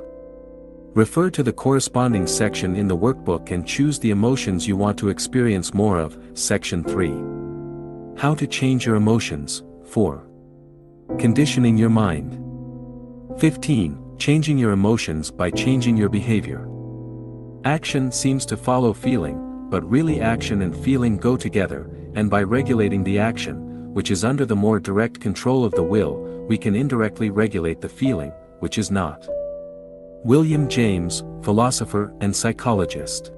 Refer to the corresponding section in the workbook and choose the emotions you want to experience more of. Section 3. How to change your emotions. 4. Conditioning your mind. 15. Changing your emotions by changing your behavior. Action seems to follow feeling, but really action and feeling go together, and by regulating the action, which is under the more direct control of the will, we can indirectly regulate the feeling, which is not. William James, philosopher and psychologist.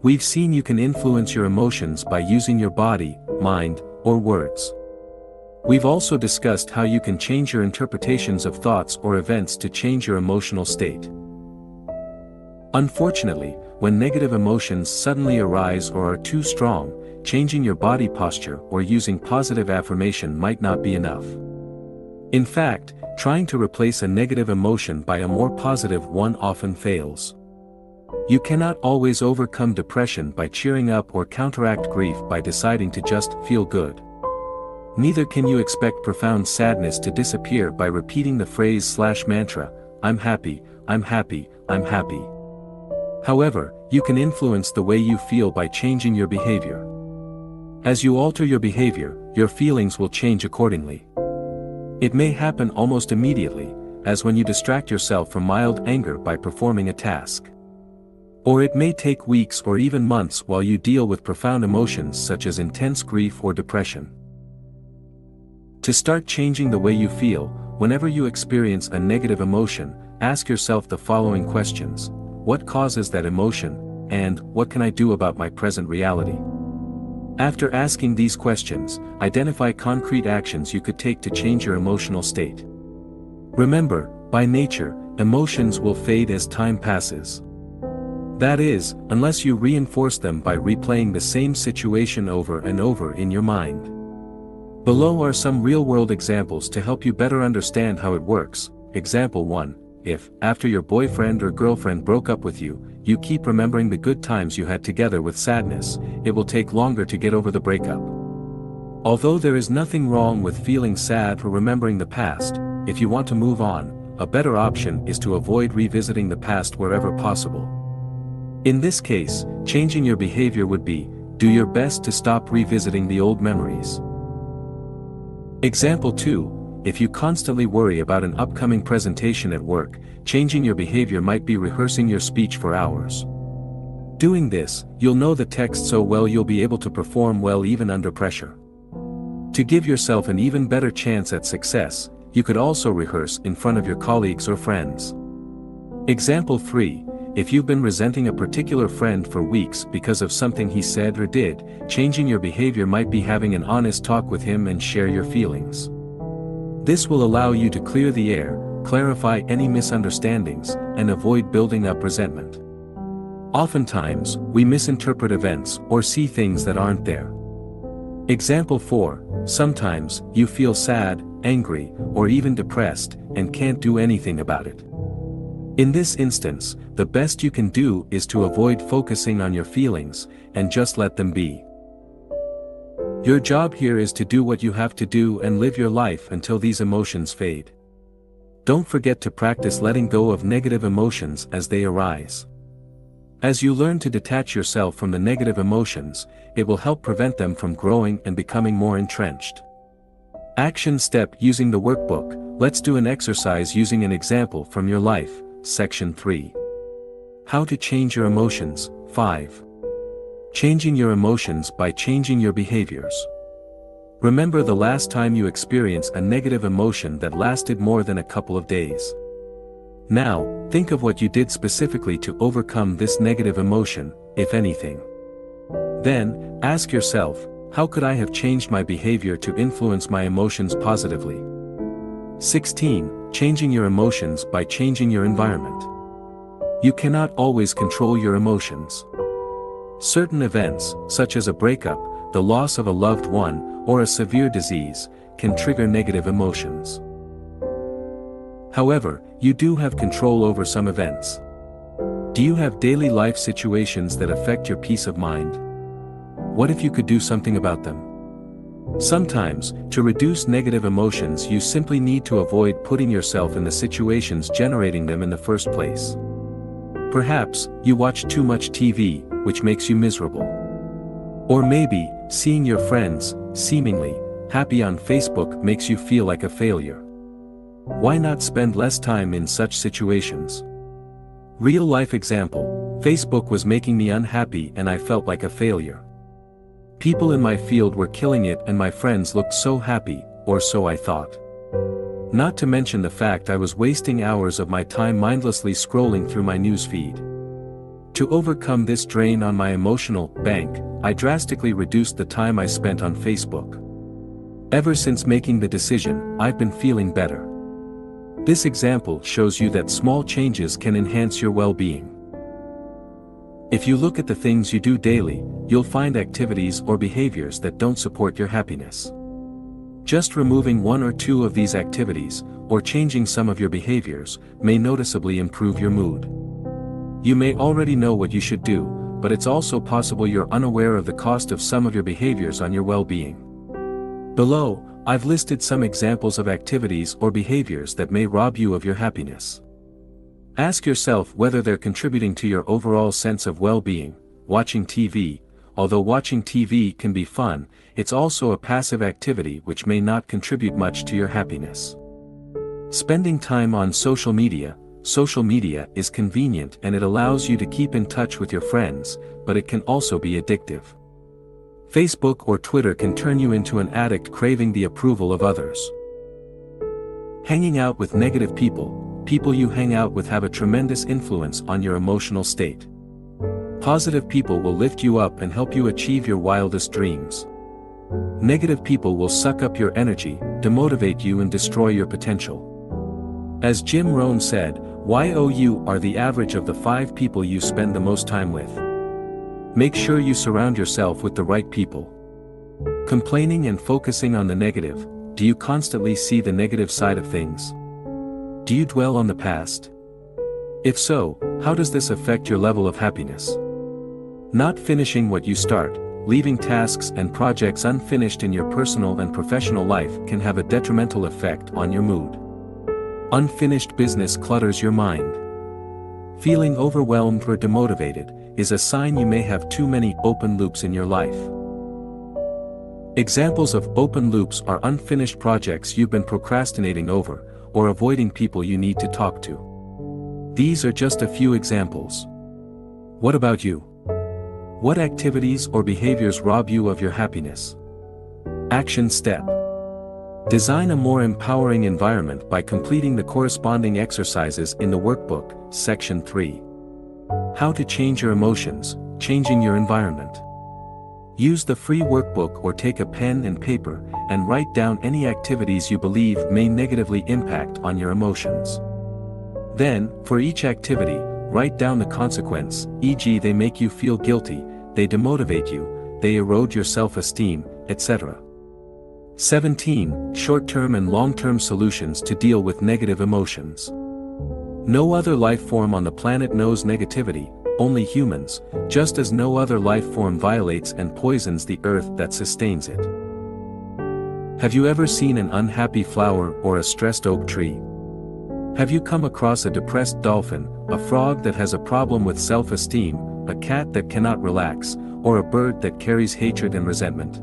We've seen you can influence your emotions by using your body, mind, or words. We've also discussed how you can change your interpretations of thoughts or events to change your emotional state. Unfortunately, when negative emotions suddenly arise or are too strong, changing your body posture or using positive affirmation might not be enough. In fact, trying to replace a negative emotion by a more positive one often fails. You cannot always overcome depression by cheering up or counteract grief by deciding to just feel good. Neither can you expect profound sadness to disappear by repeating the phrase/mantra, "I'm happy, I'm happy, I'm happy." However, you can influence the way you feel by changing your behavior. As you alter your behavior, your feelings will change accordingly. It may happen almost immediately, as when you distract yourself from mild anger by performing a task. Or it may take weeks or even months while you deal with profound emotions such as intense grief or depression. To start changing the way you feel, whenever you experience a negative emotion, ask yourself the following questions: what causes that emotion, and what can I do about my present reality? After asking these questions, identify concrete actions you could take to change your emotional state. Remember, by nature, emotions will fade as time passes. That is, unless you reinforce them by replaying the same situation over and over in your mind. Below are some real-world examples to help you better understand how it works. Example 1. If, after your boyfriend or girlfriend broke up with you, you keep remembering the good times you had together with sadness, it will take longer to get over the breakup. Although there is nothing wrong with feeling sad or remembering the past, if you want to move on, a better option is to avoid revisiting the past wherever possible. In this case, changing your behavior would be, do your best to stop revisiting the old memories. Example 2, if you constantly worry about an upcoming presentation at work, changing your behavior might be rehearsing your speech for hours. Doing this, you'll know the text so well you'll be able to perform well even under pressure. To give yourself an even better chance at success, you could also rehearse in front of your colleagues or friends. Example 3, if you've been resenting a particular friend for weeks because of something he said or did, changing your behavior might be having an honest talk with him and share your feelings. This will allow you to clear the air, clarify any misunderstandings, and avoid building up resentment. Oftentimes, we misinterpret events or see things that aren't there. Example 4, sometimes, you feel sad, angry, or even depressed, and can't do anything about it. In this instance, the best you can do is to avoid focusing on your feelings, and just let them be. Your job here is to do what you have to do and live your life until these emotions fade. Don't forget to practice letting go of negative emotions as they arise. As you learn to detach yourself from the negative emotions, it will help prevent them from growing and becoming more entrenched. Action step using the workbook. Let's do an exercise using an example from your life. Section 3. How to change your emotions. 5. Changing your emotions by changing your behaviors. Remember the last time you experienced a negative emotion that lasted more than a couple of days. Now, think of what you did specifically to overcome this negative emotion, if anything. Then, ask yourself, how could I have changed my behavior to influence my emotions positively? 16. Changing your emotions by changing your environment. You cannot always control your emotions. Certain events, such as a breakup, the loss of a loved one, or a severe disease, can trigger negative emotions. However, you do have control over some events. Do you have daily life situations that affect your peace of mind? What if you could do something about them? Sometimes, to reduce negative emotions you simply need to avoid putting yourself in the situations generating them in the first place. Perhaps, you watch too much TV, which makes you miserable. Or maybe, seeing your friends, seemingly happy on Facebook makes you feel like a failure. Why not spend less time in such situations? Real-life example, Facebook was making me unhappy and I felt like a failure. People in my field were killing it and my friends looked so happy, or so I thought. Not to mention the fact I was wasting hours of my time mindlessly scrolling through my news feed. To overcome this drain on my emotional bank, I drastically reduced the time I spent on Facebook. Ever since making the decision, I've been feeling better. This example shows you that small changes can enhance your well-being. If you look at the things you do daily, you'll find activities or behaviors that don't support your happiness. Just removing one or two of these activities, or changing some of your behaviors, may noticeably improve your mood. You may already know what you should do, but it's also possible you're unaware of the cost of some of your behaviors on your well-being. Below, I've listed some examples of activities or behaviors that may rob you of your happiness. Ask yourself whether they're contributing to your overall sense of well-being. Watching TV. Although watching TV can be fun, it's also a passive activity which may not contribute much to your happiness. Spending time on social media. Social media is convenient and it allows you to keep in touch with your friends, but it can also be addictive. Facebook or Twitter can turn you into an addict craving the approval of others. Hanging out with negative people. People you hang out with have a tremendous influence on your emotional state. Positive people will lift you up and help you achieve your wildest dreams. Negative people will suck up your energy, demotivate you and destroy your potential. As Jim Rohn said, you are the average of the 5 people you spend the most time with. Make sure you surround yourself with the right people. Complaining and focusing on the negative. Do you constantly see the negative side of things? Do you dwell on the past? If so, how does this affect your level of happiness? Not finishing what you start, leaving tasks and projects unfinished in your personal and professional life can have a detrimental effect on your mood. Unfinished business clutters your mind. Feeling overwhelmed or demotivated is a sign you may have too many open loops in your life. Examples of open loops are unfinished projects you've been procrastinating over, or avoiding people you need to talk to. These are just a few examples. What about you? What activities or behaviors rob you of your happiness? Action step. Design a more empowering environment by completing the corresponding exercises in the workbook, Section 3. How to change your emotions, changing your environment. Use the free workbook or take a pen and paper and write down any activities you believe may negatively impact on your emotions. Then, for each activity, write down the consequence, e.g. they make you feel guilty, they demotivate you, they erode your self-esteem, etc. 17. Short-term and long-term solutions to deal with negative emotions. No other life form on the planet knows negativity, only humans, just as no other life form violates and poisons the earth that sustains it. Have you ever seen an unhappy flower or a stressed oak tree? Have you come across a depressed dolphin, a frog that has a problem with self-esteem, a cat that cannot relax, or a bird that carries hatred and resentment?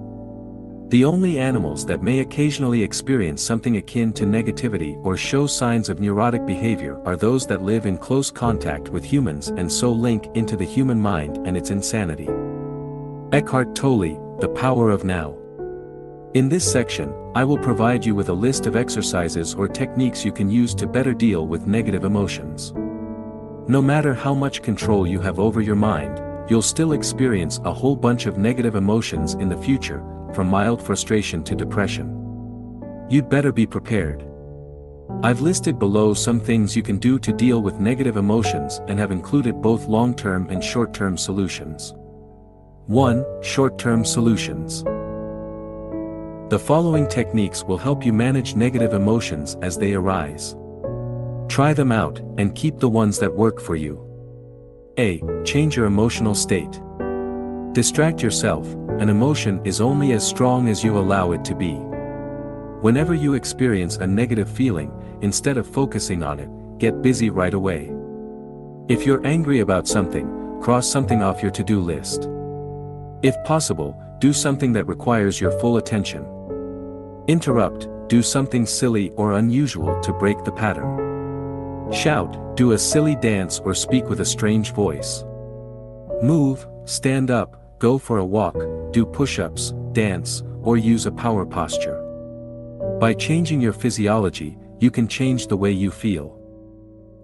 The only animals that may occasionally experience something akin to negativity or show signs of neurotic behavior are those that live in close contact with humans and so link into the human mind and its insanity. Eckhart Tolle, The Power of Now. In this section, I will provide you with a list of exercises or techniques you can use to better deal with negative emotions. No matter how much control you have over your mind, you'll still experience a whole bunch of negative emotions in the future, from mild frustration to depression. You'd better be prepared. I've listed below some things you can do to deal with negative emotions and have included both long-term and short-term solutions. 1. Short-term solutions. The following techniques will help you manage negative emotions as they arise. Try them out, and keep the ones that work for you. A. Change your emotional state. Distract yourself. An emotion is only as strong as you allow it to be. Whenever you experience a negative feeling, instead of focusing on it, get busy right away. If you're angry about something, cross something off your to-do list. If possible, do something that requires your full attention. Interrupt, do something silly or unusual to break the pattern. Shout, do a silly dance or speak with a strange voice. Move, stand up, go for a walk, do push-ups, dance, or use a power posture. By changing your physiology, you can change the way you feel.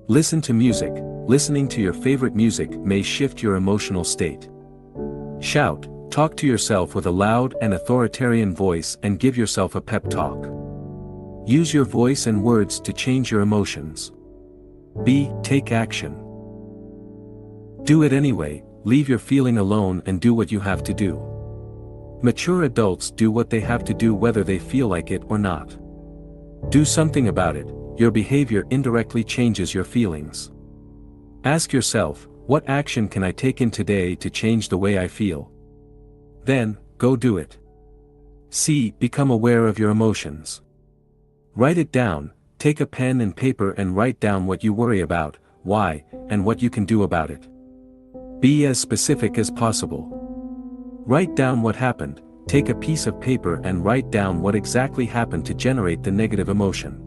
Listen to music. Listening to your favorite music may shift your emotional state. Shout, talk to yourself with a loud and authoritarian voice and give yourself a pep talk. Use your voice and words to change your emotions. B. Take action. Do it anyway. leave your feeling alone and do what you have to do. Mature adults do what they have to do whether they feel like it or not. Do something about it. Your behavior indirectly changes your feelings. Ask yourself, what action can I take in today to change the way I feel? Then, go do it. C. Become aware of your emotions. Write it down. Take a pen and paper and write down what you worry about, why, and what you can do about it. Be as specific as possible. Write down what happened. Take a piece of paper and write down what exactly happened to generate the negative emotion.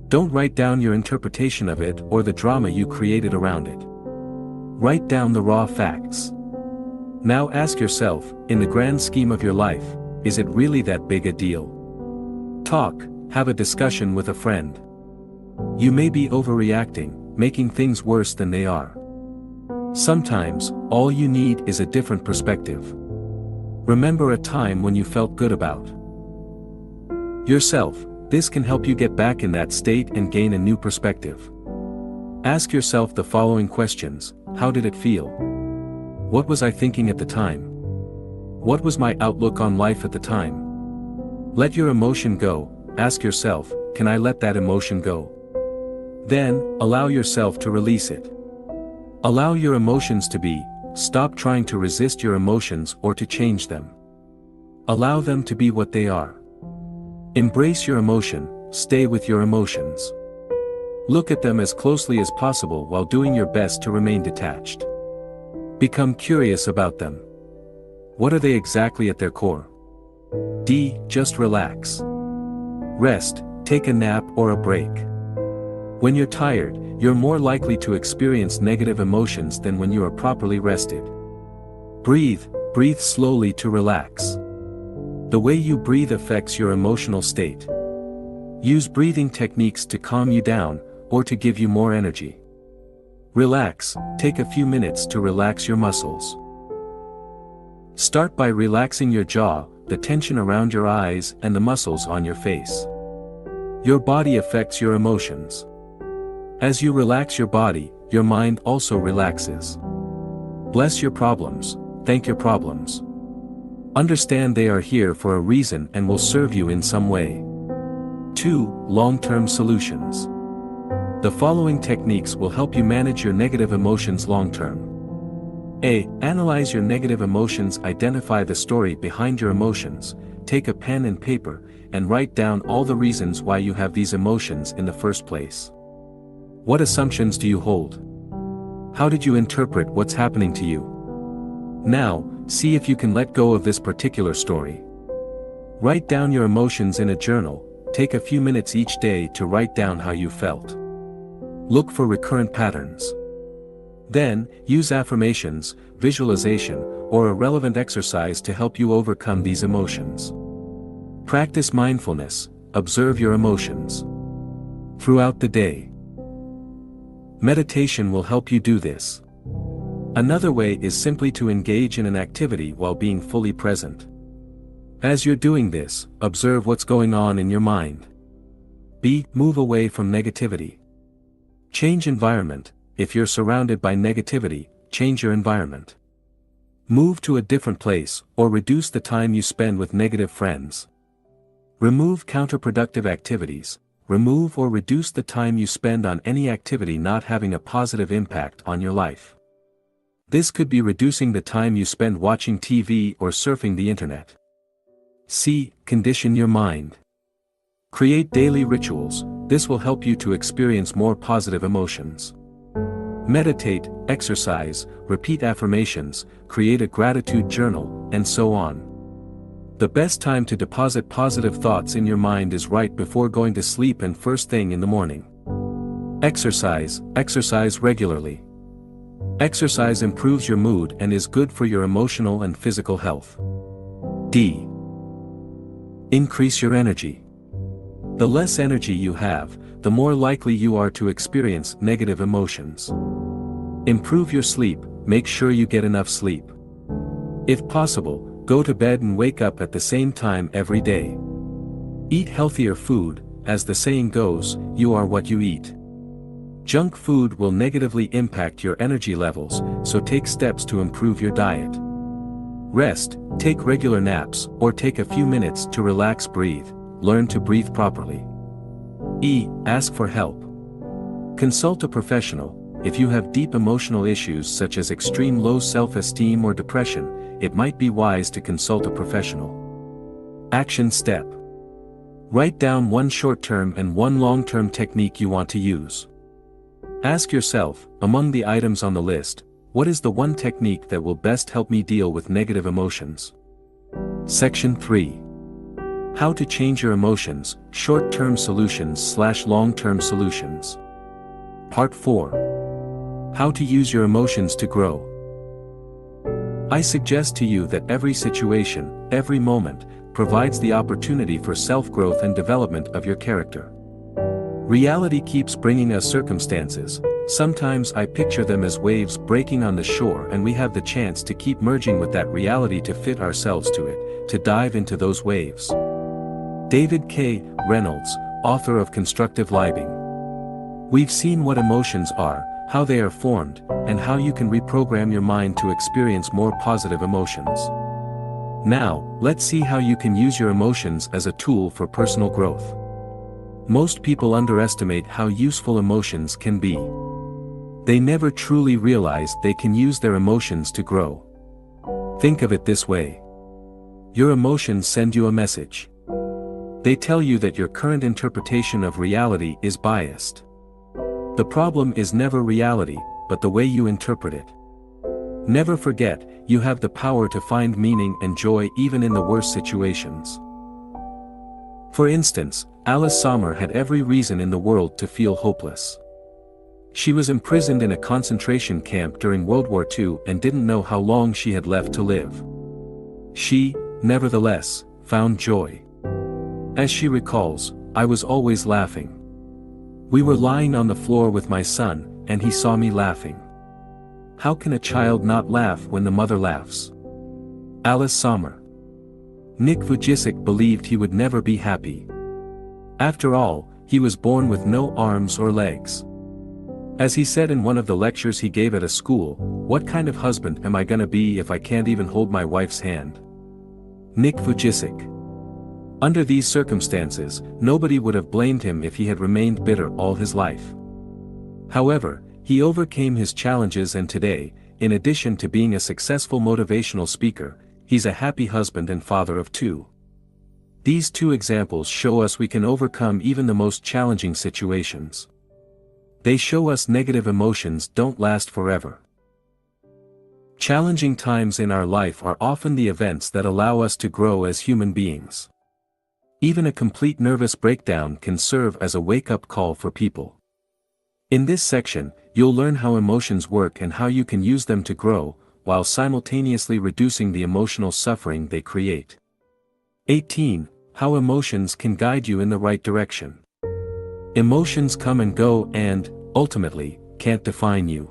Don't write down your interpretation of it or the drama you created around it. Write down the raw facts. Now ask yourself, in the grand scheme of your life, is it really that big a deal? Talk, have a discussion with a friend. You may be overreacting, making things worse than they are. Sometimes, all you need is a different perspective. Remember a time when you felt good about yourself. This can help you get back in that state and gain a new perspective. Ask yourself the following questions: how did it feel? What was I thinking at the time? What was my outlook on life at the time? Let your emotion go. Ask yourself, can I let that emotion go? Then, allow yourself to release it. Allow your emotions to be. Stop trying to resist your emotions or to change them. Allow them to be what they are. Embrace your emotion, stay with your emotions. Look at them as closely as possible while doing your best to remain detached. Become curious about them. What are they exactly at their core? D. Just relax. Rest, take a nap or a break. When you're tired, you're more likely to experience negative emotions than when you are properly rested. Breathe slowly to relax. The way you breathe affects your emotional state. Use breathing techniques to calm you down, or to give you more energy. Relax, take a few minutes to relax your muscles. Start by relaxing your jaw, the tension around your eyes and the muscles on your face. Your body affects your emotions. As you relax your body, your mind also relaxes. Bless your problems, thank your problems. Understand they are here for a reason and will serve you in some way. 2. Long-term solutions. The following techniques will help you manage your negative emotions long-term. A. Analyze your negative emotions. Identify the story behind your emotions. Take a pen and paper, and write down all the reasons why you have these emotions in the first place. What assumptions do you hold? How did you interpret what's happening to you? Now, see if you can let go of this particular story. Write down your emotions in a journal. Take a few minutes each day to write down how you felt. Look for recurrent patterns. Then, use affirmations, visualization, or a relevant exercise to help you overcome these emotions. Practice mindfulness. Observe your emotions throughout the day. Meditation will help you do this. Another way is simply to engage in an activity while being fully present. As you're doing this, observe what's going on in your mind. B. Move away from negativity. Change environment. If you're surrounded by negativity, change your environment. Move to a different place, or reduce the time you spend with negative friends. Remove counterproductive activities. Remove or reduce the time you spend on any activity not having a positive impact on your life. This could be reducing the time you spend watching TV or surfing the internet. C. Condition your mind. Create daily rituals. This will help you to experience more positive emotions. Meditate, exercise, repeat affirmations, create a gratitude journal, and so on. The best time to deposit positive thoughts in your mind is right before going to sleep and first thing in the morning. Exercise regularly. Exercise improves your mood and is good for your emotional and physical health. D. Increase your energy. The less energy you have, the more likely you are to experience negative emotions. Improve your sleep. Make sure you get enough sleep. If possible, go to bed and wake up at the same time every day. Eat healthier food. As the saying goes, you are what you eat. Junk food will negatively impact your energy levels, so take steps to improve your diet. Rest, take regular naps, or take a few minutes to relax. Breathe, learn to breathe properly. E. Ask for help. Consult a professional. If you have deep emotional issues such as extreme low self-esteem or depression, it might be wise to consult a professional. Action step. Write down one short-term and one long-term technique you want to use. Ask yourself, among the items on the list, what is the one technique that will best help me deal with negative emotions? Section 3. How to change your emotions, short-term solutions/long-term solutions. Part 4. How to use your emotions to grow. I suggest to you that every situation, every moment, provides the opportunity for self-growth and development of your character. Reality keeps bringing us circumstances. Sometimes I picture them as waves breaking on the shore, and we have the chance to keep merging with that reality to fit ourselves to it, to dive into those waves. David K. Reynolds, author of Constructive Living. We've seen what emotions are, how they are formed, and how you can reprogram your mind to experience more positive emotions. Now, let's see how you can use your emotions as a tool for personal growth. Most people underestimate how useful emotions can be. They never truly realize they can use their emotions to grow. Think of it this way. Your emotions send you a message. They tell you that your current interpretation of reality is biased. The problem is never reality, but the way you interpret it. Never forget, you have the power to find meaning and joy even in the worst situations. For instance, Alice Sommer had every reason in the world to feel hopeless. She was imprisoned in a concentration camp during World War II and didn't know how long she had left to live. She, nevertheless, found joy. As she recalls, "I was always laughing. We were lying on the floor with my son, and he saw me laughing. How can a child not laugh when the mother laughs?" Alice Sommer. Nick Vujicic believed he would never be happy. After all, he was born with no arms or legs. As he said in one of the lectures he gave at a school, "What kind of husband am I gonna be if I can't even hold my wife's hand?" Nick Vujicic. Under these circumstances, nobody would have blamed him if he had remained bitter all his life. However, he overcame his challenges, and today, in addition to being a successful motivational speaker, he's a happy husband and father of 2. These 2 examples show us we can overcome even the most challenging situations. They show us negative emotions don't last forever. Challenging times in our life are often the events that allow us to grow as human beings. Even a complete nervous breakdown can serve as a wake-up call for people. In this section, you'll learn how emotions work and how you can use them to grow, while simultaneously reducing the emotional suffering they create. 18. How emotions can guide you in the right direction. Emotions come and go and, ultimately, can't define you.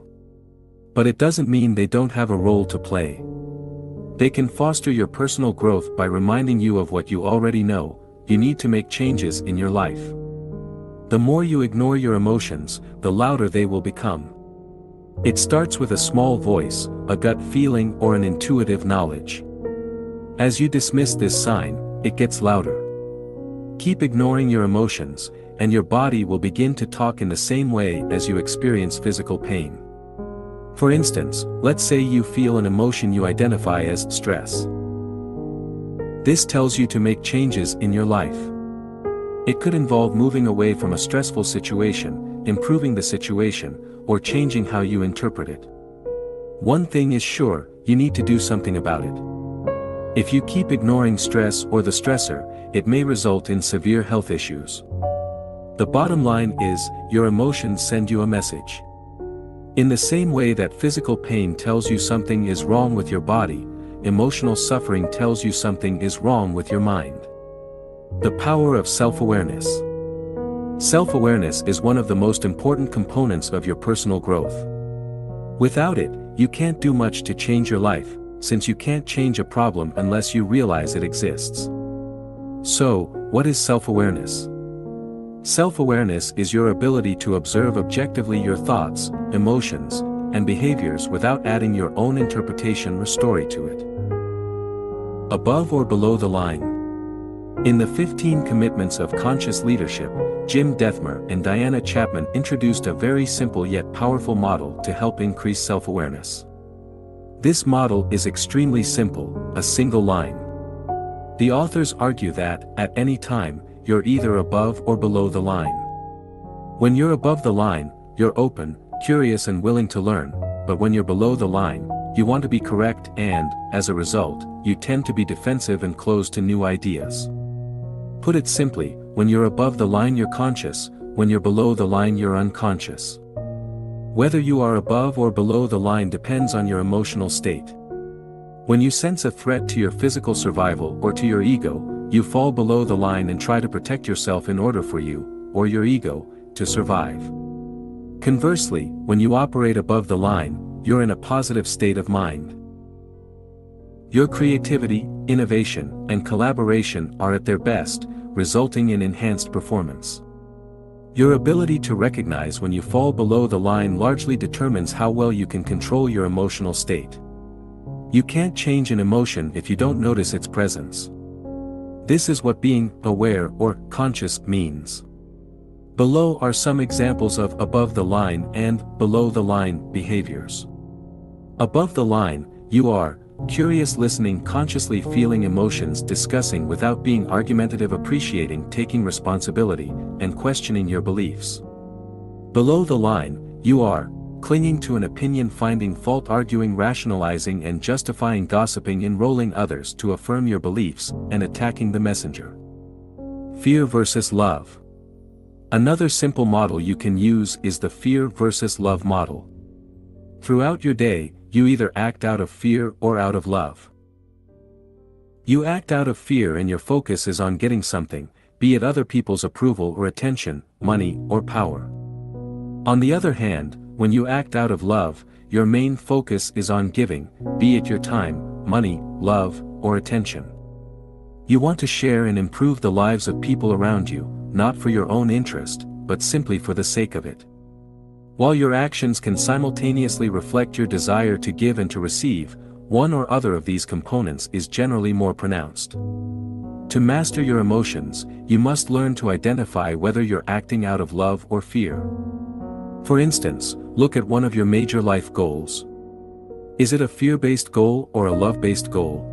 But it doesn't mean they don't have a role to play. They can foster your personal growth by reminding you of what you already know: you need to make changes in your life. The more you ignore your emotions, the louder they will become. It starts with a small voice, a gut feeling, or an intuitive knowledge. As you dismiss this sign, it gets louder. Keep ignoring your emotions, and your body will begin to talk in the same way as you experience physical pain. For instance, let's say you feel an emotion you identify as stress. This tells you to make changes in your life. It could involve moving away from a stressful situation, improving the situation, or changing how you interpret it. One thing is sure, you need to do something about it. If you keep ignoring stress or the stressor, it may result in severe health issues. The bottom line is, your emotions send you a message. In the same way that physical pain tells you something is wrong with your body, emotional suffering tells you something is wrong with your mind. The power of self-awareness. Self-awareness is one of the most important components of your personal growth. Without it, you can't do much to change your life, since you can't change a problem unless you realize it exists. So, what is self-awareness? Self-awareness is your ability to observe objectively your thoughts, emotions, and behaviors without adding your own interpretation or story to it. Above or below the line? In the 15 Commitments of Conscious Leadership, Jim Dethmer and Diana Chapman introduced a very simple yet powerful model to help increase self-awareness. This model is extremely simple, a single line. The authors argue that, at any time, you're either above or below the line. When you're above the line, you're open, curious and willing to learn, but when you're below the line, you want to be correct and, as a result, you tend to be defensive and closed to new ideas. Put it simply, when you're above the line you're conscious, when you're below the line you're unconscious. Whether you are above or below the line depends on your emotional state. When you sense a threat to your physical survival or to your ego, you fall below the line and try to protect yourself in order for you, or your ego, to survive. Conversely, when you operate above the line, you're in a positive state of mind. Your creativity, innovation, and collaboration are at their best, resulting in enhanced performance. Your ability to recognize when you fall below the line largely determines how well you can control your emotional state. You can't change an emotion if you don't notice its presence. This is what being aware or conscious means. Below are some examples of above the line and below the line behaviors. Above the line, you are curious, listening, consciously feeling emotions, discussing without being argumentative, appreciating, taking responsibility, and questioning your beliefs. Below the line, you are clinging to an opinion, finding fault, arguing, rationalizing and justifying, gossiping, enrolling others to affirm your beliefs, and attacking the messenger. Fear versus love. Another simple model you can use is the fear versus love model. Throughout your day, you either act out of fear or out of love. You act out of fear and your focus is on getting something, be it other people's approval or attention, money or power. On the other hand, when you act out of love, your main focus is on giving, be it your time, money, love, or attention. You want to share and improve the lives of people around you, not for your own interest, but simply for the sake of it. While your actions can simultaneously reflect your desire to give and to receive, one or other of these components is generally more pronounced. To master your emotions, you must learn to identify whether you're acting out of love or fear. For instance, look at one of your major life goals. Is it a fear-based goal or a love-based goal?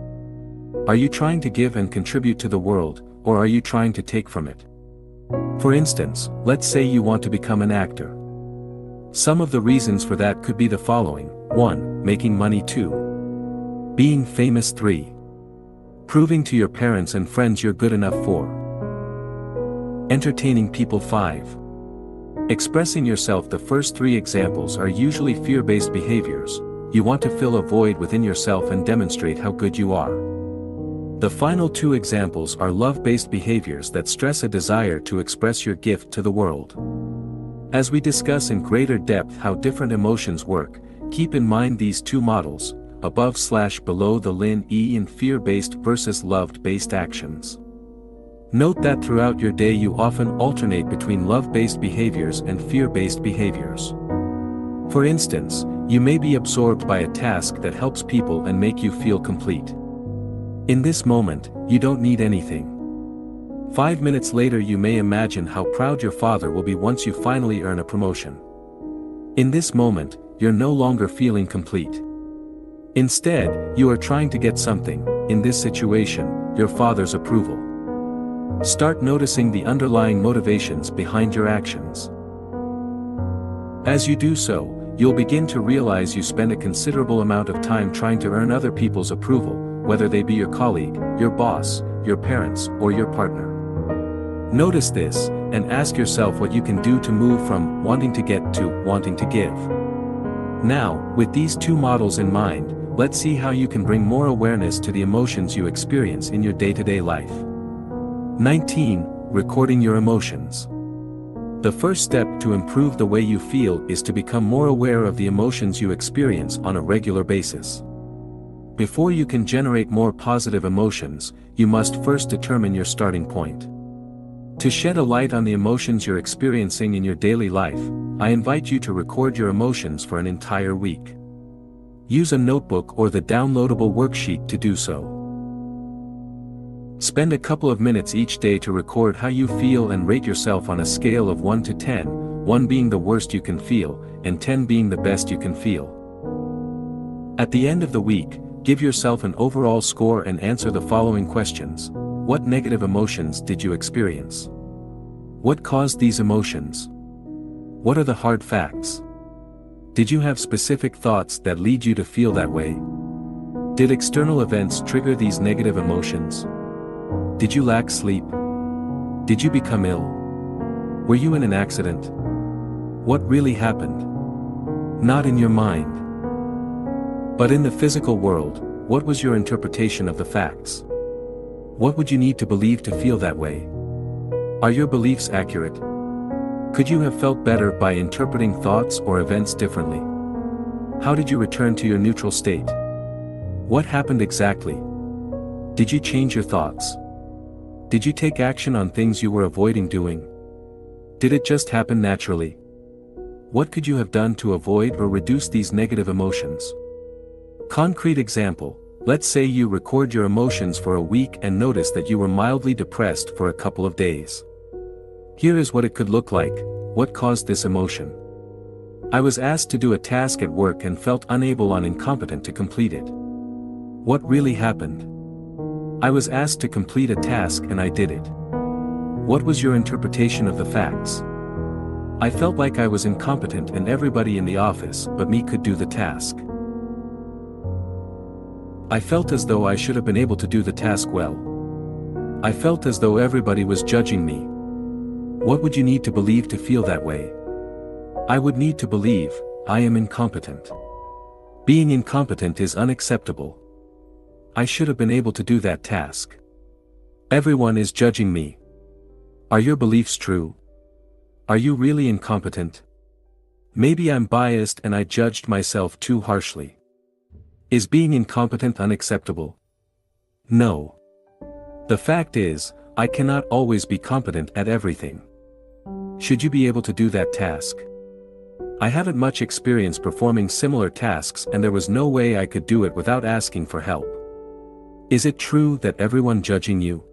Are you trying to give and contribute to the world, or are you trying to take from it? For instance, let's say you want to become an actor. Some of the reasons for that could be the following: 1. Making money. 2. Being famous. 3. Proving to your parents and friends you're good enough. 4. Entertaining people. 5. Expressing yourself. The first three examples are usually fear-based behaviors. You want to fill a void within yourself and demonstrate how good you are. The final two examples are love-based behaviors that stress a desire to express your gift to the world. As we discuss in greater depth how different emotions work, keep in mind these two models, above/below the line in fear-based versus love-based actions. Note that throughout your day you often alternate between love-based behaviors and fear-based behaviors. For instance, you may be absorbed by a task that helps people and make you feel complete. In this moment, you don't need anything. 5 minutes later you may imagine how proud your father will be once you finally earn a promotion. In this moment, you're no longer feeling complete. Instead, you are trying to get something, in this situation, your father's approval. Start noticing the underlying motivations behind your actions. As you do so, you'll begin to realize you spend a considerable amount of time trying to earn other people's approval, whether they be your colleague, your boss, your parents, or your partner. Notice this, and ask yourself what you can do to move from wanting to get to wanting to give. Now, with these two models in mind, let's see how you can bring more awareness to the emotions you experience in your day-to-day life. 19. Recording your emotions. The first step to improve the way you feel is to become more aware of the emotions you experience on a regular basis. Before you can generate more positive emotions, you must first determine your starting point. To shed a light on the emotions you're experiencing in your daily life, I invite you to record your emotions for an entire week. Use a notebook or the downloadable worksheet to do so. Spend a couple of minutes each day to record how you feel and rate yourself on a scale of 1 to 10, 1 being the worst you can feel, and 10 being the best you can feel. At the end of the week, give yourself an overall score and answer the following questions. What negative emotions did you experience? What caused these emotions? What are the hard facts? Did you have specific thoughts that lead you to feel that way? Did external events trigger these negative emotions? Did you lack sleep? Did you become ill? Were you in an accident? What really happened? Not in your mind, but in the physical world. What was your interpretation of the facts? What would you need to believe to feel that way? Are your beliefs accurate? Could you have felt better by interpreting thoughts or events differently? How did you return to your neutral state? What happened exactly? Did you change your thoughts? Did you take action on things you were avoiding doing? Did it just happen naturally? What could you have done to avoid or reduce these negative emotions? Concrete example, let's say you record your emotions for a week and notice that you were mildly depressed for a couple of days. Here is what it could look like. What caused this emotion? I was asked to do a task at work and felt unable or incompetent to complete it. What really happened? I was asked to complete a task and I did it. What was your interpretation of the facts? I felt like I was incompetent and everybody in the office but me could do the task. I felt as though I should have been able to do the task well. I felt as though everybody was judging me. What would you need to believe to feel that way? I would need to believe, I am incompetent. Being incompetent is unacceptable. I should have been able to do that task. Everyone is judging me. Are your beliefs true? Are you really incompetent? Maybe I'm biased and I judged myself too harshly. Is being incompetent unacceptable? No. The fact is, I cannot always be competent at everything. Should you be able to do that task? I haven't much experience performing similar tasks and there was no way I could do it without asking for help. Is it true that everyone judging you?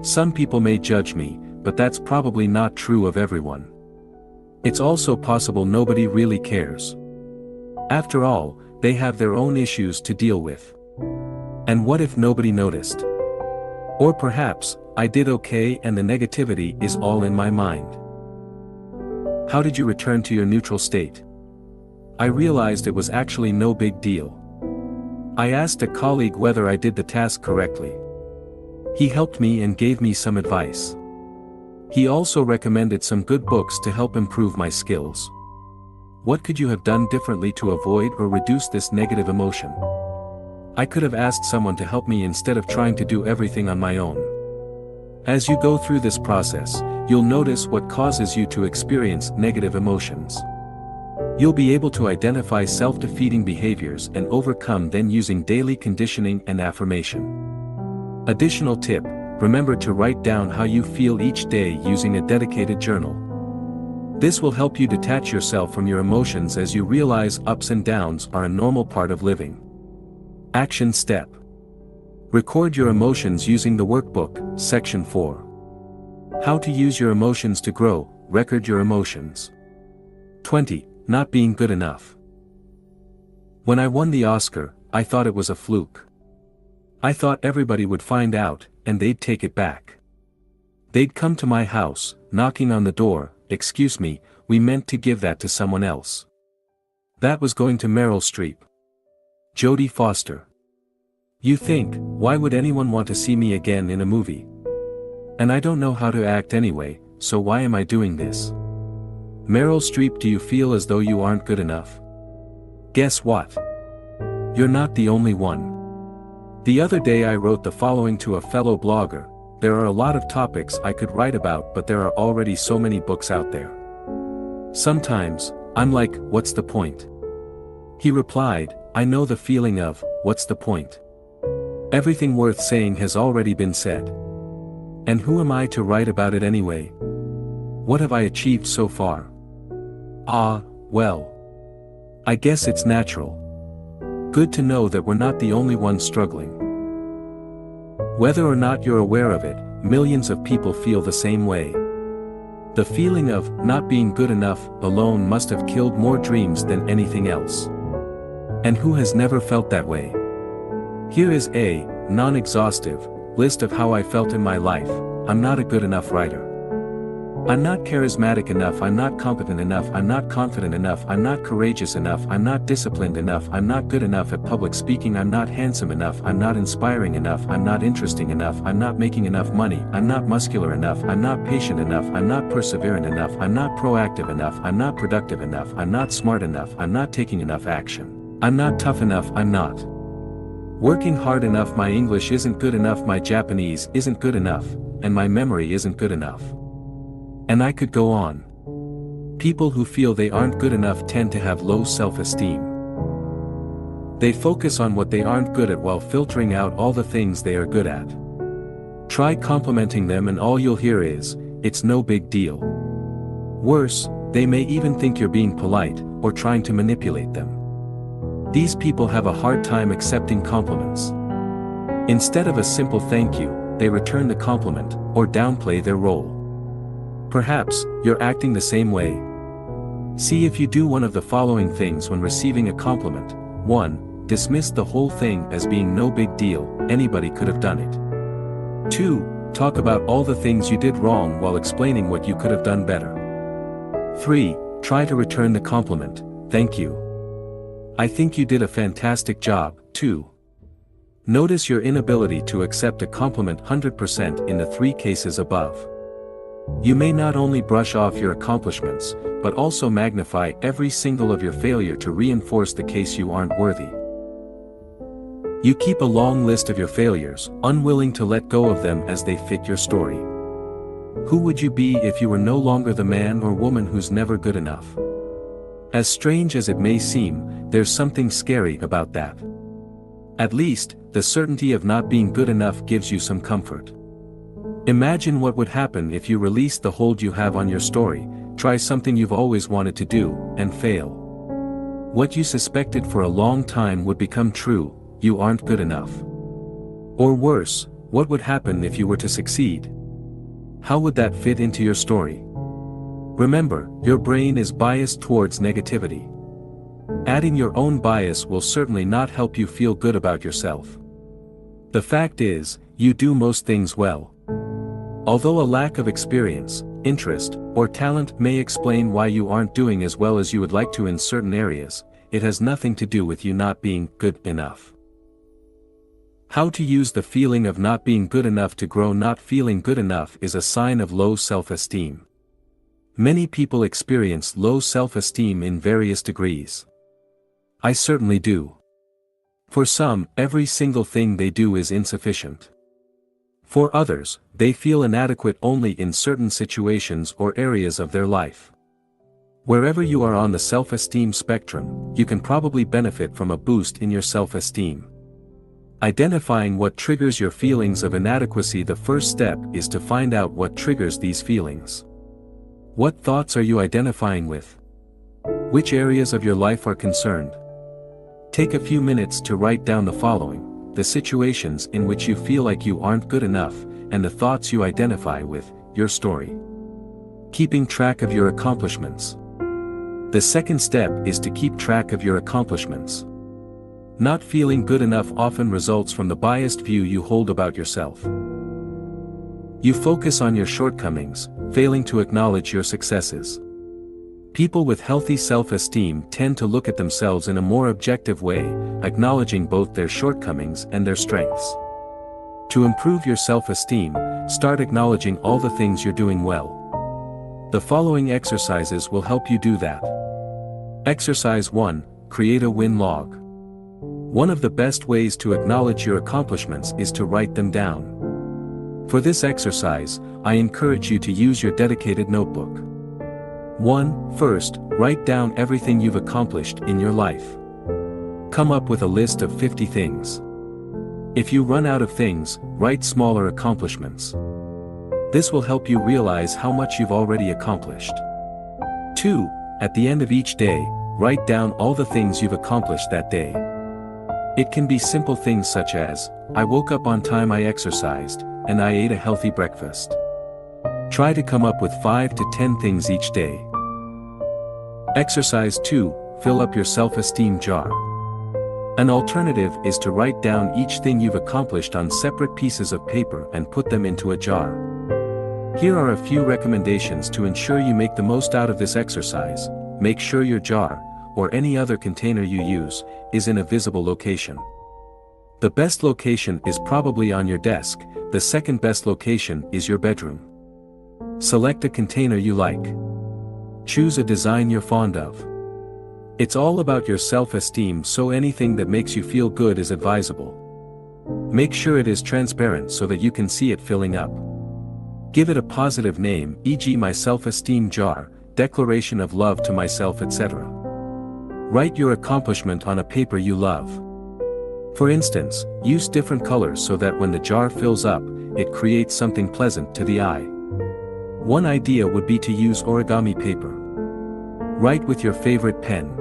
Some people may judge me, but that's probably not true of everyone. It's also possible nobody really cares. After all, they have their own issues to deal with. And what if nobody noticed? Or perhaps, I did okay and the negativity is all in my mind. How did you return to your neutral state? I realized it was actually no big deal. I asked a colleague whether I did the task correctly. He helped me and gave me some advice. He also recommended some good books to help improve my skills. What could you have done differently to avoid or reduce this negative emotion? I could have asked someone to help me instead of trying to do everything on my own. As you go through this process, you'll notice what causes you to experience negative emotions. You'll be able to identify self-defeating behaviors and overcome them using daily conditioning and affirmation. Additional tip, remember to write down how you feel each day using a dedicated journal. This will help you detach yourself from your emotions as you realize ups and downs are a normal part of living. Action step. Record your emotions using the workbook, section 4. How to use your emotions to grow, record your emotions. 20. Not being good enough. When I won the Oscar, I thought it was a fluke. I thought everybody would find out, and they'd take it back. They'd come to my house, knocking on the door, "Excuse me, we meant to give that to someone else." That was going to Meryl Streep. Jodie Foster. You think, why would anyone want to see me again in a movie? And I don't know how to act anyway, so why am I doing this? Meryl Streep, do you feel as though you aren't good enough? Guess what? You're not the only one. The other day I wrote the following to a fellow blogger: there are a lot of topics I could write about, but there are already so many books out there. Sometimes, I'm like, what's the point? He replied, I know the feeling of, what's the point? Everything worth saying has already been said. And who am I to write about it anyway? What have I achieved so far? Well. I guess it's natural. Good to know that we're not the only ones struggling. Whether or not you're aware of it, millions of people feel the same way. The feeling of not being good enough alone must have killed more dreams than anything else. And who has never felt that way? Here is a non-exhaustive list of how I felt in my life. I'm not a good enough writer. I'm not charismatic enough, I'm not competent enough, I'm not confident enough, I'm not courageous enough, I'm not disciplined enough, I'm not good enough at public speaking, I'm not handsome enough, I'm not inspiring enough, I'm not interesting enough, I'm not making enough money, I'm not muscular enough, I'm not patient enough, I'm not perseverant enough, I'm not proactive enough, I'm not productive enough, I'm not smart enough, I'm not taking enough action, I'm not tough enough, I'm not working hard enough, my English isn't good enough, my Japanese isn't good enough, and my memory isn't good enough. And I could go on. People who feel they aren't good enough tend to have low self-esteem. They focus on what they aren't good at while filtering out all the things they are good at. Try complimenting them and all you'll hear is, "It's no big deal." Worse, they may even think you're being polite, or trying to manipulate them. These people have a hard time accepting compliments. Instead of a simple thank you, they return the compliment, or downplay their role. Perhaps, you're acting the same way. See if you do one of the following things when receiving a compliment. 1. Dismiss the whole thing as being no big deal, anybody could have done it. 2. Talk about all the things you did wrong while explaining what you could have done better. 3. Try to return the compliment, "Thank you. I think you did a fantastic job, too." Notice your inability to accept a compliment 100% in the 3 cases above. You may not only brush off your accomplishments, but also magnify every single of your failure to reinforce the case you aren't worthy. You keep a long list of your failures, unwilling to let go of them as they fit your story. Who would you be if you were no longer the man or woman who's never good enough? As strange as it may seem, there's something scary about that. At least, the certainty of not being good enough gives you some comfort. Imagine what would happen if you released the hold you have on your story, try something you've always wanted to do, and fail. What you suspected for a long time would become true: you aren't good enough. Or worse, what would happen if you were to succeed? How would that fit into your story? Remember, your brain is biased towards negativity. Adding your own bias will certainly not help you feel good about yourself. The fact is, you do most things well. Although a lack of experience, interest, or talent may explain why you aren't doing as well as you would like to in certain areas, it has nothing to do with you not being good enough. How to use the feeling of not being good enough to grow. Not feeling good enough is a sign of low self-esteem. Many people experience low self-esteem in various degrees. I certainly do. For some, every single thing they do is insufficient. For others, they feel inadequate only in certain situations or areas of their life. Wherever you are on the self-esteem spectrum, you can probably benefit from a boost in your self-esteem. Identifying what triggers your feelings of inadequacy. The first step is to find out what triggers these feelings. What thoughts are you identifying with? Which areas of your life are concerned? Take a few minutes to write down the following: the situations in which you feel like you aren't good enough, and the thoughts you identify with, your story. Keeping track of your accomplishments. The second step is to keep track of your accomplishments. Not feeling good enough often results from the biased view you hold about yourself. You focus on your shortcomings, failing to acknowledge your successes. People with healthy self-esteem tend to look at themselves in a more objective way, acknowledging both their shortcomings and their strengths. To improve your self-esteem, start acknowledging all the things you're doing well. The following exercises will help you do that. Exercise 1. Create a win log. One of the best ways to acknowledge your accomplishments is to write them down. For this exercise, I encourage you to use your dedicated notebook. 1. First, write down everything you've accomplished in your life. Come up with a list of 50 things. If you run out of things, write smaller accomplishments. This will help you realize how much you've already accomplished. 2. At the end of each day, write down all the things you've accomplished that day. It can be simple things such as, I woke up on time, I exercised, and I ate a healthy breakfast. Try to come up with 5 to 10 things each day. Exercise 2. Fill up your self-esteem jar. An alternative is to write down each thing you've accomplished on separate pieces of paper and put them into a jar. Here are a few recommendations to ensure you make the most out of this exercise. Make sure your jar, or any other container you use, is in a visible location. The best location is probably on your desk, the second best location is your bedroom. Select a container you like. Choose a design you're fond of. It's all about your self-esteem, so anything that makes you feel good is advisable. Make sure it is transparent so that you can see it filling up. Give it a positive name, e.g. my self-esteem jar, declaration of love to myself, etc. Write your accomplishment on a paper you love. For instance, use different colors so that when the jar fills up, it creates something pleasant to the eye. One idea would be to use origami paper. Write with your favorite pen.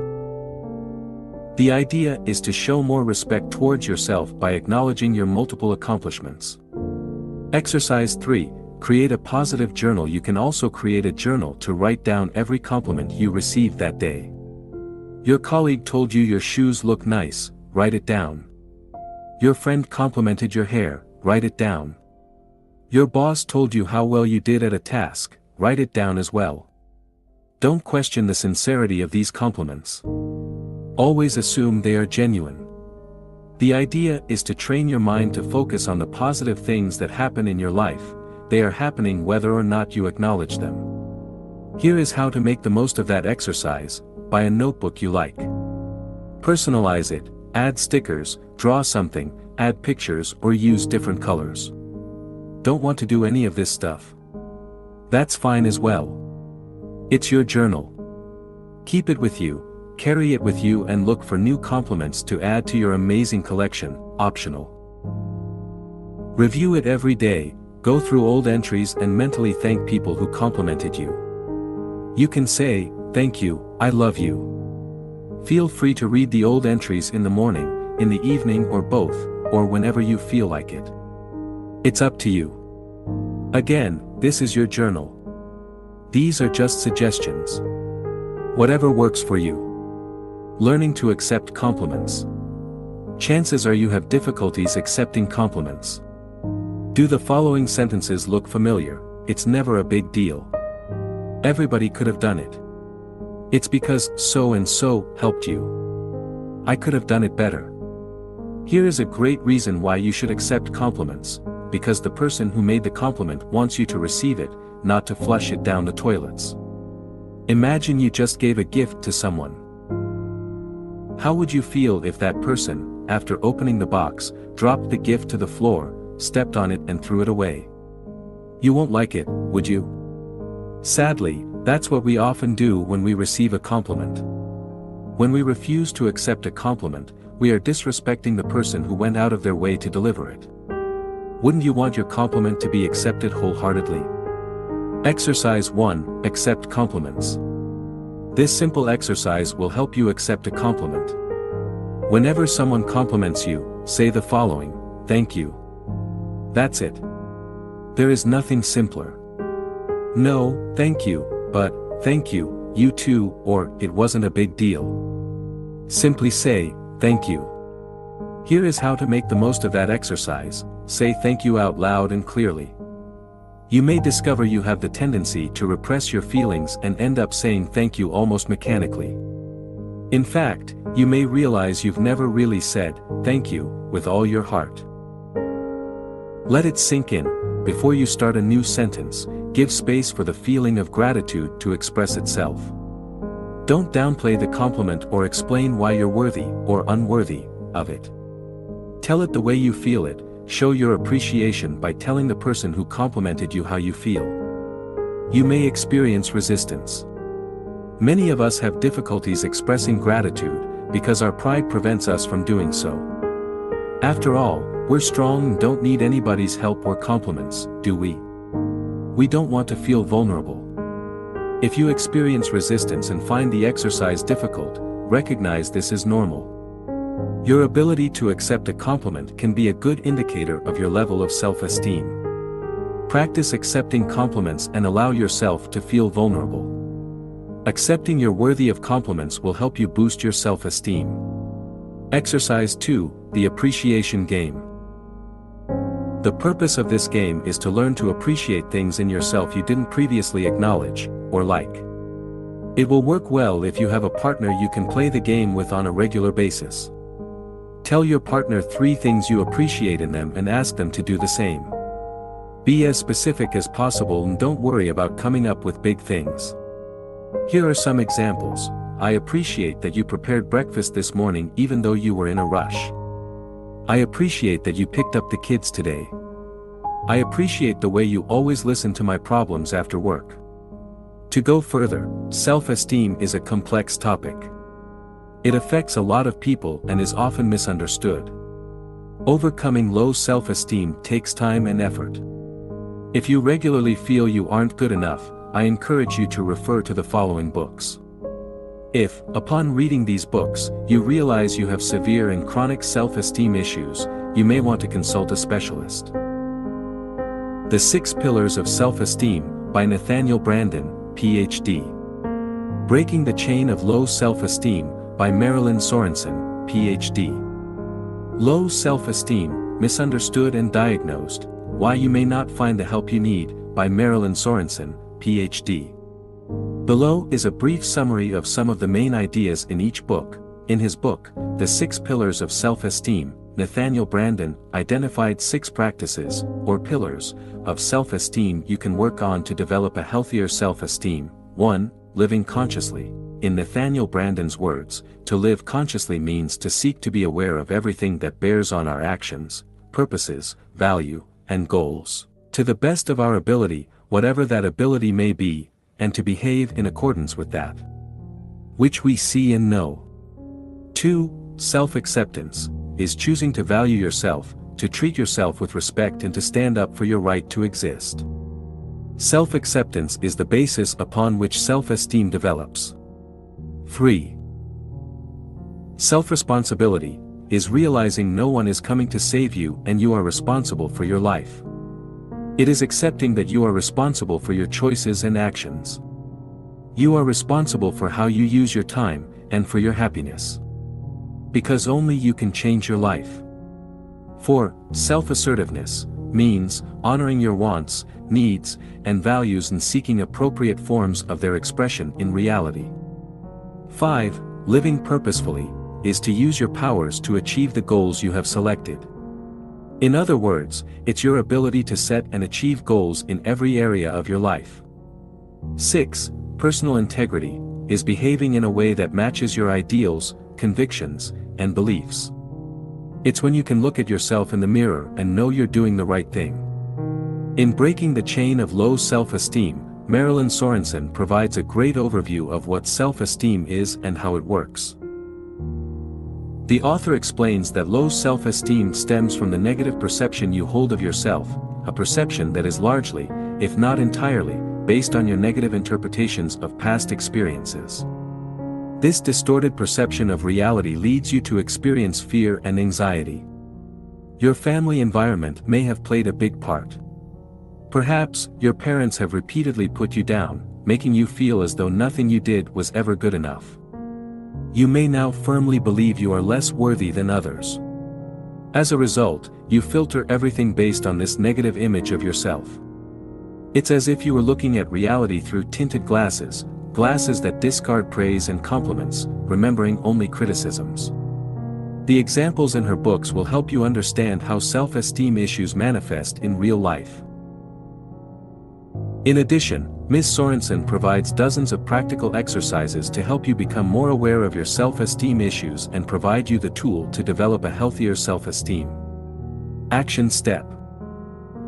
The idea is to show more respect towards yourself by acknowledging your multiple accomplishments. Exercise 3. Create a positive journal. You can also create a journal to write down every compliment you received that day. Your colleague told you your shoes look nice, write it down. Your friend complimented your hair, write it down. Your boss told you how well you did at a task, write it down as well. Don't question the sincerity of these compliments. Always assume they are genuine. The idea is to train your mind to focus on the positive things that happen in your life. They are happening whether or not you acknowledge them. Here is how to make the most of that exercise. Buy a notebook you like. Personalize it, add stickers, draw something, add pictures, or use different colors. Don't want to do any of this stuff? That's fine as well. It's your journal. Keep it with you, carry it with you, and look for new compliments to add to your amazing collection, optional. Review it every day, go through old entries and mentally thank people who complimented you. You can say, thank you, I love you. Feel free to read the old entries in the morning, in the evening, or both, or whenever you feel like it. It's up to you. Again, this is your journal. These are just suggestions. Whatever works for you. Learning to accept compliments. Chances are you have difficulties accepting compliments. Do the following sentences look familiar? It's never a big deal. Everybody could have done it. It's because so and so helped you. I could have done it better. Here is a great reason why you should accept compliments, because the person who made the compliment wants you to receive it, not to flush it down the toilets. Imagine you just gave a gift to someone. How would you feel if that person, after opening the box, dropped the gift to the floor, stepped on it and threw it away? You won't like it, would you? Sadly, that's what we often do when we receive a compliment. When we refuse to accept a compliment, we are disrespecting the person who went out of their way to deliver it. Wouldn't you want your compliment to be accepted wholeheartedly? Exercise 1. Accept compliments. This simple exercise will help you accept a compliment. Whenever someone compliments you, say the following: thank you. That's it. There is nothing simpler. No, thank you, but, thank you, you too, or, it wasn't a big deal. Simply say, thank you. Here is how to make the most of that exercise. Say thank you out loud and clearly. You may discover you have the tendency to repress your feelings and end up saying thank you almost mechanically. In fact, you may realize you've never really said, thank you, with all your heart. Let it sink in. Before you start a new sentence, give space for the feeling of gratitude to express itself. Don't downplay the compliment or explain why you're worthy or unworthy of it. Tell it the way you feel it. Show your appreciation by telling the person who complimented you how you feel. You may experience resistance. Many of us have difficulties expressing gratitude because our pride prevents us from doing so. After all, we're strong and don't need anybody's help or compliments, do we? We don't want to feel vulnerable. If you experience resistance and find the exercise difficult, recognize this is normal. Your ability to accept a compliment can be a good indicator of your level of self-esteem. Practice accepting compliments and allow yourself to feel vulnerable. Accepting you're worthy of compliments will help you boost your self-esteem. Exercise 2, the appreciation game. The purpose of this game is to learn to appreciate things in yourself you didn't previously acknowledge, or like. It will work well if you have a partner you can play the game with on a regular basis. Tell your partner 3 things you appreciate in them and ask them to do the same. Be as specific as possible and don't worry about coming up with big things. Here are some examples. I appreciate that you prepared breakfast this morning even though you were in a rush. I appreciate that you picked up the kids today. I appreciate the way you always listen to my problems after work. To go further, self-esteem is a complex topic. It affects a lot of people and is often misunderstood. Overcoming low self-esteem takes time and effort. If you regularly feel you aren't good enough, I encourage you to refer to the following books. If, upon reading these books, you realize you have severe and chronic self-esteem issues, you may want to consult a specialist. The 6 Pillars of Self-Esteem, by Nathaniel Branden, Ph.D. Breaking the Chain of Low Self-Esteem, by Marilyn Sorensen, Ph.D. Low Self-Esteem, Misunderstood and Diagnosed, Why You May Not Find the Help You Need, by Marilyn Sorensen, Ph.D. Below is a brief summary of some of the main ideas in each book. In his book, The 6 Pillars of Self-Esteem, Nathaniel Branden identified 6 practices, or pillars, of self-esteem you can work on to develop a healthier self-esteem. 1. Living consciously. In Nathaniel Branden's words, to live consciously means to seek to be aware of everything that bears on our actions, purposes, value, and goals, to the best of our ability, whatever that ability may be, and to behave in accordance with that which we see and know. 2. Self-acceptance, is choosing to value yourself, to treat yourself with respect and to stand up for your right to exist. Self-acceptance is the basis upon which self-esteem develops. 3. Self-responsibility, is realizing no one is coming to save you and you are responsible for your life. It is accepting that you are responsible for your choices and actions. You are responsible for how you use your time, and for your happiness. Because only you can change your life. 4. Self-assertiveness, means honoring your wants, needs, and values and seeking appropriate forms of their expression in reality. 5. Living purposefully, is to use your powers to achieve the goals you have selected. In other words, it's your ability to set and achieve goals in every area of your life. 6. Personal integrity, is behaving in a way that matches your ideals, convictions, and beliefs. It's when you can look at yourself in the mirror and know you're doing the right thing. In Breaking the Chain of Low Self-Esteem, Marilyn Sorensen provides a great overview of what self-esteem is and how it works. The author explains that low self-esteem stems from the negative perception you hold of yourself, a perception that is largely, if not entirely, based on your negative interpretations of past experiences. This distorted perception of reality leads you to experience fear and anxiety. Your family environment may have played a big part. Perhaps, your parents have repeatedly put you down, making you feel as though nothing you did was ever good enough. You may now firmly believe you are less worthy than others. As a result, you filter everything based on this negative image of yourself. It's as if you were looking at reality through tinted glasses, glasses that discard praise and compliments, remembering only criticisms. The examples in her books will help you understand how self-esteem issues manifest in real life. In addition, Ms. Sorensen provides dozens of practical exercises to help you become more aware of your self-esteem issues and provide you the tool to develop a healthier self-esteem. Action Step.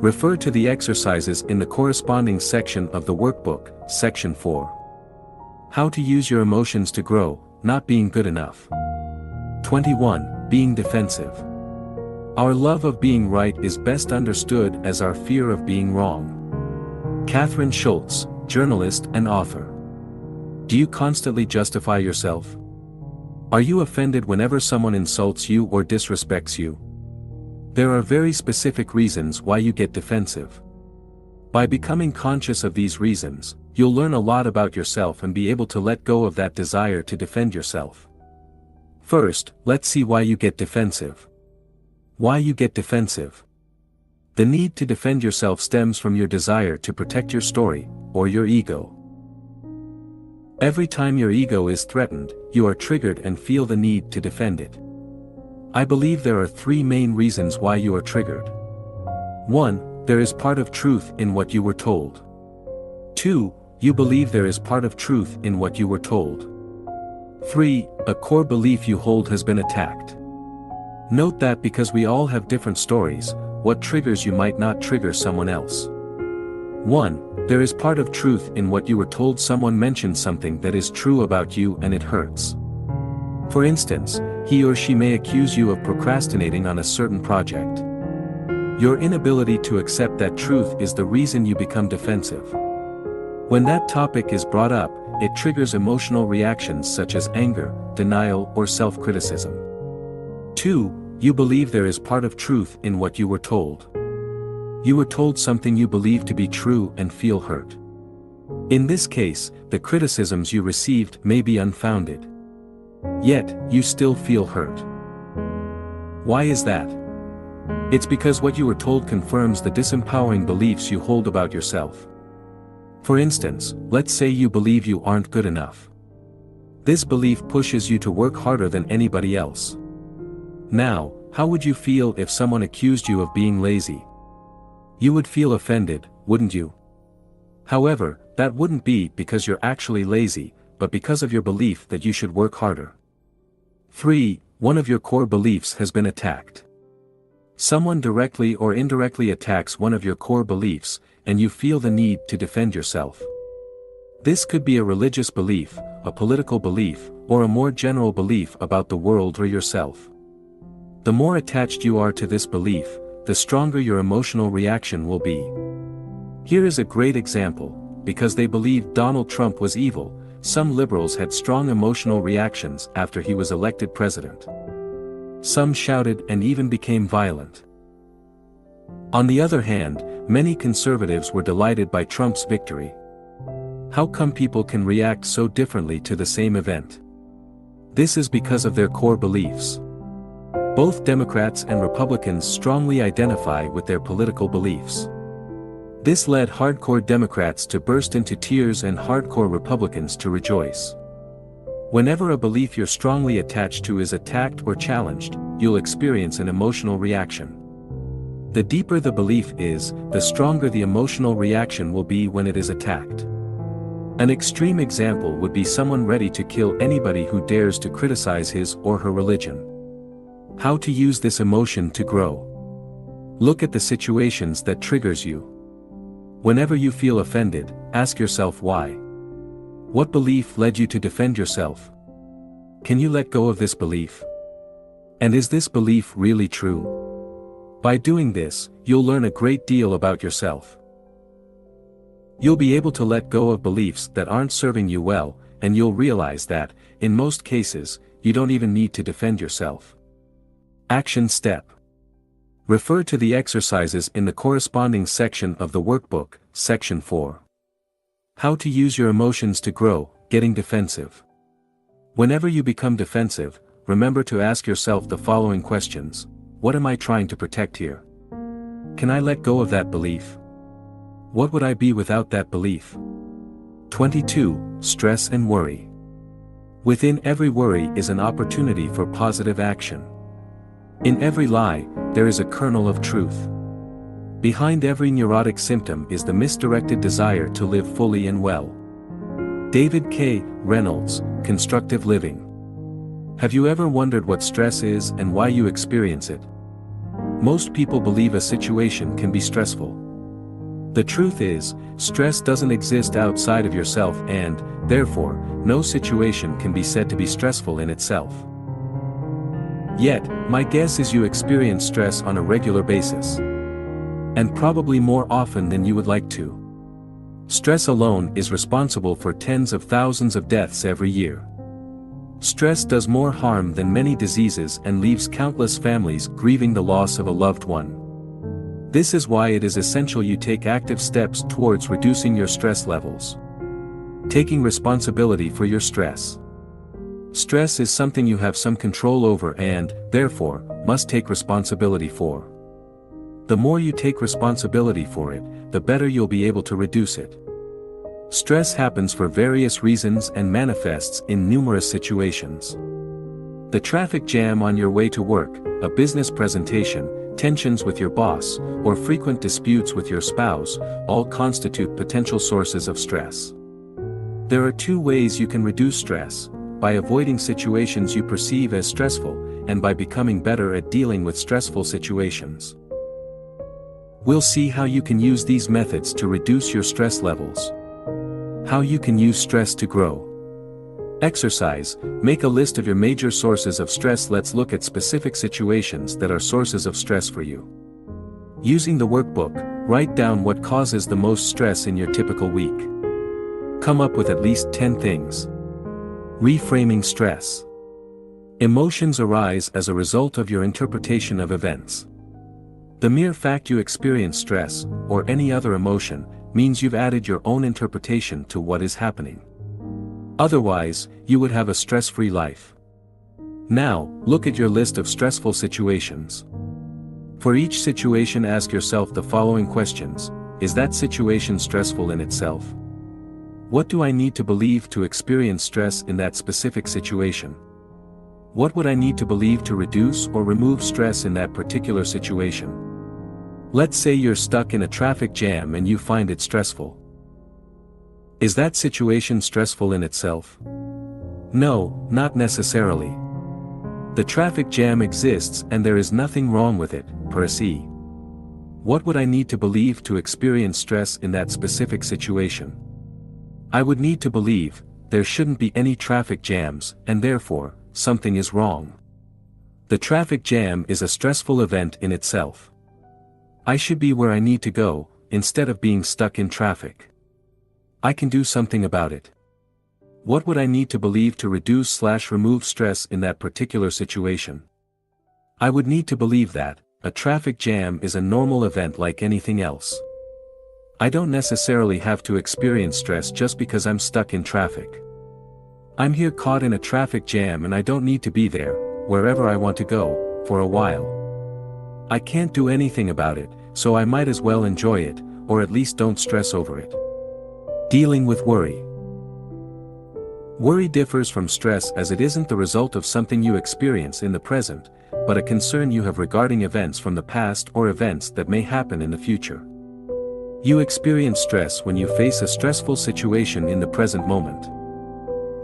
Refer to the exercises in the corresponding section of the workbook, Section 4. How to use your emotions to grow, not being good enough. 21. Being defensive. Our love of being right is best understood as our fear of being wrong. Catherine Schultz, journalist and author. Do you constantly justify yourself? Are you offended whenever someone insults you or disrespects you? There are very specific reasons why you get defensive. By becoming conscious of these reasons, you'll learn a lot about yourself and be able to let go of that desire to defend yourself. First, let's see why you get defensive. Why you get defensive. The need to defend yourself stems from your desire to protect your story, or your ego. Every time your ego is threatened, you are triggered and feel the need to defend it. I believe there are three main reasons why you are triggered. 1. There is part of truth in what you were told. 2. You believe there is part of truth in what you were told. 3. A core belief you hold has been attacked. Note that because we all have different stories, what triggers you might not trigger someone else. 1. There is part of truth in what you were told. Someone mentioned something that is true about you and it hurts. For instance, he or she may accuse you of procrastinating on a certain project. Your inability to accept that truth is the reason you become defensive. When that topic is brought up, it triggers emotional reactions such as anger, denial, or self-criticism. 2. You believe there is part of truth in what you were told. You were told something you believe to be true and feel hurt. In this case, the criticisms you received may be unfounded. Yet, you still feel hurt. Why is that? It's because what you were told confirms the disempowering beliefs you hold about yourself. For instance, let's say you believe you aren't good enough. This belief pushes you to work harder than anybody else. Now, how would you feel if someone accused you of being lazy? You would feel offended, wouldn't you? However, that wouldn't be because you're actually lazy, but because of your belief that you should work harder. 3. One of your core beliefs has been attacked. Someone directly or indirectly attacks one of your core beliefs, and you feel the need to defend yourself. This could be a religious belief, a political belief, or a more general belief about the world or yourself. The more attached you are to this belief, the stronger your emotional reaction will be. Here is a great example: because they believed Donald Trump was evil, some liberals had strong emotional reactions after he was elected president. Some shouted and even became violent. On the other hand, many conservatives were delighted by Trump's victory. How come people can react so differently to the same event? This is because of their core beliefs. Both Democrats and Republicans strongly identify with their political beliefs. This led hardcore Democrats to burst into tears and hardcore Republicans to rejoice. Whenever a belief you're strongly attached to is attacked or challenged, you'll experience an emotional reaction. The deeper the belief is, the stronger the emotional reaction will be when it is attacked. An extreme example would be someone ready to kill anybody who dares to criticize his or her religion. How to use this emotion to grow. Look at the situations that triggers you. Whenever you feel offended, ask yourself why. What belief led you to defend yourself? Can you let go of this belief? And is this belief really true? By doing this, you'll learn a great deal about yourself. You'll be able to let go of beliefs that aren't serving you well, and you'll realize that, in most cases, you don't even need to defend yourself. Action step. Refer to the exercises in the corresponding section of the workbook, Section 4. How to use your emotions to grow, getting defensive. Whenever you become defensive, remember to ask yourself the following questions. What am I trying to protect here? Can I let go of that belief? What would I be without that belief? 22. Stress and worry. Within every worry is an opportunity for positive action. In every lie, there is a kernel of truth. Behind every neurotic symptom is the misdirected desire to live fully and well. David K. Reynolds, Constructive Living. Have you ever wondered what stress is and why you experience it? Most people believe a situation can be stressful. The truth is, stress doesn't exist outside of yourself and, therefore, no situation can be said to be stressful in itself. Yet, my guess is you experience stress on a regular basis. And probably more often than you would like to. Stress alone is responsible for tens of thousands of deaths every year. Stress does more harm than many diseases and leaves countless families grieving the loss of a loved one. This is why it is essential you take active steps towards reducing your stress levels. Taking responsibility for your stress. Stress is something you have some control over and, therefore, must take responsibility for. The more you take responsibility for it, the better you'll be able to reduce it. Stress happens for various reasons and manifests in numerous situations. The traffic jam on your way to work, a business presentation, tensions with your boss, or frequent disputes with your spouse, all constitute potential sources of stress. There are two ways you can reduce stress: by avoiding situations you perceive as stressful, and by becoming better at dealing with stressful situations. We'll see how you can use these methods to reduce your stress levels. How you can use stress to grow. Exercise. Make a list of your major sources of stress. Let's look at specific situations that are sources of stress for you. Using the workbook, write down what causes the most stress in your typical week. Come up with at least 10 things. Reframing stress. Emotions arise as a result of your interpretation of events. The mere fact you experience stress, or any other emotion, means you've added your own interpretation to what is happening. Otherwise, you would have a stress-free life. Now, look at your list of stressful situations. For each situation, ask yourself the following questions: is that situation stressful in itself? What do I need to believe to experience stress in that specific situation? What would I need to believe to reduce or remove stress in that particular situation? Let's say you're stuck in a traffic jam and you find it stressful. Is that situation stressful in itself? No, not necessarily. The traffic jam exists and there is nothing wrong with it, per se. What would I need to believe to experience stress in that specific situation? I would need to believe there shouldn't be any traffic jams, and therefore, something is wrong. The traffic jam is a stressful event in itself. I should be where I need to go, instead of being stuck in traffic. I can do something about it. What would I need to believe to reduce/remove stress in that particular situation? I would need to believe that a traffic jam is a normal event like anything else. I don't necessarily have to experience stress just because I'm stuck in traffic. I'm here caught in a traffic jam and I don't need to be there, wherever I want to go, for a while. I can't do anything about it, so I might as well enjoy it, or at least don't stress over it. Dealing with worry. Worry differs from stress as it isn't the result of something you experience in the present, but a concern you have regarding events from the past or events that may happen in the future. You experience stress when you face a stressful situation in the present moment.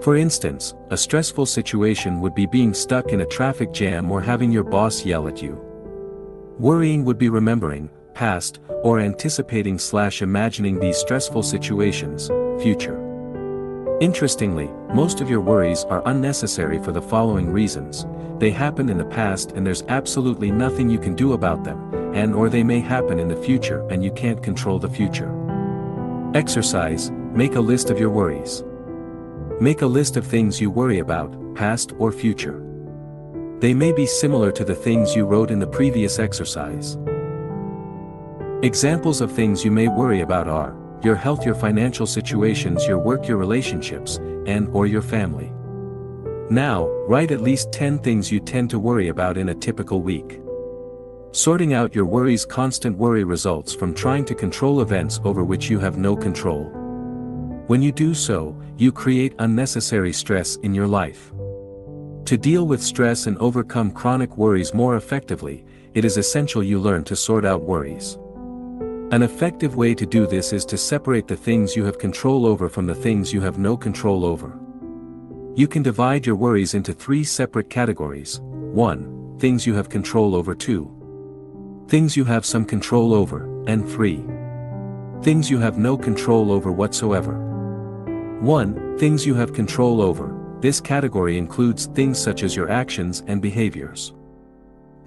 For instance, a stressful situation would be being stuck in a traffic jam or having your boss yell at you. Worrying would be remembering, past, or anticipating/imagining these stressful situations, future. Interestingly, most of your worries are unnecessary for the following reasons: they happened in the past and there's absolutely nothing you can do about them, or they may happen in the future and you can't control the future. Exercise. Make a list of your worries. Make a list of things you worry about, past or future. They may be similar to the things you wrote in the previous exercise. Examples of things you may worry about are your health, your financial situations, your work, your relationships, and/or your family. Now, write at least 10 things you tend to worry about in a typical week. Sorting out your worries. Constant worry results from trying to control events over which you have no control. When you do so, you create unnecessary stress in your life. To deal with stress and overcome chronic worries more effectively, it is essential you learn to sort out worries. An effective way to do this is to separate the things you have control over from the things you have no control over. You can divide your worries into 3 separate categories. 1. Things you have control over. 2. Things you have some control over, and 3. Things you have no control over whatsoever. 1. Things you have control over. This category includes things such as your actions and behaviors.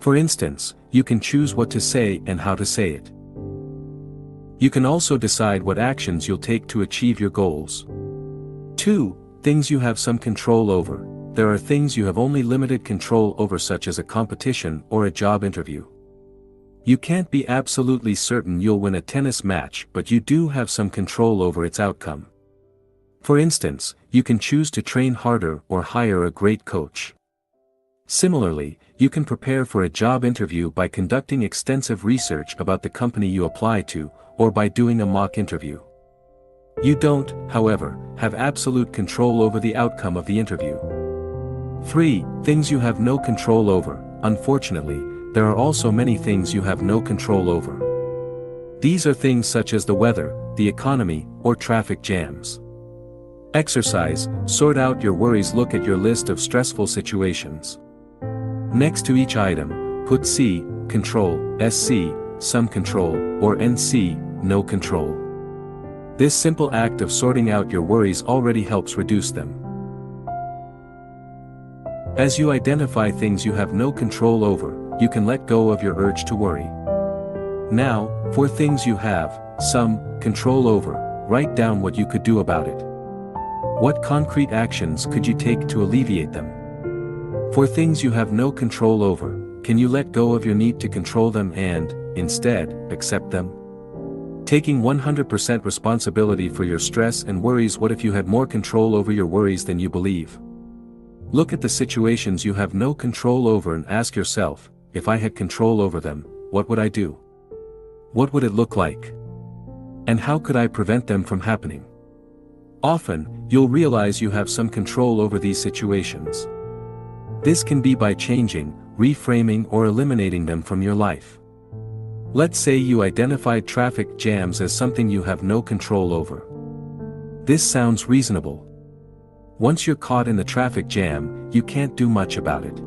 For instance, you can choose what to say and how to say it. You can also decide what actions you'll take to achieve your goals. 2. Things you have some control over. There are things you have only limited control over, such as a competition or a job interview. You can't be absolutely certain you'll win a tennis match, but you do have some control over its outcome. For instance, you can choose to train harder or hire a great coach. Similarly, you can prepare for a job interview by conducting extensive research about the company you apply to, or by doing a mock interview. You don't, however, have absolute control over the outcome of the interview. 3. Things you have no control over. Unfortunately, there are also many things you have no control over. These are things such as the weather, the economy, or traffic jams. Exercise. Sort out your worries. Look at your list of stressful situations. Next to each item, put C, control, SC, some control, or NC, no control. This simple act of sorting out your worries already helps reduce them. As you identify things you have no control over, you can let go of your urge to worry. Now, for things you have some control over, write down what you could do about it. What concrete actions could you take to alleviate them? For things you have no control over, can you let go of your need to control them and, instead, accept them? Taking 100% responsibility for your stress and worries. What if you had more control over your worries than you believe? Look at the situations you have no control over and ask yourself, if I had control over them, what would I do? What would it look like? And how could I prevent them from happening? Often, you'll realize you have some control over these situations. This can be by changing, reframing, or eliminating them from your life. Let's say you identified traffic jams as something you have no control over. This sounds reasonable. Once you're caught in the traffic jam, you can't do much about it.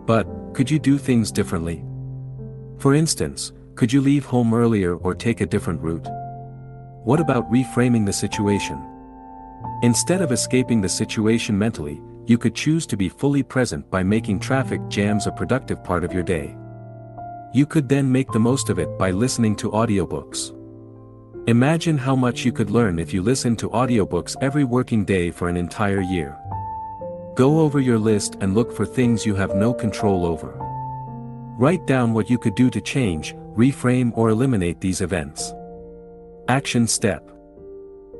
But, could you do things differently? For instance, could you leave home earlier or take a different route? What about reframing the situation? Instead of escaping the situation mentally, you could choose to be fully present by making traffic jams a productive part of your day. You could then make the most of it by listening to audiobooks. Imagine how much you could learn if you listened to audiobooks every working day for an entire year. Go over your list and look for things you have no control over. Write down what you could do to change, reframe, or eliminate these events. Action step.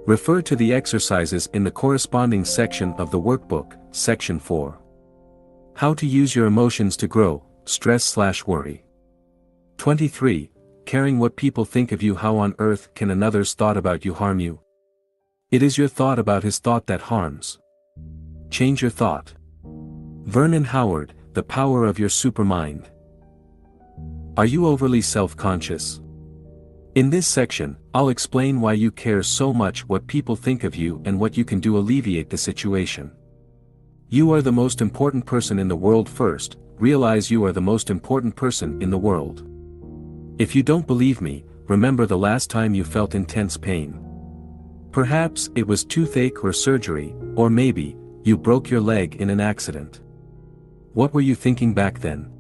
Refer to the exercises in the corresponding section of the workbook, Section 4. How to use your emotions to grow, stress/worry. 23. Caring what people think of you. How on earth can another's thought about you harm you? It is your thought about his thought that harms. Change your thought. Vernon Howard, The Power of Your Supermind. Are you overly self-conscious? In this section, I'll explain why you care so much what people think of you and what you can do to alleviate the situation. You are the most important person in the world. First, realize you are the most important person in the world. If you don't believe me, remember the last time you felt intense pain. Perhaps it was toothache or surgery, or maybe, you broke your leg in an accident. What were you thinking back then?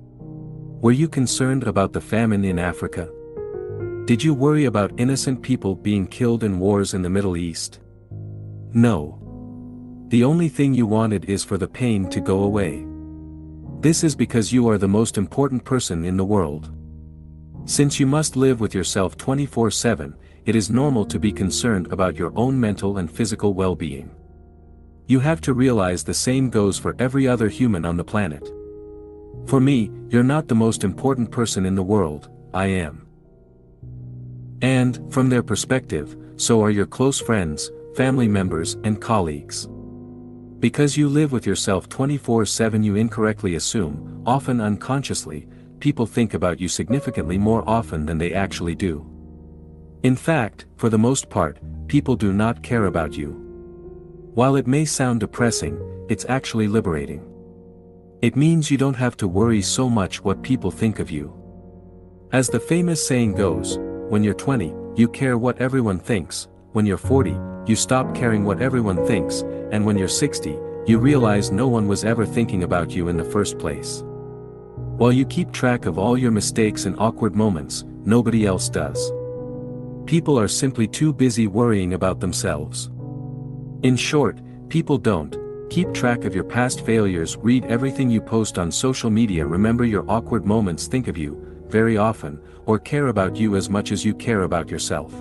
Were you concerned about the famine in Africa? Did you worry about innocent people being killed in wars in the Middle East? No. The only thing you wanted is for the pain to go away. This is because you are the most important person in the world. Since you must live with yourself 24/7, it is normal to be concerned about your own mental and physical well-being. You have to realize the same goes for every other human on the planet. For me, you're not the most important person in the world, I am. And, from their perspective, so are your close friends, family members, and colleagues. Because you live with yourself 24/7, you incorrectly assume, often unconsciously, people think about you significantly more often than they actually do. In fact, for the most part, people do not care about you. While it may sound depressing, it's actually liberating. It means you don't have to worry so much what people think of you. As the famous saying goes, when you're 20, you care what everyone thinks, when you're 40, you stop caring what everyone thinks, and when you're 60, you realize no one was ever thinking about you in the first place. While you keep track of all your mistakes and awkward moments, nobody else does. People are simply too busy worrying about themselves. In short, people don't keep track of your past failures, read everything you post on social media, remember your awkward moments, think of you very often, or care about you as much as you care about yourself.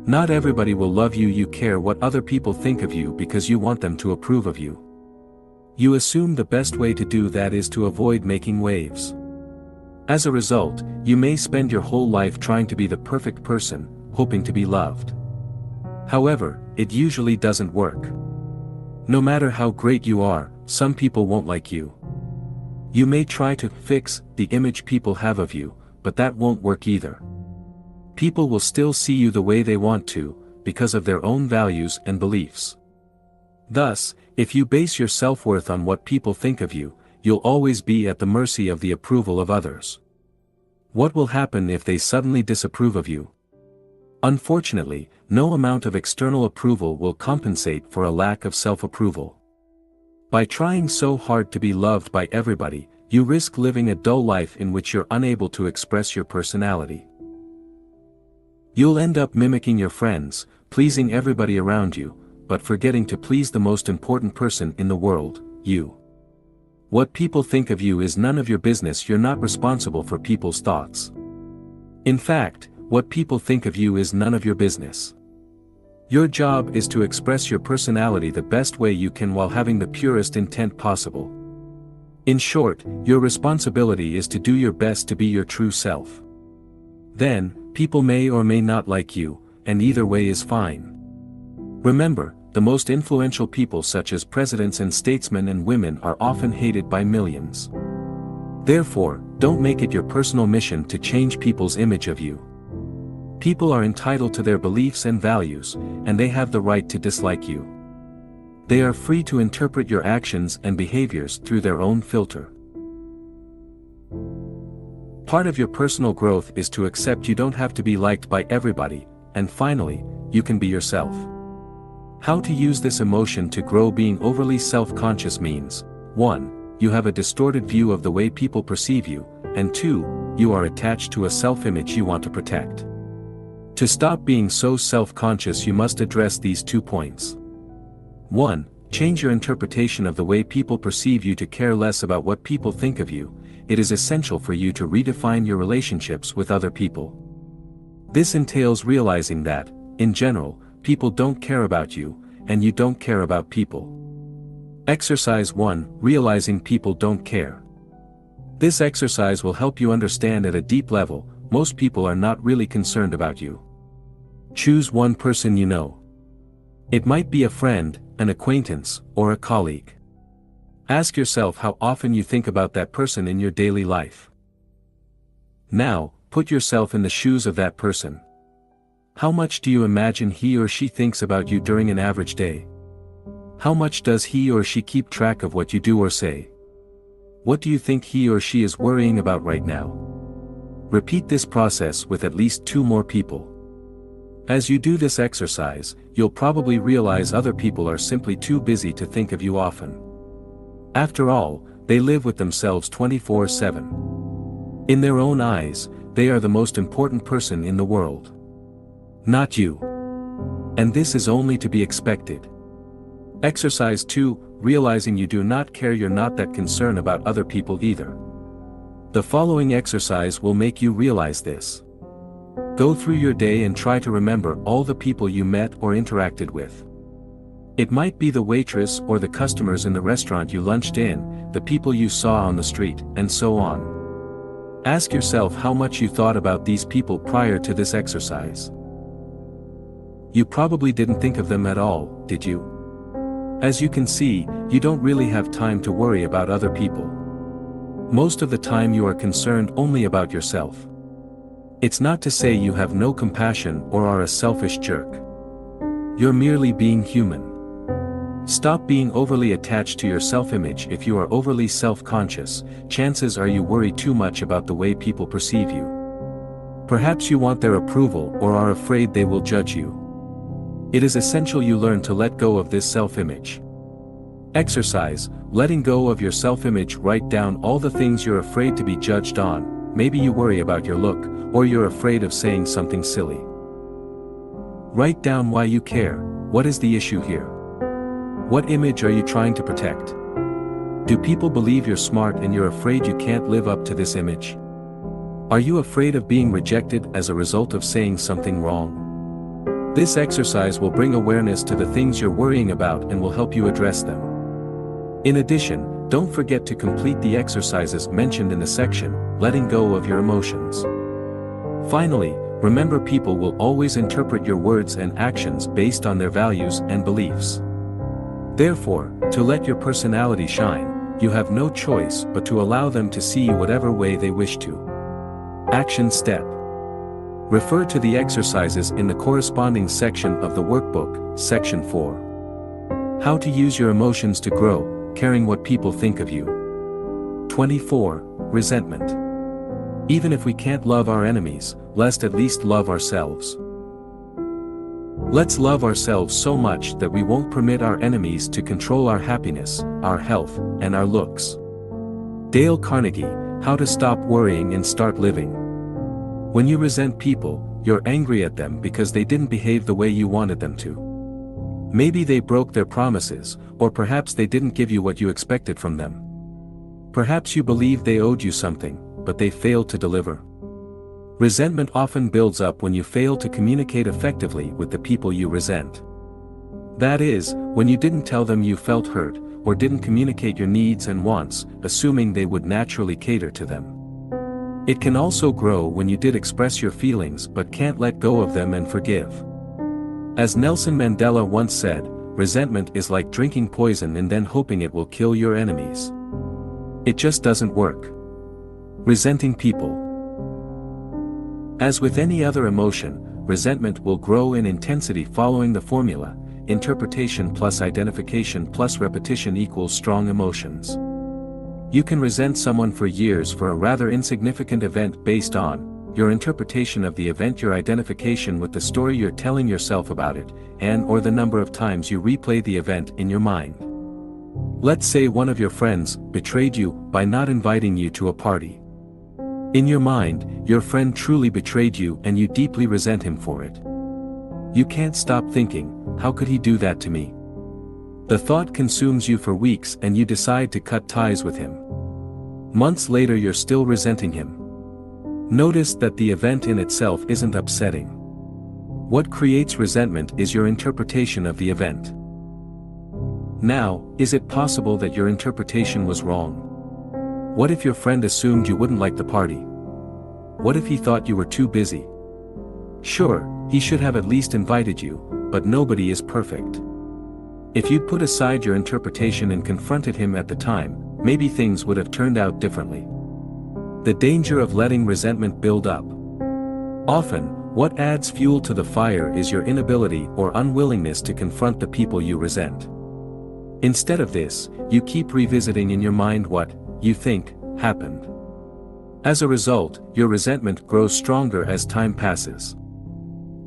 Not everybody will love you. You care what other people think of you because you want them to approve of you. You assume the best way to do that is to avoid making waves. As a result, you may spend your whole life trying to be the perfect person, hoping to be loved. However, it usually doesn't work. No matter how great you are, some people won't like you. You may try to fix the image people have of you, but that won't work either. People will still see you the way they want to, because of their own values and beliefs. Thus, if you base your self-worth on what people think of you, you'll always be at the mercy of the approval of others. What will happen if they suddenly disapprove of you? Unfortunately, no amount of external approval will compensate for a lack of self-approval. By trying so hard to be loved by everybody, you risk living a dull life in which you're unable to express your personality. You'll end up mimicking your friends, pleasing everybody around you, but forgetting to please the most important person in the world, you. What people think of you is none of your business. You're not responsible for people's thoughts. In fact, what people think of you is none of your business. Your job is to express your personality the best way you can while having the purest intent possible. In short, your responsibility is to do your best to be your true self. Then, people may or may not like you, and either way is fine. Remember, the most influential people such as presidents and statesmen and women are often hated by millions. Therefore, don't make it your personal mission to change people's image of you. People are entitled to their beliefs and values, and they have the right to dislike you. They are free to interpret your actions and behaviors through their own filter. Part of your personal growth is to accept you don't have to be liked by everybody, and finally, you can be yourself. How to use this emotion to grow? Being overly self-conscious means, 1. You have a distorted view of the way people perceive you, and 2. You are attached to a self-image you want to protect. To stop being so self-conscious, you must address these 2 points. 1. Change your interpretation of the way people perceive you to care less about what people think of you. It is essential for you to redefine your relationships with other people. This entails realizing that, in general, people don't care about you, and you don't care about people. Exercise 1. Realizing people don't care. This exercise will help you understand at a deep level, most people are not really concerned about you. Choose one person you know. It might be a friend, an acquaintance, or a colleague. Ask yourself how often you think about that person in your daily life. Now, put yourself in the shoes of that person. How much do you imagine he or she thinks about you during an average day? How much does he or she keep track of what you do or say? What do you think he or she is worrying about right now? Repeat this process with at least 2 more people. As you do this exercise, you'll probably realize other people are simply too busy to think of you often. After all, they live with themselves 24/7. In their own eyes, they are the most important person in the world. Not you. And this is only to be expected. Exercise 2, realizing you do not care. You're not that concerned about other people either. The following exercise will make you realize this. Go through your day and try to remember all the people you met or interacted with. It might be the waitress or the customers in the restaurant you lunched in, the people you saw on the street, and so on. Ask yourself how much you thought about these people prior to this exercise. You probably didn't think of them at all, did you? As you can see, you don't really have time to worry about other people. Most of the time you are concerned only about yourself. It's not to say you have no compassion or are a selfish jerk. You're merely being human. Stop being overly attached to your self-image. If you are overly self-conscious, chances are you worry too much about the way people perceive you. Perhaps you want their approval or are afraid they will judge you. It is essential you learn to let go of this self-image. Exercise, letting go of your self-image. Write down all the things you're afraid to be judged on. Maybe you worry about your look, or you're afraid of saying something silly. Write down why you care. What is the issue here? What image are you trying to protect? Do people believe you're smart and you're afraid you can't live up to this image? Are you afraid of being rejected as a result of saying something wrong? This exercise will bring awareness to the things you're worrying about and will help you address them. In addition, don't forget to complete the exercises mentioned in the section, letting go of your emotions. Finally, remember people will always interpret your words and actions based on their values and beliefs. Therefore, to let your personality shine, you have no choice but to allow them to see you whatever way they wish to. Action step. Refer to the exercises in the corresponding section of the workbook, Section 4. How to use your emotions to grow, caring what people think of you. 24. Resentment. Even if we can't love our enemies, let's at least love ourselves. Let's love ourselves so much that we won't permit our enemies to control our happiness, our health, and our looks. Dale Carnegie, How to Stop Worrying and Start Living. When you resent people, you're angry at them because they didn't behave the way you wanted them to. Maybe they broke their promises, or perhaps they didn't give you what you expected from them. Perhaps you believed they owed you something, but they failed to deliver. Resentment often builds up when you fail to communicate effectively with the people you resent. That is, when you didn't tell them you felt hurt, or didn't communicate your needs and wants, assuming they would naturally cater to them. It can also grow when you did express your feelings but can't let go of them and forgive. As Nelson Mandela once said, resentment is like drinking poison and then hoping it will kill your enemies. It just doesn't work. Resenting people. As with any other emotion, resentment will grow in intensity following the formula, interpretation plus identification plus repetition equals strong emotions. You can resent someone for years for a rather insignificant event based on your interpretation of the event, your identification with the story you're telling yourself about it, and/or the number of times you replay the event in your mind. Let's say one of your friends betrayed you by not inviting you to a party. In your mind, your friend truly betrayed you and you deeply resent him for it. You can't stop thinking, how could he do that to me? The thought consumes you for weeks and you decide to cut ties with him. Months later you're still resenting him. Notice that the event in itself isn't upsetting. What creates resentment is your interpretation of the event. Now, is it possible that your interpretation was wrong? What if your friend assumed you wouldn't like the party? What if he thought you were too busy? Sure, he should have at least invited you, but nobody is perfect. If you'd put aside your interpretation and confronted him at the time, maybe things would have turned out differently. The danger of letting resentment build up. Often, what adds fuel to the fire is your inability or unwillingness to confront the people you resent. Instead of this, you keep revisiting in your mind what you think happened. As a result, your resentment grows stronger as time passes.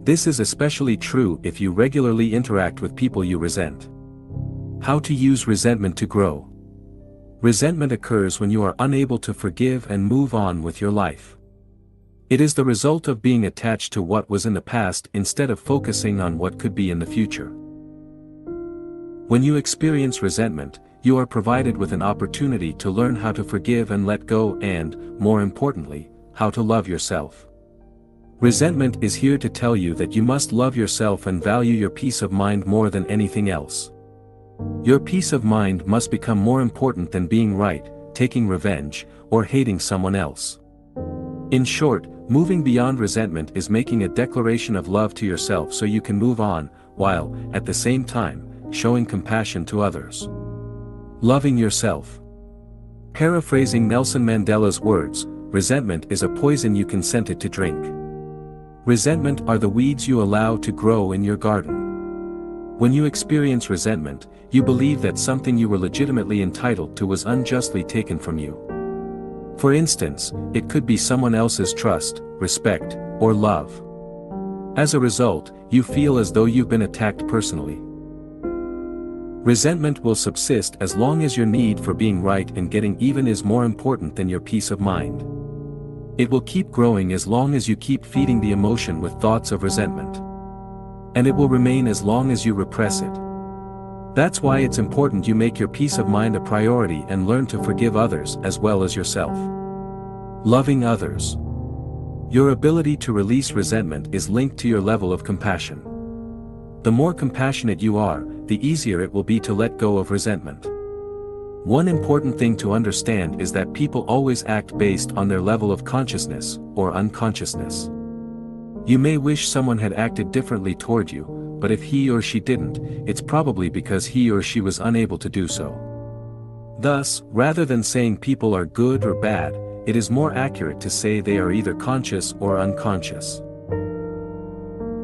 This is especially true if you regularly interact with people you resent. How to use resentment to grow. Resentment occurs when you are unable to forgive and move on with your life. It is the result of being attached to what was in the past instead of focusing on what could be in the future. When you experience resentment, you are provided with an opportunity to learn how to forgive and let go and, more importantly, how to love yourself. Resentment is here to tell you that you must love yourself and value your peace of mind more than anything else. Your peace of mind must become more important than being right, taking revenge, or hating someone else. In short, moving beyond resentment is making a declaration of love to yourself so you can move on, while, at the same time, showing compassion to others. Loving yourself. Paraphrasing Nelson Mandela's words, resentment is a poison you consented to drink. Resentment are the weeds you allow to grow in your garden. When you experience resentment, you believe that something you were legitimately entitled to was unjustly taken from you. For instance, it could be someone else's trust, respect, or love. As a result, you feel as though you've been attacked personally. Resentment will subsist as long as your need for being right and getting even is more important than your peace of mind. It will keep growing as long as you keep feeding the emotion with thoughts of resentment. And it will remain as long as you repress it. That's why it's important you make your peace of mind a priority and learn to forgive others as well as yourself. Loving others. Your ability to release resentment is linked to your level of compassion. The more compassionate you are, the easier it will be to let go of resentment. One important thing to understand is that people always act based on their level of consciousness, or unconsciousness. You may wish someone had acted differently toward you, but if he or she didn't, it's probably because he or she was unable to do so. Thus, rather than saying people are good or bad, it is more accurate to say they are either conscious or unconscious.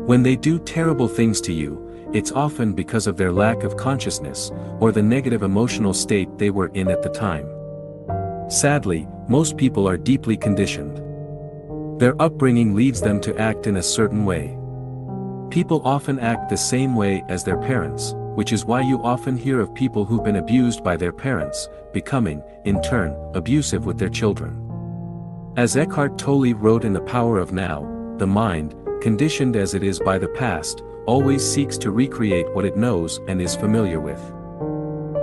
When they do terrible things to you, it's often because of their lack of consciousness, or the negative emotional state they were in at the time. Sadly, most people are deeply conditioned. Their upbringing leads them to act in a certain way. People often act the same way as their parents, which is why you often hear of people who've been abused by their parents, becoming, in turn, abusive with their children. As Eckhart Tolle wrote in The Power of Now, the mind, conditioned as it is by the past, always seeks to recreate what it knows and is familiar with.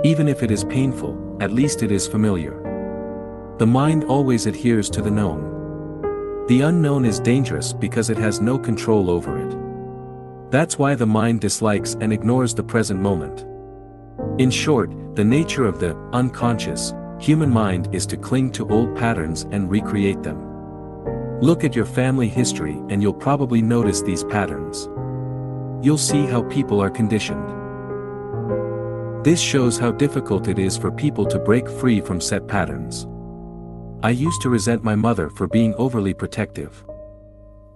Even if it is painful, at least it is familiar. The mind always adheres to the known. The unknown is dangerous because it has no control over it. That's why the mind dislikes and ignores the present moment. In short, the nature of the unconscious human mind is to cling to old patterns and recreate them. Look at your family history and you'll probably notice these patterns. You'll see how people are conditioned. This shows how difficult it is for people to break free from set patterns. I used to resent my mother for being overly protective.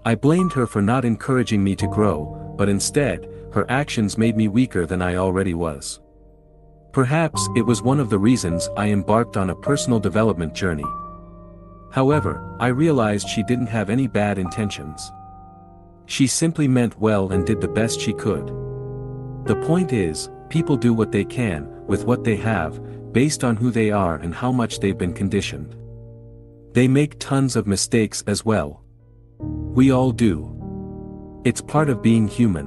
I blamed her for not encouraging me to grow, but instead, her actions made me weaker than I already was. Perhaps it was one of the reasons I embarked on a personal development journey. However, I realized she didn't have any bad intentions. She simply meant well and did the best she could. The point is, people do what they can, with what they have, based on who they are and how much they've been conditioned. They make tons of mistakes as well. We all do. It's part of being human.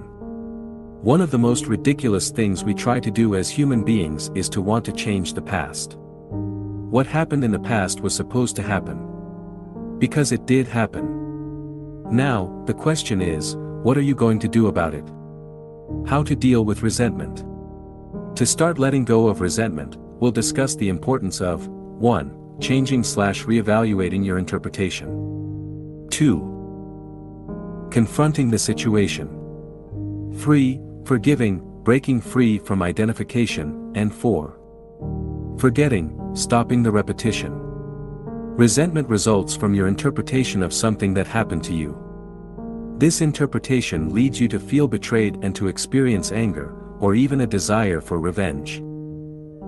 One of the most ridiculous things we try to do as human beings is to want to change the past. What happened in the past was supposed to happen. Because it did happen. Now, the question is, what are you going to do about it? How to deal with resentment. To start letting go of resentment, we'll discuss the importance of 1. Changing/reevaluating your interpretation. 2. Confronting the situation. 3. Forgiving, breaking free from identification, and 4. Forgetting, stopping the repetition. Resentment results from your interpretation of something that happened to you. This interpretation leads you to feel betrayed and to experience anger, or even a desire for revenge.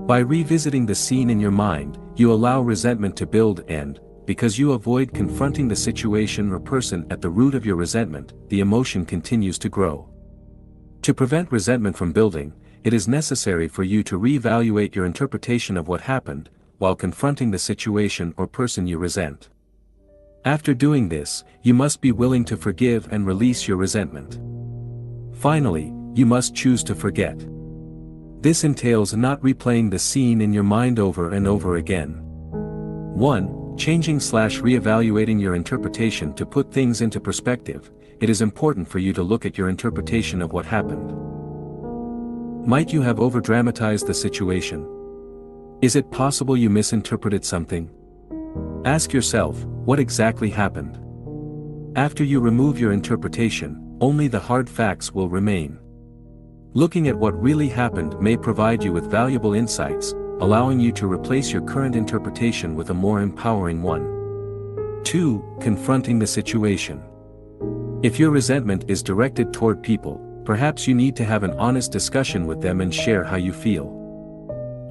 By revisiting the scene in your mind, you allow resentment to build and, because you avoid confronting the situation or person at the root of your resentment, the emotion continues to grow. To prevent resentment from building, it is necessary for you to reevaluate your interpretation of what happened, while confronting the situation or person you resent. After doing this, you must be willing to forgive and release your resentment. Finally, you must choose to forget. This entails not replaying the scene in your mind over and over again. 1. Changing/reevaluating your interpretation. To put things into perspective, it is important for you to look at your interpretation of what happened. Might you have overdramatized the situation? Is it possible you misinterpreted something? Ask yourself, what exactly happened? After you remove your interpretation, only the hard facts will remain. Looking at what really happened may provide you with valuable insights, allowing you to replace your current interpretation with a more empowering one. 2. Confronting the situation. If your resentment is directed toward people, perhaps you need to have an honest discussion with them and share how you feel.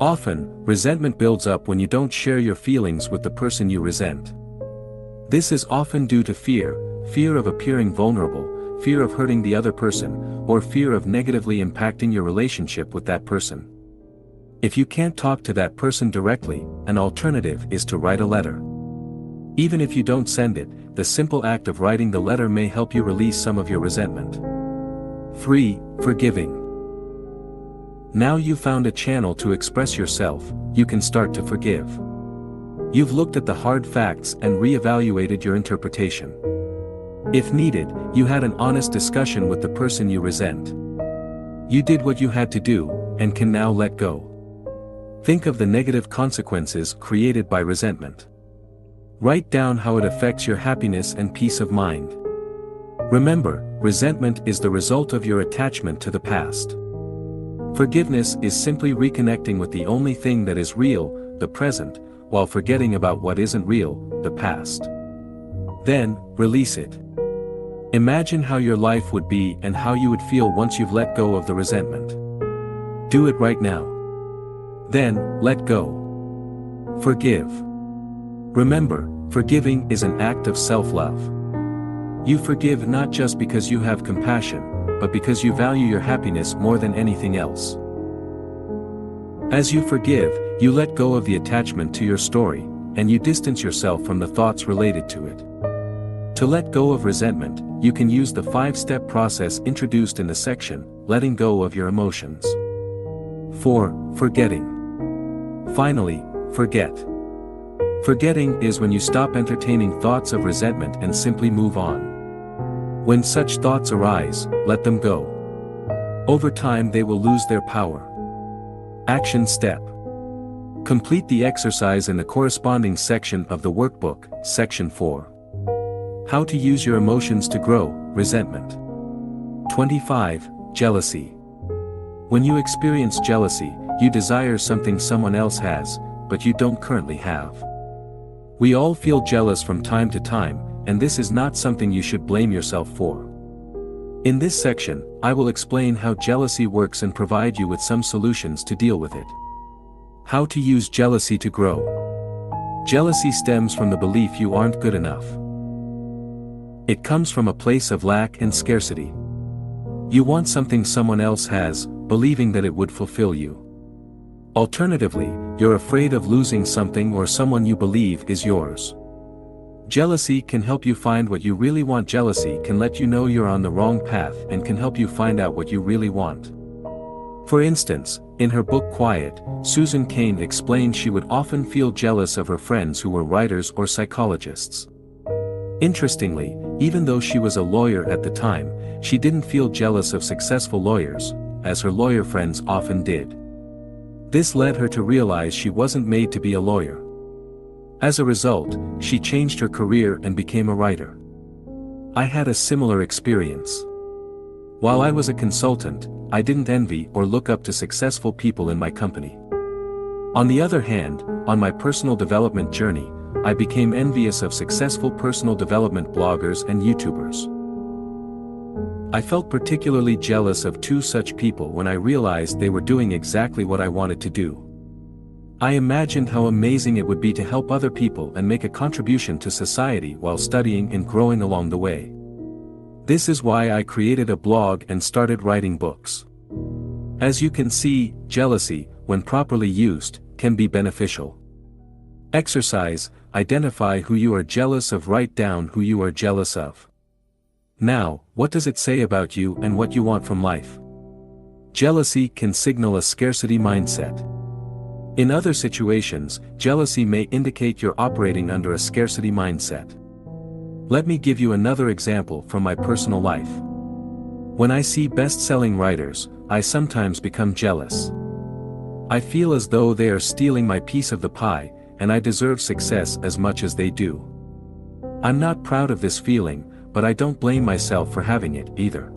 Often, resentment builds up when you don't share your feelings with the person you resent. This is often due to fear of appearing vulnerable, fear of hurting the other person, or fear of negatively impacting your relationship with that person. If you can't talk to that person directly, an alternative is to write a letter. Even if you don't send it, the simple act of writing the letter may help you release some of your resentment. 3. Forgiving. Now you've found a channel to express yourself, you can start to forgive. You've looked at the hard facts and re-evaluated your interpretation. If needed, you had an honest discussion with the person you resent. You did what you had to do, and can now let go. Think of the negative consequences created by resentment. Write down how it affects your happiness and peace of mind. Remember, resentment is the result of your attachment to the past. Forgiveness is simply reconnecting with the only thing that is real, the present, while forgetting about what isn't real, the past. Then, release it. Imagine how your life would be and how you would feel once you've let go of the resentment. Do it right now. Then, let go. Forgive. Remember, forgiving is an act of self-love. You forgive not just because you have compassion, but because you value your happiness more than anything else. As you forgive, you let go of the attachment to your story, and you distance yourself from the thoughts related to it. To let go of resentment, you can use the 5-step process introduced in the section, Letting Go of Your Emotions. 4. Forgetting. Finally, forget. Forgetting is when you stop entertaining thoughts of resentment and simply move on. When such thoughts arise, let them go. Over time they will lose their power. Action step. Complete the exercise in the corresponding section of the workbook, Section 4. How to use your emotions to grow, resentment. 25. Jealousy. When you experience jealousy, you desire something someone else has, but you don't currently have. We all feel jealous from time to time, and this is not something you should blame yourself for. In this section, I will explain how jealousy works and provide you with some solutions to deal with it. How to use jealousy to grow. Jealousy stems from the belief you aren't good enough. It comes from a place of lack and scarcity. You want something someone else has, believing that it would fulfill you. Alternatively, you're afraid of losing something or someone you believe is yours. Jealousy can help you find what you really want. Jealousy can let you know you're on the wrong path and can help you find out what you really want. For instance, in her book Quiet, Susan Cain explained she would often feel jealous of her friends who were writers or psychologists. Interestingly, even though she was a lawyer at the time, she didn't feel jealous of successful lawyers, as her lawyer friends often did. This led her to realize she wasn't made to be a lawyer. As a result, she changed her career and became a writer. I had a similar experience. While I was a consultant, I didn't envy or look up to successful people in my company. On the other hand, on my personal development journey, I became envious of successful personal development bloggers and YouTubers. I felt particularly jealous of 2 such people when I realized they were doing exactly what I wanted to do. I imagined how amazing it would be to help other people and make a contribution to society while studying and growing along the way. This is why I created a blog and started writing books. As you can see, jealousy, when properly used, can be beneficial. Exercise. Identify who you are jealous of. Write down who you are jealous of. Now, what does it say about you and what you want from life? Jealousy can signal a scarcity mindset. In other situations, jealousy may indicate you're operating under a scarcity mindset. Let me give you another example from my personal life. When I see best-selling writers, I sometimes become jealous. I feel as though they are stealing my piece of the pie, and I deserve success as much as they do. I'm not proud of this feeling, but I don't blame myself for having it either.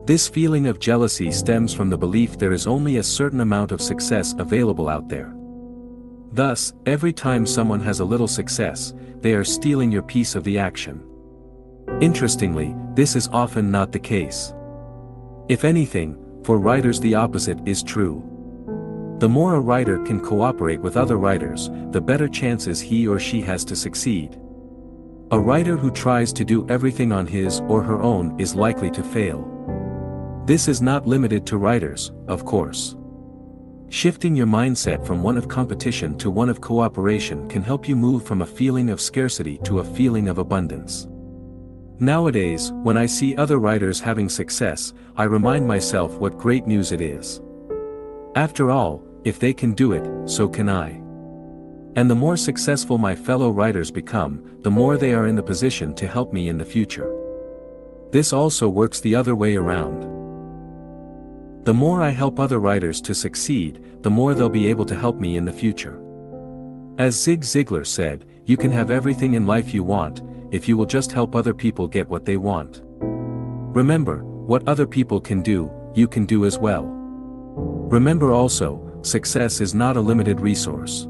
This feeling of jealousy stems from the belief there is only a certain amount of success available out there. Thus, every time someone has a little success, they are stealing your piece of the action. Interestingly, this is often not the case. If anything, for writers the opposite is true. The more a writer can cooperate with other writers, the better chances he or she has to succeed. A writer who tries to do everything on his or her own is likely to fail. This is not limited to writers, of course. Shifting your mindset from one of competition to one of cooperation can help you move from a feeling of scarcity to a feeling of abundance. Nowadays, when I see other writers having success, I remind myself what great news it is. After all, if they can do it, so can I. And the more successful my fellow writers become, the more they are in the position to help me in the future. This also works the other way around. The more I help other writers to succeed, the more they'll be able to help me in the future. As Zig Ziglar said, you can have everything in life you want, if you will just help other people get what they want. Remember, what other people can do, you can do as well. Remember also, success is not a limited resource.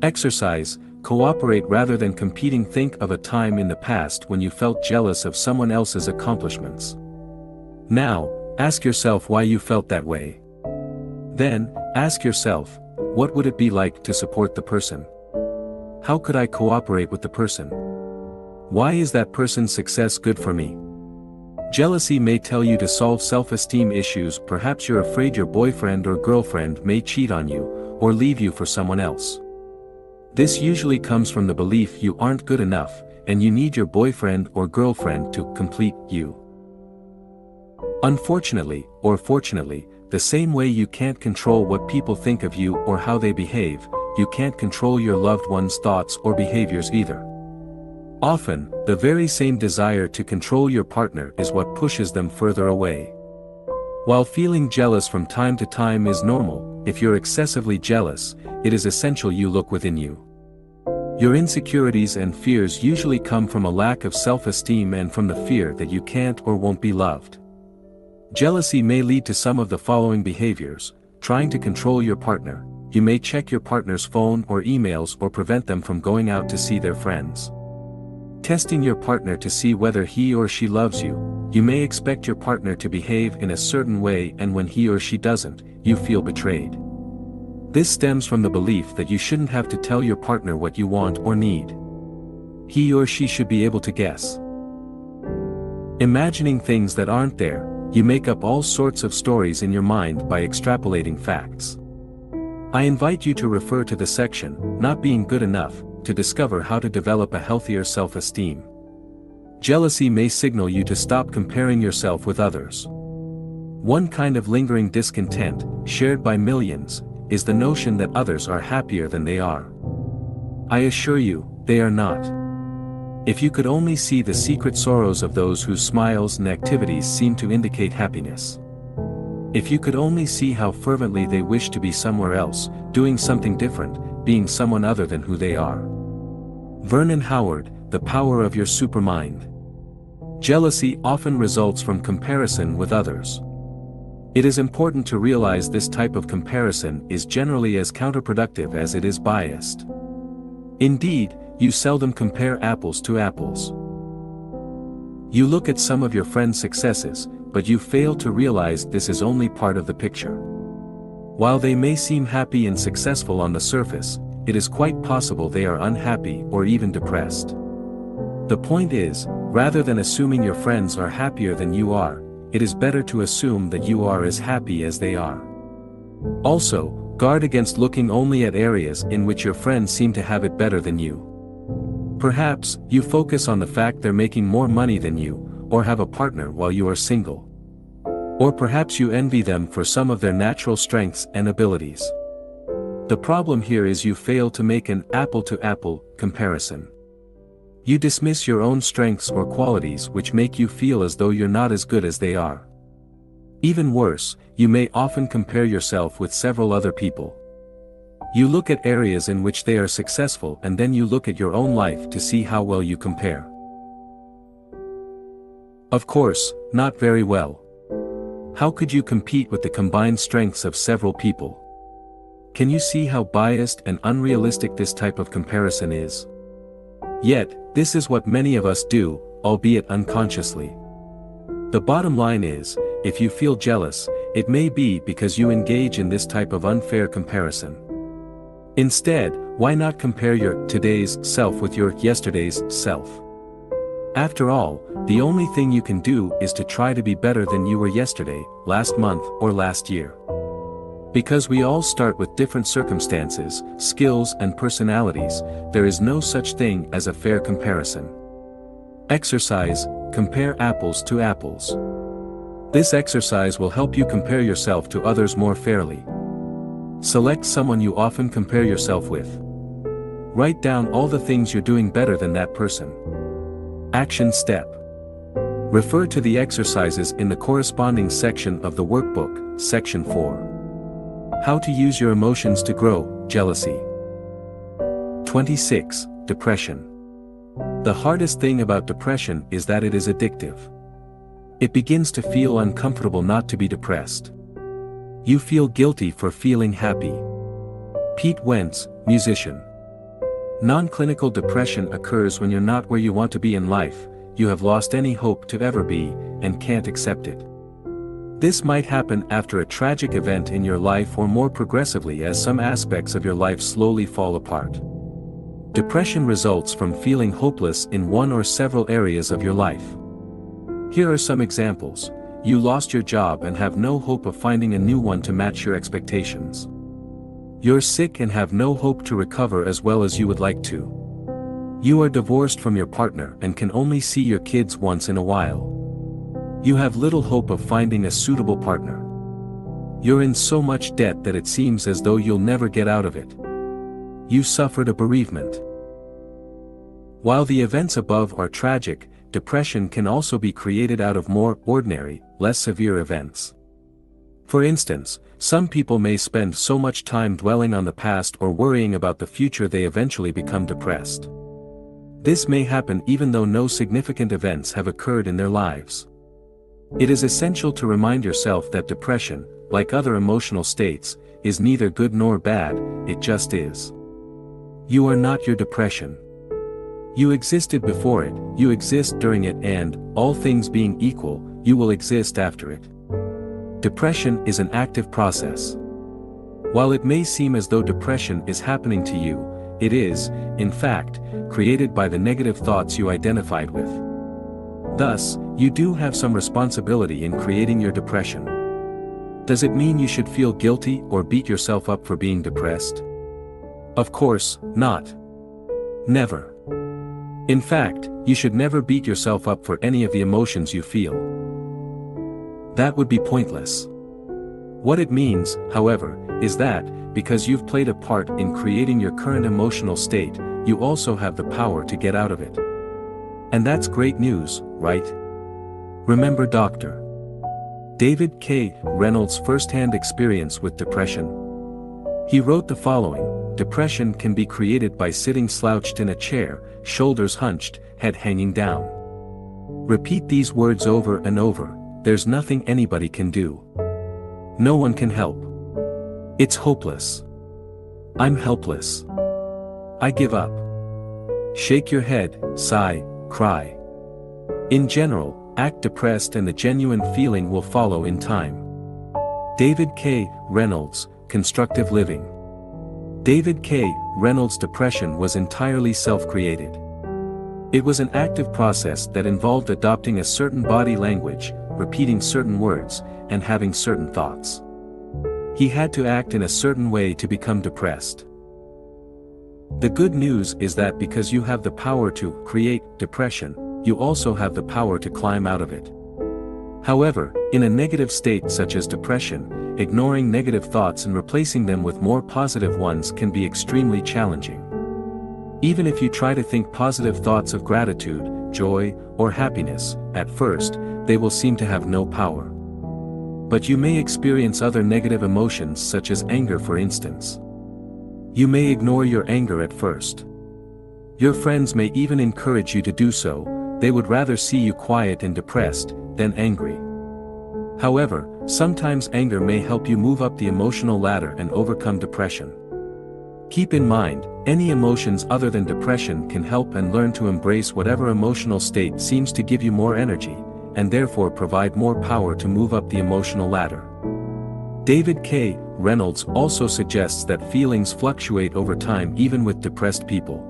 Exercise, cooperate rather than competing. Think of a time in the past when you felt jealous of someone else's accomplishments. Now, ask yourself why you felt that way. Then, ask yourself, what would it be like to support the person? How could I cooperate with the person? Why is that person's success good for me? Jealousy may tell you to solve self-esteem issues. Perhaps you're afraid your boyfriend or girlfriend may cheat on you, or leave you for someone else. This usually comes from the belief you aren't good enough, and you need your boyfriend or girlfriend to complete you. Unfortunately, or fortunately, the same way you can't control what people think of you or how they behave, you can't control your loved one's thoughts or behaviors either. Often, the very same desire to control your partner is what pushes them further away. While feeling jealous from time to time is normal, if you're excessively jealous, it is essential you look within you. Your insecurities and fears usually come from a lack of self-esteem and from the fear that you can't or won't be loved. Jealousy may lead to some of the following behaviors: trying to control your partner. You may check your partner's phone or emails or prevent them from going out to see their friends. Testing your partner to see whether he or she loves you. You may expect your partner to behave in a certain way, and when he or she doesn't, you feel betrayed. This stems from the belief that you shouldn't have to tell your partner what you want or need. He or she should be able to guess. Imagining things that aren't there, you make up all sorts of stories in your mind by extrapolating facts. I invite you to refer to the section, Not Being Good Enough, to discover how to develop a healthier self-esteem. Jealousy may signal you to stop comparing yourself with others. One kind of lingering discontent, shared by millions, is the notion that others are happier than they are. I assure you, they are not. If you could only see the secret sorrows of those whose smiles and activities seem to indicate happiness. If you could only see how fervently they wish to be somewhere else, doing something different, being someone other than who they are. Vernon Howard, The Power of Your Supermind. Jealousy often results from comparison with others. It is important to realize this type of comparison is generally as counterproductive as it is biased. Indeed, you seldom compare apples to apples. You look at some of your friends' successes, but you fail to realize this is only part of the picture. While they may seem happy and successful on the surface, it is quite possible they are unhappy or even depressed. The point is, rather than assuming your friends are happier than you are, it is better to assume that you are as happy as they are. Also, guard against looking only at areas in which your friends seem to have it better than you. Perhaps, you focus on the fact they're making more money than you, or have a partner while you are single. Or perhaps you envy them for some of their natural strengths and abilities. The problem here is you fail to make an apple-to-apple comparison. You dismiss your own strengths or qualities which make you feel as though you're not as good as they are. Even worse, you may often compare yourself with several other people. You look at areas in which they are successful and then you look at your own life to see how well you compare. Of course, not very well. How could you compete with the combined strengths of several people? Can you see how biased and unrealistic this type of comparison is? Yet, this is what many of us do, albeit unconsciously. The bottom line is, if you feel jealous, it may be because you engage in this type of unfair comparison. Instead, why not compare your today's self with your yesterday's self? After all, the only thing you can do is to try to be better than you were yesterday, last month, or last year. Because we all start with different circumstances, skills and personalities, there is no such thing as a fair comparison. Exercise: compare apples to apples. This exercise will help you compare yourself to others more fairly. Select someone you often compare yourself with. Write down all the things you're doing better than that person. Action step: refer to the exercises in the corresponding section of the workbook, Section 4. How to use your emotions to grow: jealousy. 26. Depression. The hardest thing about depression is that it is addictive. It begins to feel uncomfortable not to be depressed. You feel guilty for feeling happy. Pete Wentz, musician. Non-clinical depression occurs when you're not where you want to be in life, you have lost any hope to ever be, and can't accept it. This might happen after a tragic event in your life or more progressively as some aspects of your life slowly fall apart. Depression results from feeling hopeless in one or several areas of your life. Here are some examples. You lost your job and have no hope of finding a new one to match your expectations. You're sick and have no hope to recover as well as you would like to. You are divorced from your partner and can only see your kids once in a while. You have little hope of finding a suitable partner. You're in so much debt that it seems as though you'll never get out of it. You suffered a bereavement. While the events above are tragic, depression can also be created out of more ordinary, less severe events. For instance, some people may spend so much time dwelling on the past or worrying about the future they eventually become depressed. This may happen even though no significant events have occurred in their lives. It is essential to remind yourself that depression, like other emotional states, is neither good nor bad, it just is. You are not your depression. You existed before it, you exist during it, and, all things being equal, you will exist after it. Depression is an active process. While it may seem as though depression is happening to you, it is, in fact, created by the negative thoughts you identified with. Thus, you do have some responsibility in creating your depression. Does it mean you should feel guilty or beat yourself up for being depressed? Of course, not. Never. In fact, you should never beat yourself up for any of the emotions you feel. That would be pointless. What it means, however, is that, because you've played a part in creating your current emotional state, you also have the power to get out of it. And that's great news, right? Remember Dr. David K. Reynolds' first-hand experience with depression? He wrote the following: depression can be created by sitting slouched in a chair, shoulders hunched, head hanging down. Repeat these words over and over: there's nothing anybody can do. No one can help. It's hopeless. I'm helpless. I give up. Shake your head, sigh, cry. In general, act depressed and the genuine feeling will follow in time. David K. Reynolds, Constructive Living. David K. Reynolds' depression was entirely self-created. It was an active process that involved adopting a certain body language, repeating certain words, and having certain thoughts. He had to act in a certain way to become depressed. The good news is that because you have the power to create depression, you also have the power to climb out of it. However, in a negative state such as depression, ignoring negative thoughts and replacing them with more positive ones can be extremely challenging. Even if you try to think positive thoughts of gratitude, joy, or happiness, at first, they will seem to have no power. But you may experience other negative emotions such as anger, for instance. You may ignore your anger at first. Your friends may even encourage you to do so, they would rather see you quiet and depressed than angry. However, sometimes anger may help you move up the emotional ladder and overcome depression. Keep in mind, any emotions other than depression can help, and learn to embrace whatever emotional state seems to give you more energy, and therefore provide more power to move up the emotional ladder. David K. Reynolds also suggests that feelings fluctuate over time even with depressed people.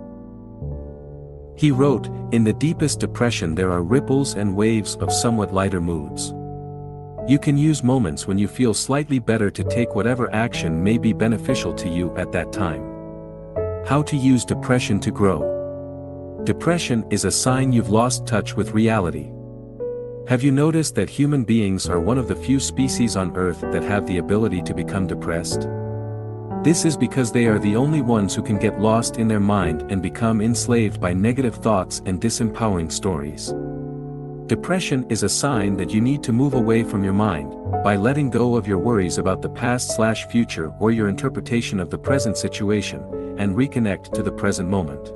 He wrote, "In the deepest depression there are ripples and waves of somewhat lighter moods. You can use moments when you feel slightly better to take whatever action may be beneficial to you at that time. How to use depression to grow. Depression is a sign you've lost touch with reality. Have you noticed that human beings are one of the few species on Earth that have the ability to become depressed? This is because they are the only ones who can get lost in their mind and become enslaved by negative thoughts and disempowering stories. Depression is a sign that you need to move away from your mind, by letting go of your worries about the past/future or your interpretation of the present situation, and reconnect to the present moment.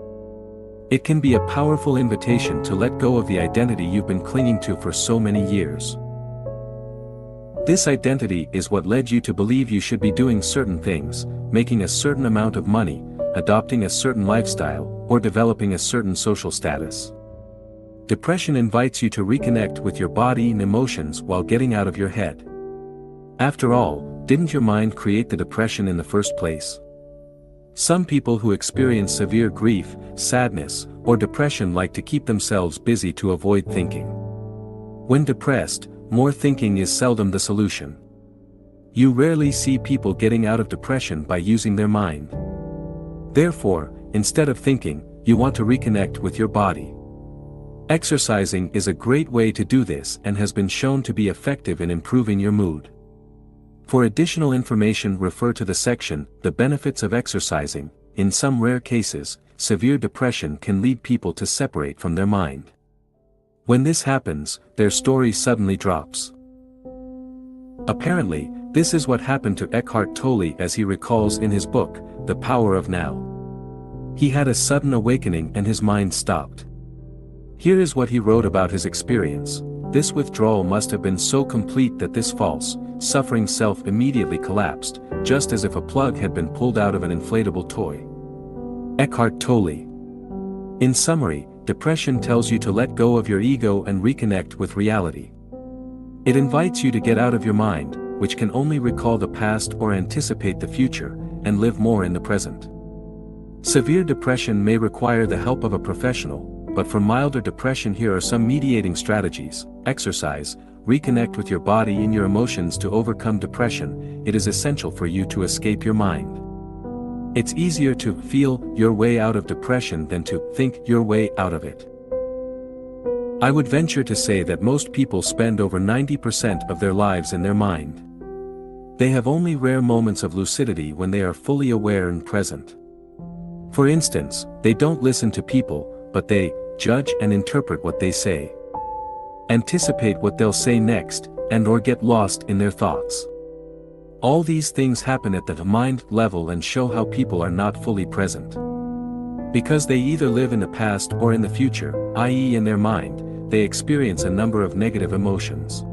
It can be a powerful invitation to let go of the identity you've been clinging to for so many years. This identity is what led you to believe you should be doing certain things, making a certain amount of money, adopting a certain lifestyle, or developing a certain social status. Depression invites you to reconnect with your body and emotions while getting out of your head. After all, didn't your mind create the depression in the first place? Some people who experience severe grief, sadness, or depression like to keep themselves busy to avoid thinking. When depressed, more thinking is seldom the solution. You rarely see people getting out of depression by using their mind. Therefore, instead of thinking, you want to reconnect with your body. Exercising is a great way to do this and has been shown to be effective in improving your mood. For additional information, refer to the section, The Benefits of Exercising. In some rare cases, severe depression can lead people to separate from their mind. When this happens, their story suddenly drops. Apparently, this is what happened to Eckhart Tolle, as he recalls in his book, The Power of Now. He had a sudden awakening and his mind stopped. Here is what he wrote about his experience. This withdrawal must have been so complete that this false, suffering self immediately collapsed, just as if a plug had been pulled out of an inflatable toy. Eckhart Tolle. In summary, depression tells you to let go of your ego and reconnect with reality. It invites you to get out of your mind, which can only recall the past or anticipate the future, and live more in the present. Severe depression may require the help of a professional, but for milder depression, here are some mediating strategies. Exercise. Reconnect with your body and your emotions to overcome depression. It is essential for you to escape your mind. It's easier to feel your way out of depression than to think your way out of it. I would venture to say that most people spend over 90% of their lives in their mind. They have only rare moments of lucidity when they are fully aware and present. For instance, they don't listen to people, but they judge and interpret what they say, anticipate what they'll say next, and/or get lost in their thoughts. All these things happen at the mind level and show how people are not fully present. Because they either live in the past or in the future, i.e. in their mind, they experience a number of negative emotions.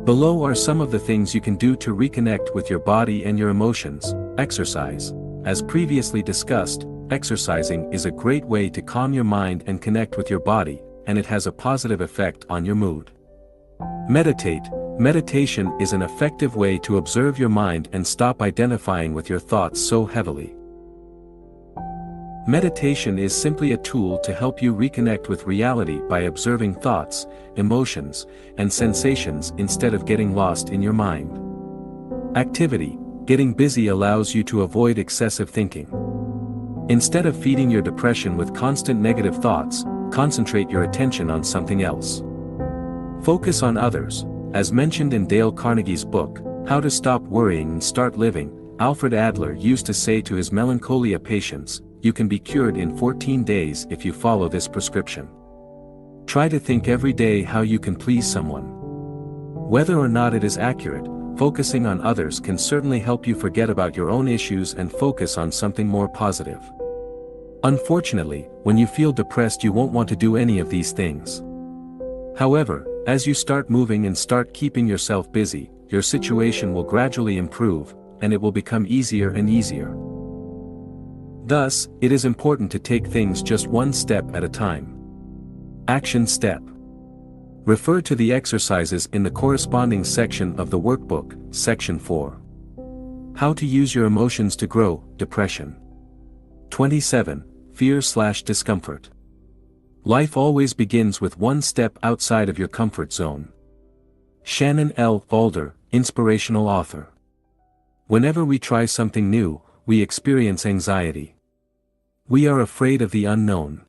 Below are some of the things you can do to reconnect with your body and your emotions. Exercise. As previously discussed, exercising is a great way to calm your mind and connect with your body, and it has a positive effect on your mood. Meditate. Meditation is an effective way to observe your mind and stop identifying with your thoughts so heavily. Meditation is simply a tool to help you reconnect with reality by observing thoughts, emotions, and sensations instead of getting lost in your mind. Activity. Getting busy allows you to avoid excessive thinking. Instead of feeding your depression with constant negative thoughts, concentrate your attention on something else. Focus on others. As mentioned in Dale Carnegie's book, How to Stop Worrying and Start Living, Alfred Adler used to say to his melancholia patients, "You can be cured in 14 days if you follow this prescription." Try to think every day how you can please someone. Whether or not it is accurate, focusing on others can certainly help you forget about your own issues and focus on something more positive. Unfortunately, when you feel depressed, you won't want to do any of these things. However, as you start moving and start keeping yourself busy, your situation will gradually improve, and it will become easier and easier. Thus, it is important to take things just one step at a time. Action step. Refer to the exercises in the corresponding section of the workbook, Section 4. How to use your emotions to grow, depression. 27. Fear/discomfort. Life always begins with one step outside of your comfort zone. Shannon L. Alder, inspirational author. Whenever we try something new, we experience anxiety. We are afraid of the unknown.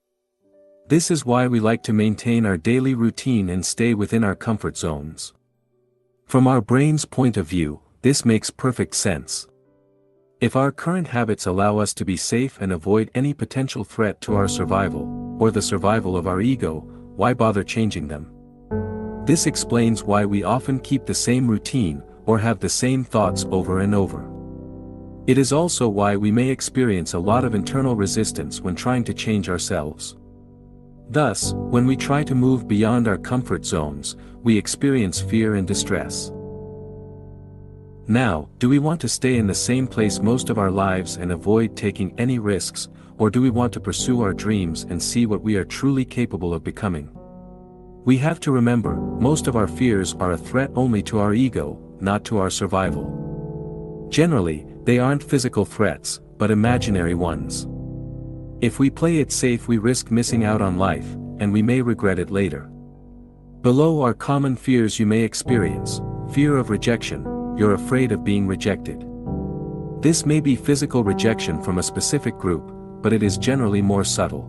This is why we like to maintain our daily routine and stay within our comfort zones. From our brain's point of view, this makes perfect sense. If our current habits allow us to be safe and avoid any potential threat to our survival, or the survival of our ego, why bother changing them? This explains why we often keep the same routine, or have the same thoughts over and over. It is also why we may experience a lot of internal resistance when trying to change ourselves. Thus, when we try to move beyond our comfort zones, we experience fear and distress. Now, do we want to stay in the same place most of our lives and avoid taking any risks, or do we want to pursue our dreams and see what we are truly capable of becoming? We have to remember, most of our fears are a threat only to our ego, not to our survival. Generally, they aren't physical threats, but imaginary ones. If we play it safe, we risk missing out on life, and we may regret it later. Below are common fears you may experience. Fear of rejection. You're afraid of being rejected. This may be physical rejection from a specific group, but it is generally more subtle.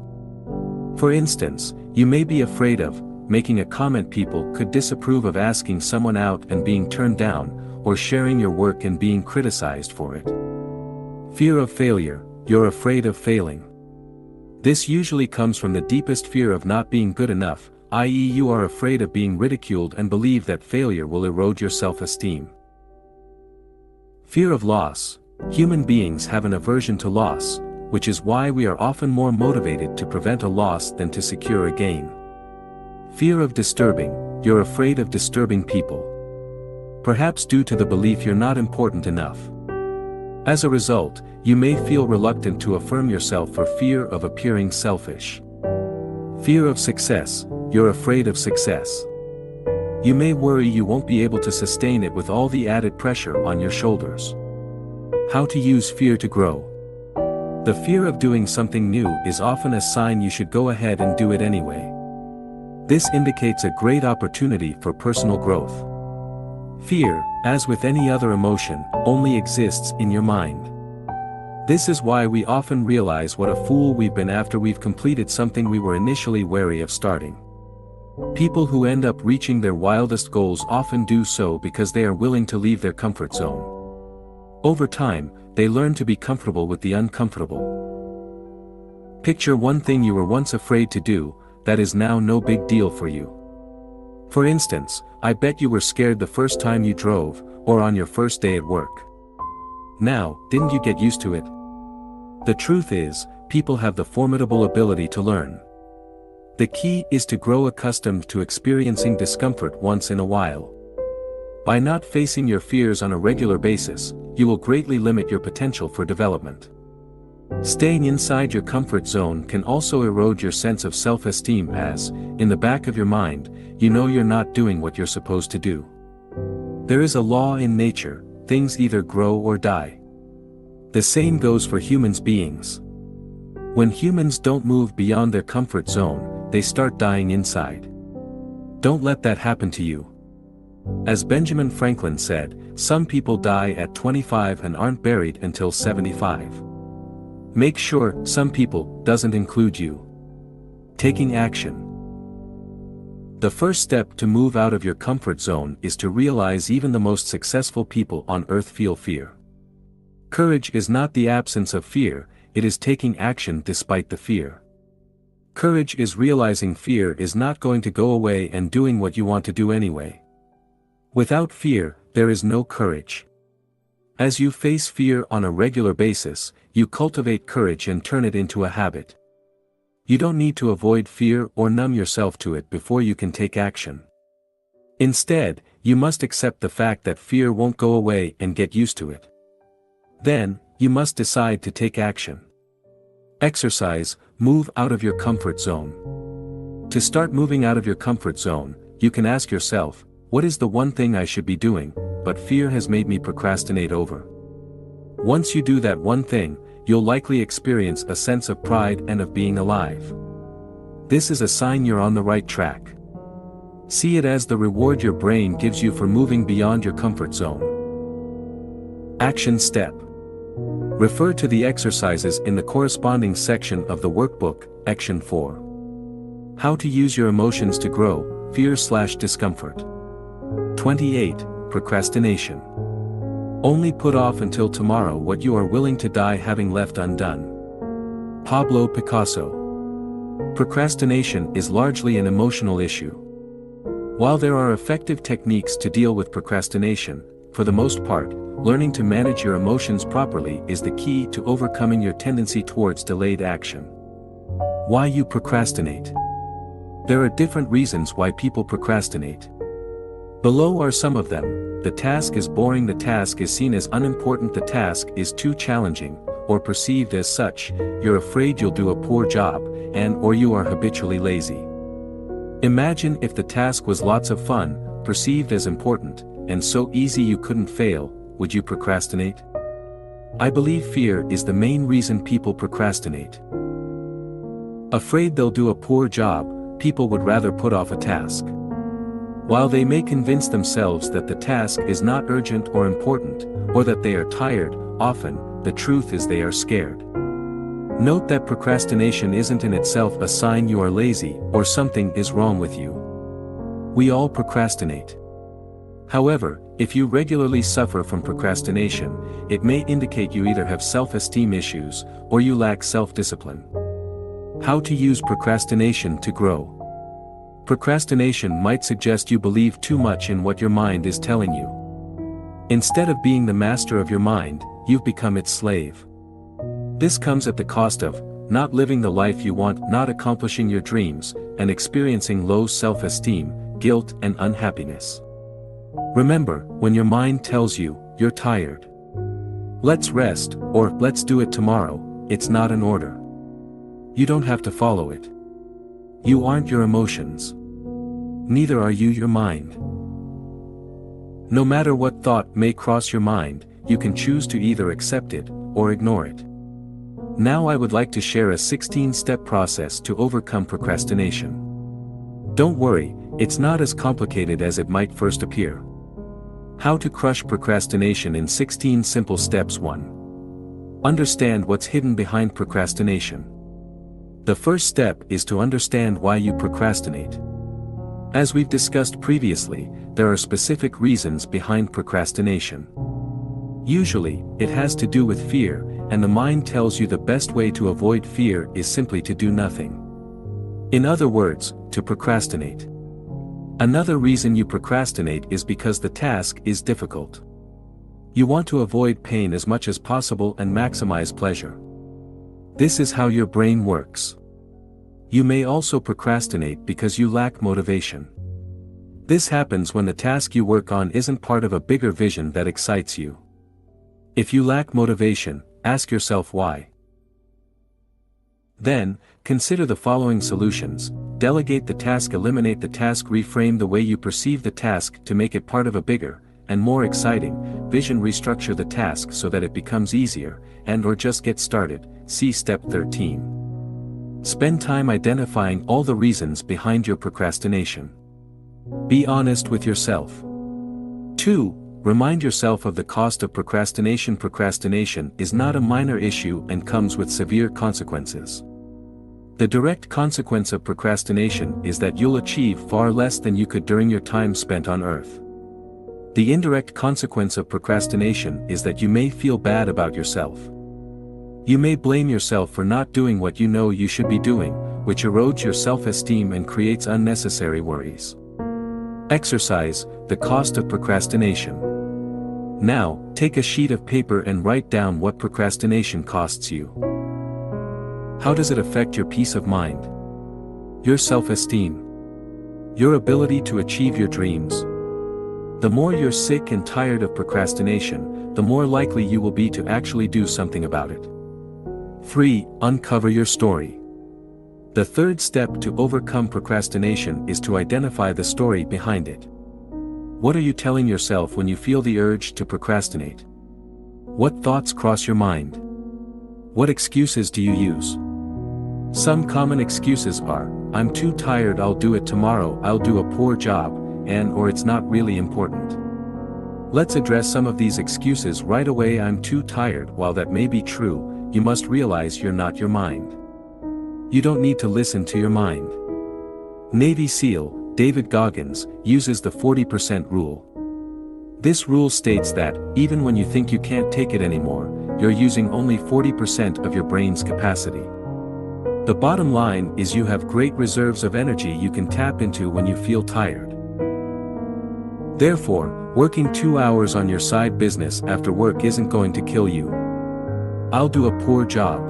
For instance, you may be afraid of making a comment people could disapprove of, asking someone out and being turned down, or sharing your work and being criticized for it. Fear of failure. You're afraid of failing. This usually comes from the deepest fear of not being good enough, i.e., you are afraid of being ridiculed and believe that failure will erode your self-esteem. Fear of loss. Human beings have an aversion to loss, which is why we are often more motivated to prevent a loss than to secure a gain. Fear of disturbing. You're afraid of disturbing people. Perhaps due to the belief you're not important enough. As a result, you may feel reluctant to affirm yourself for fear of appearing selfish. Fear of success. You're afraid of success. You may worry you won't be able to sustain it with all the added pressure on your shoulders. How to use fear to grow. The fear of doing something new is often a sign you should go ahead and do it anyway. This indicates a great opportunity for personal growth. Fear, as with any other emotion, only exists in your mind. This is why we often realize what a fool we've been after we've completed something we were initially wary of starting. People who end up reaching their wildest goals often do so because they are willing to leave their comfort zone. Over time, they learn to be comfortable with the uncomfortable. Picture one thing you were once afraid to do, that is now no big deal for you. For instance, I bet you were scared the first time you drove, or on your first day at work. Now, didn't you get used to it? The truth is, people have the formidable ability to learn. The key is to grow accustomed to experiencing discomfort once in a while. By not facing your fears on a regular basis, you will greatly limit your potential for development. Staying inside your comfort zone can also erode your sense of self-esteem as, in the back of your mind, you know you're not doing what you're supposed to do. There is a law in nature, things either grow or die. The same goes for human beings. When humans don't move beyond their comfort zone, they start dying inside. Don't let that happen to you. As Benjamin Franklin said, some people die at 25 and aren't buried until 75. Make sure some people doesn't include you. Taking action. The first step to move out of your comfort zone is to realize even the most successful people on earth feel fear. Courage is not the absence of fear, it is taking action despite the fear. Courage is realizing fear is not going to go away and doing what you want to do anyway. Without fear, there is no courage. As you face fear on a regular basis, you cultivate courage and turn it into a habit. You don't need to avoid fear or numb yourself to it before you can take action. Instead, you must accept the fact that fear won't go away and get used to it. Then, you must decide to take action. Exercise, move out of your comfort zone. To start moving out of your comfort zone, you can ask yourself, what is the one thing I should be doing, but fear has made me procrastinate over? Once you do that one thing, you'll likely experience a sense of pride and of being alive. This is a sign you're on the right track. See it as the reward your brain gives you for moving beyond your comfort zone. Action step. Refer to the exercises in the corresponding section of the workbook, Action 4. How to use your emotions to grow, fear/discomfort. 28. Procrastination. Only put off until tomorrow what you are willing to die having left undone. Pablo Picasso. Procrastination is largely an emotional issue. While there are effective techniques to deal with procrastination, for the most part, learning to manage your emotions properly is the key to overcoming your tendency towards delayed action. Why you procrastinate. There are different reasons why people procrastinate. Below are some of them. The task is boring, the task is seen as unimportant, the task is too challenging, or perceived as such, you're afraid you'll do a poor job, or you are habitually lazy. Imagine if the task was lots of fun, perceived as important, and so easy you couldn't fail, would you procrastinate? I believe fear is the main reason people procrastinate. Afraid they'll do a poor job, people would rather put off a task. While they may convince themselves that the task is not urgent or important, or that they are tired, often, the truth is they are scared. Note that procrastination isn't in itself a sign you are lazy or something is wrong with you. We all procrastinate. However, if you regularly suffer from procrastination, it may indicate you either have self-esteem issues or you lack self-discipline. How to use procrastination to grow. Procrastination might suggest you believe too much in what your mind is telling you. Instead of being the master of your mind, you've become its slave. This comes at the cost of not living the life you want, not accomplishing your dreams, and experiencing low self-esteem, guilt, and unhappiness. Remember, when your mind tells you, you're tired, let's rest, or let's do it tomorrow, it's not an order. You don't have to follow it. You aren't your emotions. Neither are you your mind. No matter what thought may cross your mind, you can choose to either accept it or ignore it. Now I would like to share a 16-step process to overcome procrastination. Don't worry, it's not as complicated as it might first appear. How to crush procrastination in 16 simple steps. 1. Understand what's hidden behind procrastination. The first step is to understand why you procrastinate. As we've discussed previously, there are specific reasons behind procrastination. Usually, it has to do with fear, and the mind tells you the best way to avoid fear is simply to do nothing. In other words, to procrastinate. Another reason you procrastinate is because the task is difficult. You want to avoid pain as much as possible and maximize pleasure. This is how your brain works. You may also procrastinate because you lack motivation. This happens when the task you work on isn't part of a bigger vision that excites you. If you lack motivation, ask yourself why. Then, consider the following solutions: delegate the task, eliminate the task, reframe the way you perceive the task to make it part of a bigger and more exciting vision, restructure the task so that it becomes easier, or just get started. See step 13. Spend time identifying all the reasons behind your procrastination. Be honest with yourself. 2. Remind yourself of the cost of procrastination. Procrastination is not a minor issue and comes with severe consequences. The direct consequence of procrastination is that you'll achieve far less than you could during your time spent on Earth. The indirect consequence of procrastination is that you may feel bad about yourself. You may blame yourself for not doing what you know you should be doing, which erodes your self-esteem and creates unnecessary worries. Exercise, the cost of procrastination. Now, take a sheet of paper and write down what procrastination costs you. How does it affect your peace of mind? Your self-esteem? Your ability to achieve your dreams? The more you're sick and tired of procrastination, the more likely you will be to actually do something about it. 3. Uncover your story. The third step to overcome procrastination is to identify the story behind it. What are you telling yourself when you feel the urge to procrastinate? What thoughts cross your mind? What excuses do you use? Some common excuses are, I'm too tired, I'll do it tomorrow, I'll do a poor job, and or it's not really important. Let's address some of these excuses right away. I'm too tired. While that may be true, you must realize you're not your mind. You don't need to listen to your mind. Navy SEAL, David Goggins, uses the 40% rule. This rule states that, even when you think you can't take it anymore, you're using only 40% of your brain's capacity. The bottom line is you have great reserves of energy you can tap into when you feel tired. Therefore, working 2 hours on your side business after work isn't going to kill you. I'll do a poor job.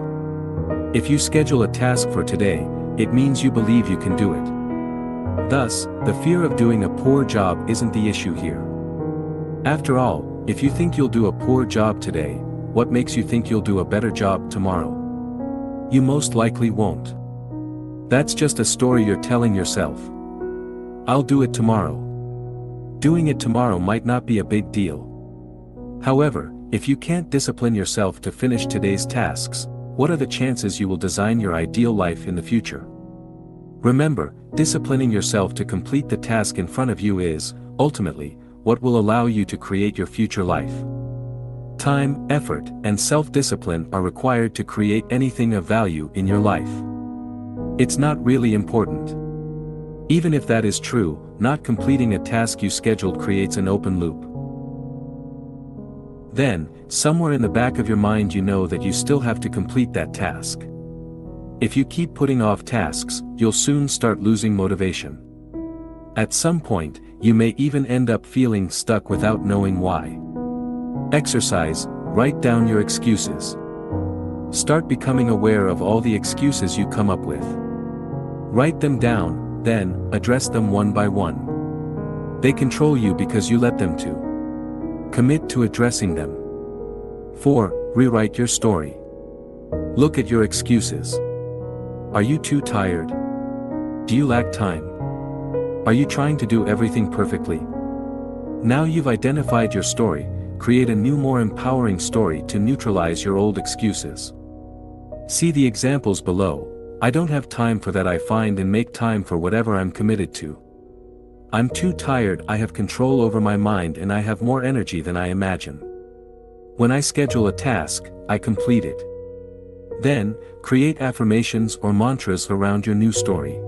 If you schedule a task for today, it means you believe you can do it. Thus, the fear of doing a poor job isn't the issue here. After all, if you think you'll do a poor job today, what makes you think you'll do a better job tomorrow? You most likely won't. That's just a story you're telling yourself. I'll do it tomorrow. Doing it tomorrow might not be a big deal. However, if you can't discipline yourself to finish today's tasks, what are the chances you will design your ideal life in the future? Remember, disciplining yourself to complete the task in front of you is, ultimately, what will allow you to create your future life. Time, effort, and self-discipline are required to create anything of value in your life. It's not really important. Even if that is true, not completing a task you scheduled creates an open loop. Then, somewhere in the back of your mind you know that you still have to complete that task. If you keep putting off tasks, you'll soon start losing motivation. At some point, you may even end up feeling stuck without knowing why. Exercise, write down your excuses. Start becoming aware of all the excuses you come up with. Write them down, then, address them one by one. They control you because you let them to. Commit to addressing them. 4. Rewrite your story. Look at your excuses. Are you too tired? Do you lack time? Are you trying to do everything perfectly? Now you've identified your story, create a new, more empowering story to neutralize your old excuses. See the examples below. I don't have time for that. I find and make time for whatever I'm committed to. I'm too tired. I have control over my mind and I have more energy than I imagine. When I schedule a task, I complete it. Then, create affirmations or mantras around your new story.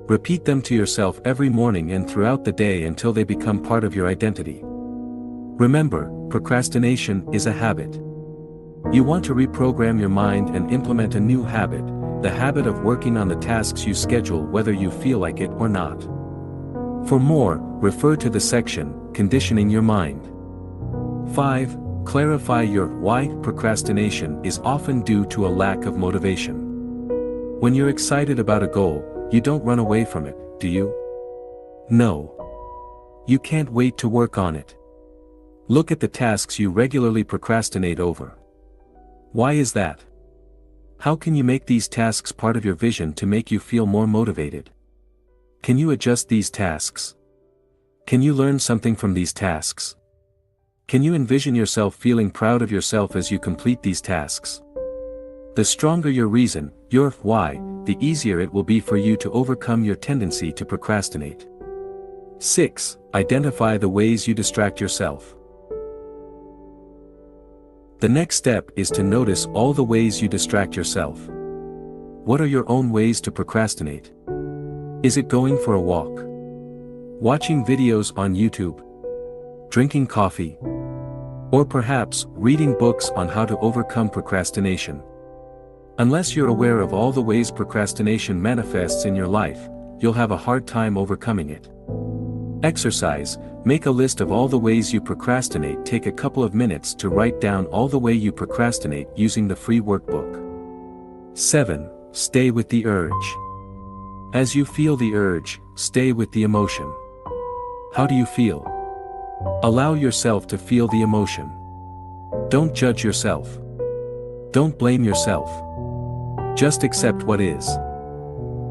Repeat them to yourself every morning and throughout the day until they become part of your identity. Remember, procrastination is a habit. You want to reprogram your mind and implement a new habit, the habit of working on the tasks you schedule whether you feel like it or not. For more, refer to the section, Conditioning Your Mind. 5. Clarify your why. Procrastination is often due to a lack of motivation. When you're excited about a goal, you don't run away from it, do you? No. You can't wait to work on it. Look at the tasks you regularly procrastinate over. Why is that? How can you make these tasks part of your vision to make you feel more motivated? Can you adjust these tasks? Can you learn something from these tasks? Can you envision yourself feeling proud of yourself as you complete these tasks? The stronger your reason, your why, the easier it will be for you to overcome your tendency to procrastinate. 6. Identify the ways you distract yourself. The next step is to notice all the ways you distract yourself. What are your own ways to procrastinate? Is it going for a walk? Watching videos on YouTube? Drinking coffee? Or perhaps, reading books on how to overcome procrastination? Unless you're aware of all the ways procrastination manifests in your life, you'll have a hard time overcoming it. Exercise, make a list of all the ways you procrastinate. Take a couple of minutes to write down all the way you procrastinate using the free workbook. 7. Stay with the urge. As you feel the urge, stay with the emotion. How do you feel? Allow yourself to feel the emotion. Don't judge yourself. Don't blame yourself. Just accept what is.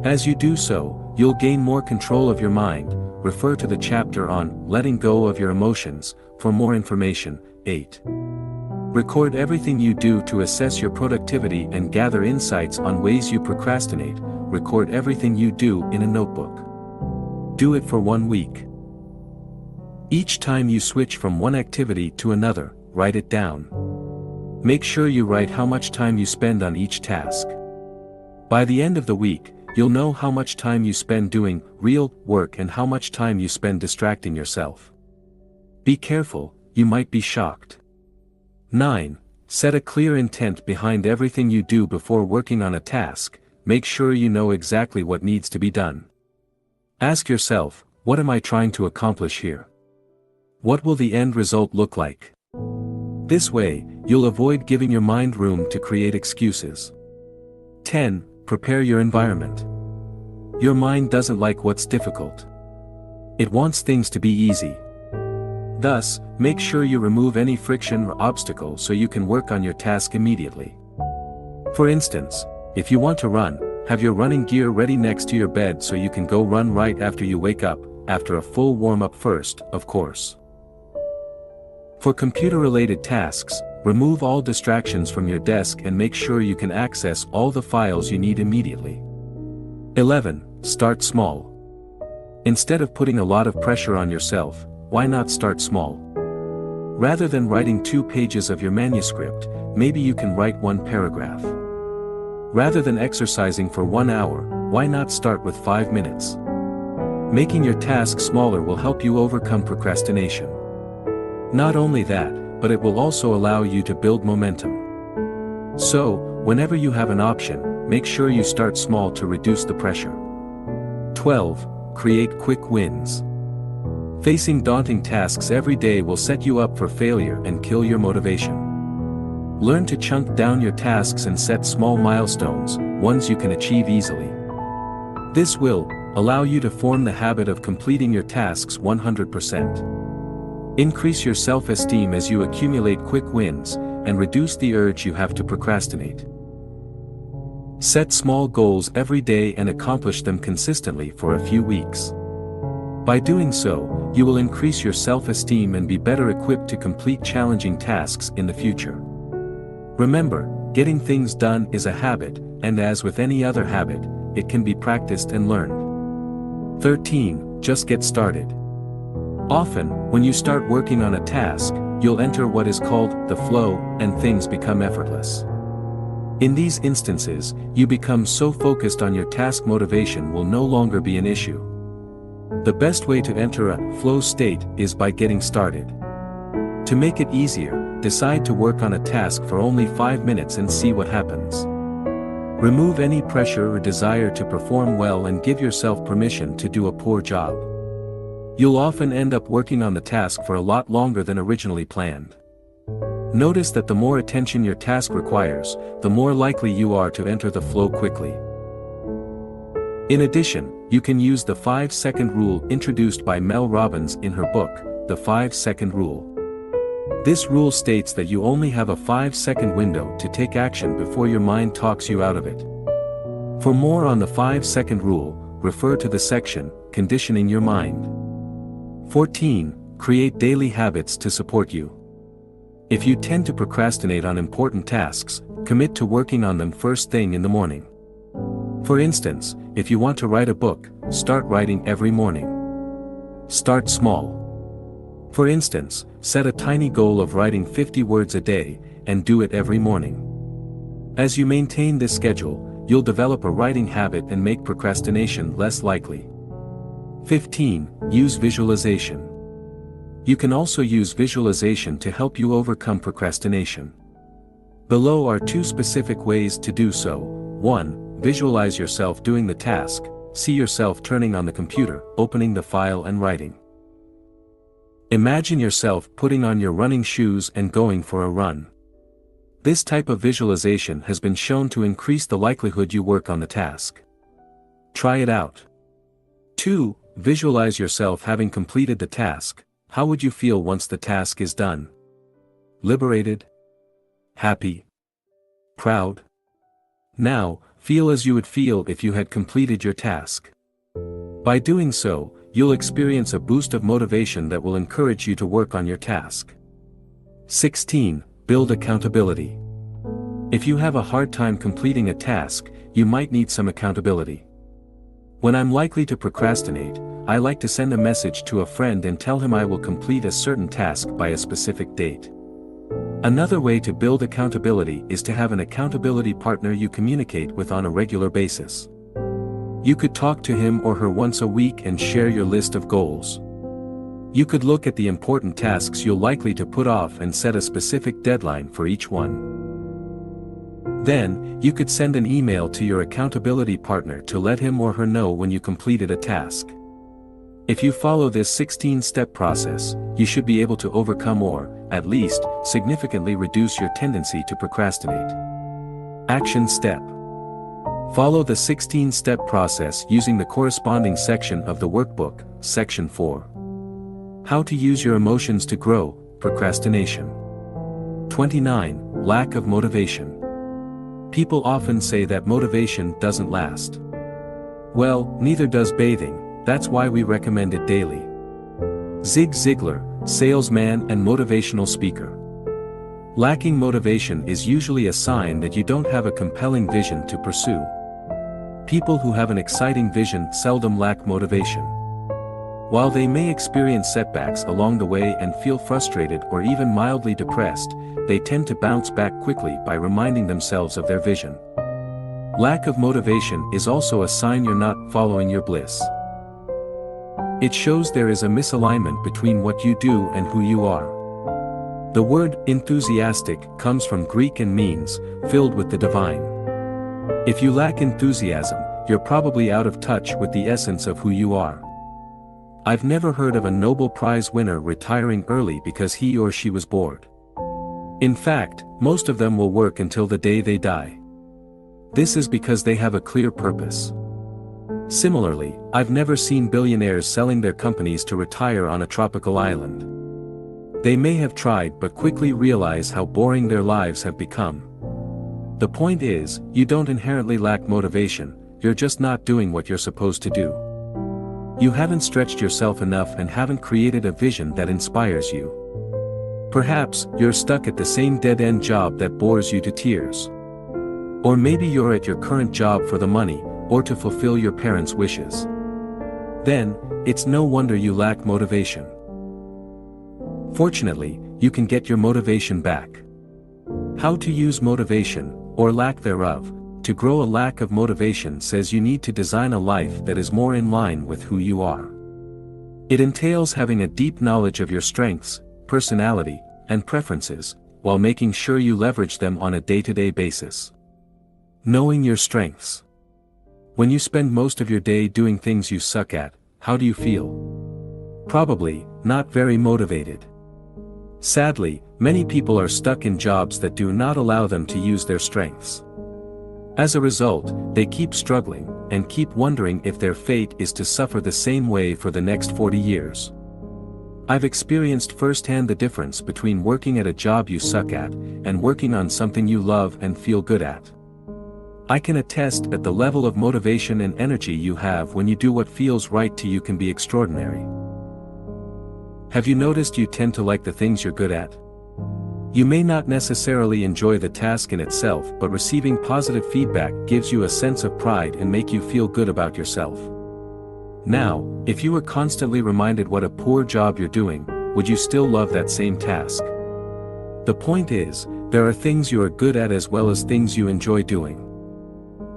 As you do so, you'll gain more control of your mind. Refer to the chapter on letting go of your emotions for more information. 8. Record everything you do to assess your productivity and gather insights on ways you procrastinate. record everything you do in a notebook. Do it for 1 week. Each time you switch from one activity to another, write it down. Make sure you write how much time you spend on each task. By the end of the week, you'll know how much time you spend doing real work and how much time you spend distracting yourself. Be careful, you might be shocked. 9. Set a clear intent behind everything you do before working on a task. Make sure you know exactly what needs to be done. Ask yourself, what am I trying to accomplish here? What will the end result look like? This way, you'll avoid giving your mind room to create excuses. 10. Prepare your environment. Your mind doesn't like what's difficult. It wants things to be easy. Thus, make sure you remove any friction or obstacle so you can work on your task immediately. For instance, if you want to run, have your running gear ready next to your bed so you can go run right after you wake up, after a full warm-up first, of course. For computer-related tasks, remove all distractions from your desk and make sure you can access all the files you need immediately. 11. Start small. Instead of putting a lot of pressure on yourself, why not start small? Rather than writing 2 pages of your manuscript, maybe you can write 1 paragraph. Rather than exercising for 1 hour, why not start with 5 minutes? Making your task smaller will help you overcome procrastination. Not only that, but it will also allow you to build momentum. So, whenever you have an option, make sure you start small to reduce the pressure. 12. Create quick wins. Facing daunting tasks every day will set you up for failure and kill your motivation. Learn to chunk down your tasks and set small milestones, ones you can achieve easily. This will allow you to form the habit of completing your tasks 100%. Increase your self-esteem as you accumulate quick wins, and reduce the urge you have to procrastinate. Set small goals every day and accomplish them consistently for a few weeks. By doing so, you will increase your self-esteem and be better equipped to complete challenging tasks in the future. Remember, getting things done is a habit, and as with any other habit, it can be practiced and learned. 13. Just get started. Often, when you start working on a task, you'll enter what is called the flow, and things become effortless. In these instances, you become so focused on your task motivation will no longer be an issue. The best way to enter a flow state is by getting started. To make it easier, decide to work on a task for only 5 minutes and see what happens. Remove any pressure or desire to perform well and give yourself permission to do a poor job. You'll often end up working on the task for a lot longer than originally planned. Notice that the more attention your task requires, the more likely you are to enter the flow quickly. In addition, you can use the 5-second rule introduced by Mel Robbins in her book, The 5-Second Rule. This rule states that you only have a 5-second window to take action before your mind talks you out of it. For more on the 5-second rule, refer to the section, Conditioning Your Mind. 14. Create daily habits to support you. If you tend to procrastinate on important tasks, commit to working on them first thing in the morning. For instance, if you want to write a book, start writing every morning. Start small. For instance, set a tiny goal of writing 50 words a day, and do it every morning. As you maintain this schedule, you'll develop a writing habit and make procrastination less likely. 15. Use visualization. You can also use visualization to help you overcome procrastination. Below are 2 specific ways to do so. 1. Visualize yourself doing the task. See yourself turning on the computer, opening the file and writing. Imagine yourself putting on your running shoes and going for a run. This type of visualization has been shown to increase the likelihood you work on the task. Try it out. 2. Visualize yourself having completed the task. How would you feel once the task is done? Liberated? Happy? Proud? Now, feel as you would feel if you had completed your task. By doing so, you'll experience a boost of motivation that will encourage you to work on your task. 16. Build accountability. If you have a hard time completing a task, you might need some accountability. When I'm likely to procrastinate, I like to send a message to a friend and tell him I will complete a certain task by a specific date. Another way to build accountability is to have an accountability partner you communicate with on a regular basis. You could talk to him or her once a week and share your list of goals. You could look at the important tasks you're likely to put off and set a specific deadline for each one. Then, you could send an email to your accountability partner to let him or her know when you completed a task. If you follow this 16-step process, you should be able to overcome or, at least, significantly reduce your tendency to procrastinate. Action step. Follow the 16-step process using the corresponding section of the workbook, Section 4. How to use your emotions to grow, procrastination. 29. Lack of motivation. People often say that motivation doesn't last. Well, neither does bathing, that's why we recommend it daily. Zig Ziglar, salesman and motivational speaker. Lacking motivation is usually a sign that you don't have a compelling vision to pursue. People who have an exciting vision seldom lack motivation. While they may experience setbacks along the way and feel frustrated or even mildly depressed, they tend to bounce back quickly by reminding themselves of their vision. Lack of motivation is also a sign you're not following your bliss. It shows there is a misalignment between what you do and who you are. The word enthusiastic comes from Greek and means filled with the divine. If you lack enthusiasm, you're probably out of touch with the essence of who you are. I've never heard of a Nobel Prize winner retiring early because he or she was bored. In fact, most of them will work until the day they die. This is because they have a clear purpose. Similarly, I've never seen billionaires selling their companies to retire on a tropical island. They may have tried but quickly realize how boring their lives have become. The point is, you don't inherently lack motivation, you're just not doing what you're supposed to do. You haven't stretched yourself enough and haven't created a vision that inspires you. Perhaps, you're stuck at the same dead-end job that bores you to tears. Or maybe you're at your current job for the money, or to fulfill your parents' wishes. Then, it's no wonder you lack motivation. Fortunately, you can get your motivation back. How to use motivation, or lack thereof, to grow a lack of motivation says you need to design a life that is more in line with who you are. It entails having a deep knowledge of your strengths, personality, and preferences, while making sure you leverage them on a day-to-day basis. Knowing your strengths. When you spend most of your day doing things you suck at, how do you feel? Probably, not very motivated. Sadly, many people are stuck in jobs that do not allow them to use their strengths. As a result, they keep struggling, and keep wondering if their fate is to suffer the same way for the next 40 years. I've experienced firsthand the difference between working at a job you suck at, and working on something you love and feel good at. I can attest that the level of motivation and energy you have when you do what feels right to you can be extraordinary. Have you noticed you tend to like the things you're good at? You may not necessarily enjoy the task in itself, but receiving positive feedback gives you a sense of pride and make you feel good about yourself. Now, if you were constantly reminded what a poor job you're doing, would you still love that same task? The point is, there are things you are good at as well as things you enjoy doing.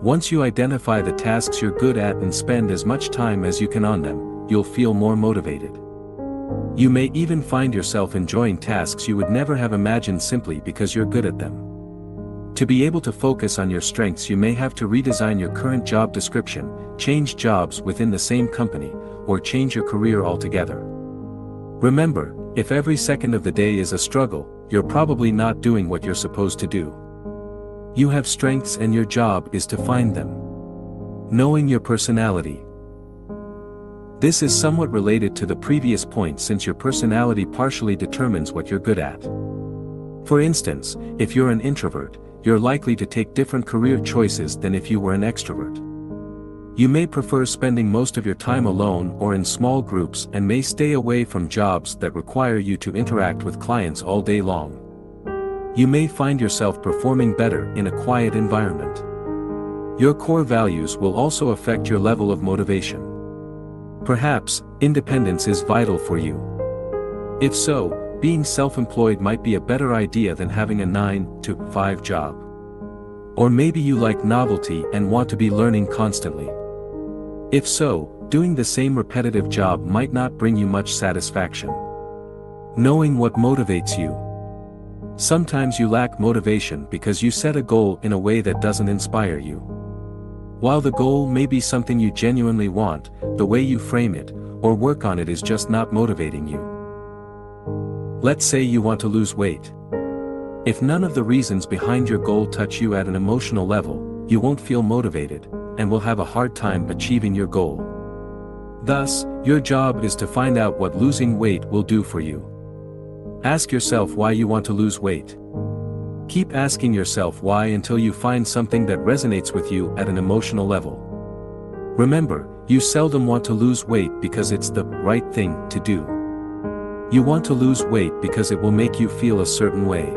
Once you identify the tasks you're good at and spend as much time as you can on them, you'll feel more motivated. You may even find yourself enjoying tasks you would never have imagined simply because you're good at them. To be able to focus on your strengths, you may have to redesign your current job description, change jobs within the same company, or change your career altogether. Remember, if every second of the day is a struggle, you're probably not doing what you're supposed to do. You have strengths and your job is to find them. Knowing your personality. This is somewhat related to the previous point since your personality partially determines what you're good at. For instance, if you're an introvert, you're likely to take different career choices than if you were an extrovert. You may prefer spending most of your time alone or in small groups and may stay away from jobs that require you to interact with clients all day long. You may find yourself performing better in a quiet environment. Your core values will also affect your level of motivation. Perhaps, independence is vital for you. If so, being self-employed might be a better idea than having a 9-to-5 job. Or maybe you like novelty and want to be learning constantly. If so, doing the same repetitive job might not bring you much satisfaction. Knowing what motivates you. Sometimes you lack motivation because you set a goal in a way that doesn't inspire you. While the goal may be something you genuinely want, the way you frame it, or work on it is just not motivating you. Let's say you want to lose weight. If none of the reasons behind your goal touch you at an emotional level, you won't feel motivated, and will have a hard time achieving your goal. Thus, your job is to find out what losing weight will do for you. Ask yourself why you want to lose weight. Keep asking yourself why until you find something that resonates with you at an emotional level. Remember, you seldom want to lose weight because it's the right thing to do. You want to lose weight because it will make you feel a certain way.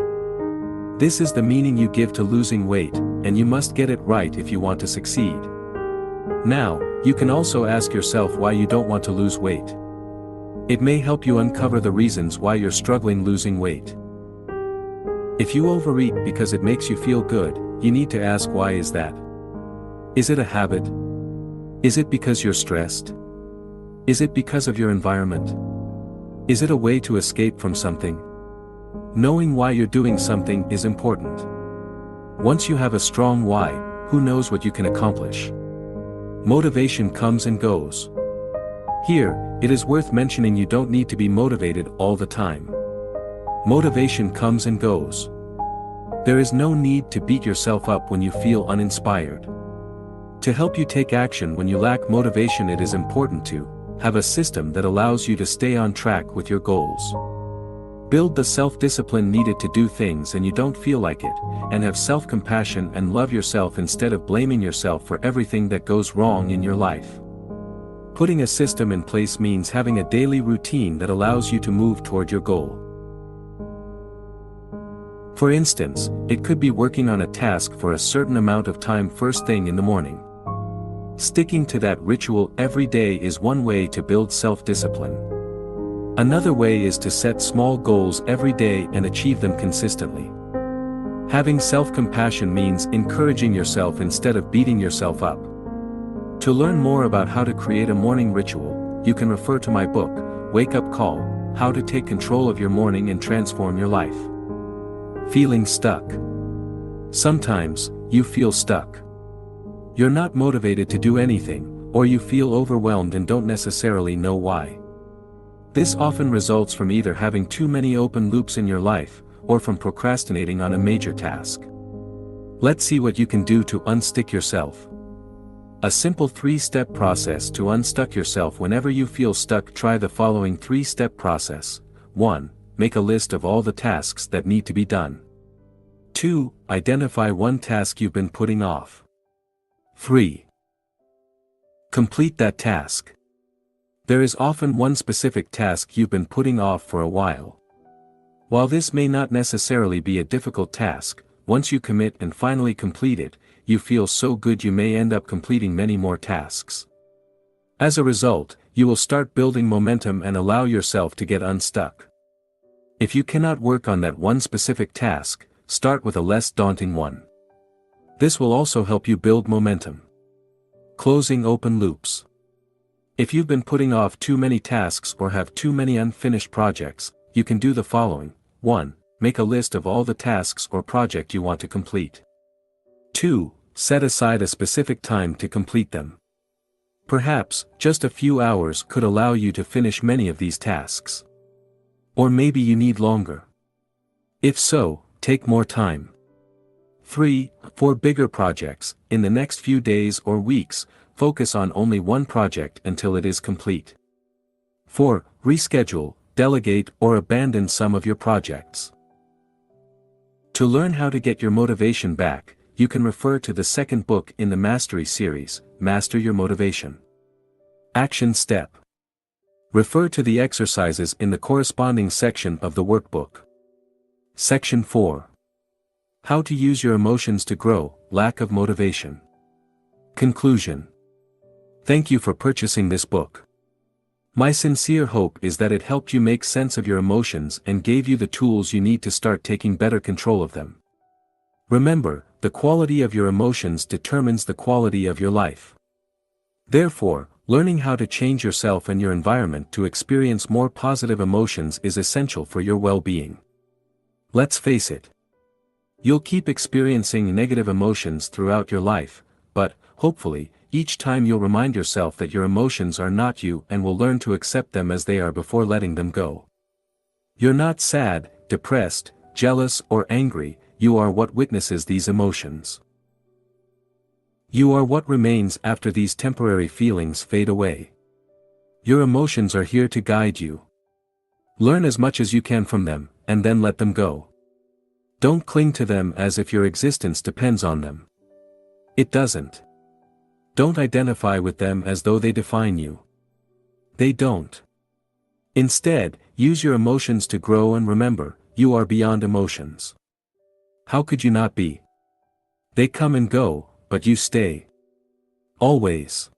This is the meaning you give to losing weight, and you must get it right if you want to succeed. Now, you can also ask yourself why you don't want to lose weight. It may help you uncover the reasons why you're struggling losing weight. If you overeat because it makes you feel good, you need to ask why is that? Is it a habit? Is it because you're stressed? Is it because of your environment? Is it a way to escape from something? Knowing why you're doing something is important. Once you have a strong why, who knows what you can accomplish? Motivation comes and goes. Here, it is worth mentioning you don't need to be motivated all the time. Motivation comes and goes. There is no need to beat yourself up when you feel uninspired. To help you take action when you lack motivation, it is important to have a system that allows you to stay on track with your goals. Build the self-discipline needed to do things and you don't feel like it, and have self-compassion and love yourself instead of blaming yourself for everything that goes wrong in your life. Putting a system in place means having a daily routine that allows you to move toward your goal. For instance, it could be working on a task for a certain amount of time first thing in the morning. Sticking to that ritual every day is one way to build self-discipline. Another way is to set small goals every day and achieve them consistently. Having self-compassion means encouraging yourself instead of beating yourself up. To learn more about how to create a morning ritual, you can refer to my book, Wake Up Call: How to Take Control of Your Morning and Transform Your Life. Feeling stuck. Sometimes, you feel stuck. You're not motivated to do anything, or you feel overwhelmed and don't necessarily know why. This often results from either having too many open loops in your life, or from procrastinating on a major task. Let's see what you can do to unstick yourself. A simple 3-step process to unstuck yourself whenever you feel stuck. Try the following 3-step process. 1. Make a list of all the tasks that need to be done. 2. Identify one task you've been putting off. 3. Complete that task. There is often one specific task you've been putting off for a while. While this may not necessarily be a difficult task, once you commit and finally complete it, you feel so good you may end up completing many more tasks. As a result, you will start building momentum and allow yourself to get unstuck. If you cannot work on that one specific task, start with a less daunting one. This will also help you build momentum. Closing open loops. If you've been putting off too many tasks or have too many unfinished projects, you can do the following. 1. Make a list of all the tasks or project you want to complete. 2. Set aside a specific time to complete them. Perhaps, just a few hours could allow you to finish many of these tasks. Or maybe you need longer. If so, take more time. 3. For bigger projects, in the next few days or weeks, focus on only one project until it is complete. 4. Reschedule, delegate or abandon some of your projects. To learn how to get your motivation back, you can refer to the second book in the Mastery series, Master Your Motivation. Action Step. Refer to the exercises in the corresponding section of the workbook. Section 4. How to use your emotions to grow, lack of motivation. Conclusion. Thank you for purchasing this book. My sincere hope is that it helped you make sense of your emotions and gave you the tools you need to start taking better control of them. Remember, the quality of your emotions determines the quality of your life. Therefore, learning how to change yourself and your environment to experience more positive emotions is essential for your well-being. Let's face it. You'll keep experiencing negative emotions throughout your life, but, hopefully, each time you'll remind yourself that your emotions are not you and will learn to accept them as they are before letting them go. You're not sad, depressed, jealous or angry, you are what witnesses these emotions. You are what remains after these temporary feelings fade away. Your emotions are here to guide you. Learn as much as you can from them, and then let them go. Don't cling to them as if your existence depends on them. It doesn't. Don't identify with them as though they define you. They don't. Instead, use your emotions to grow and remember, you are beyond emotions. How could you not be? They come and go, but you stay. Always.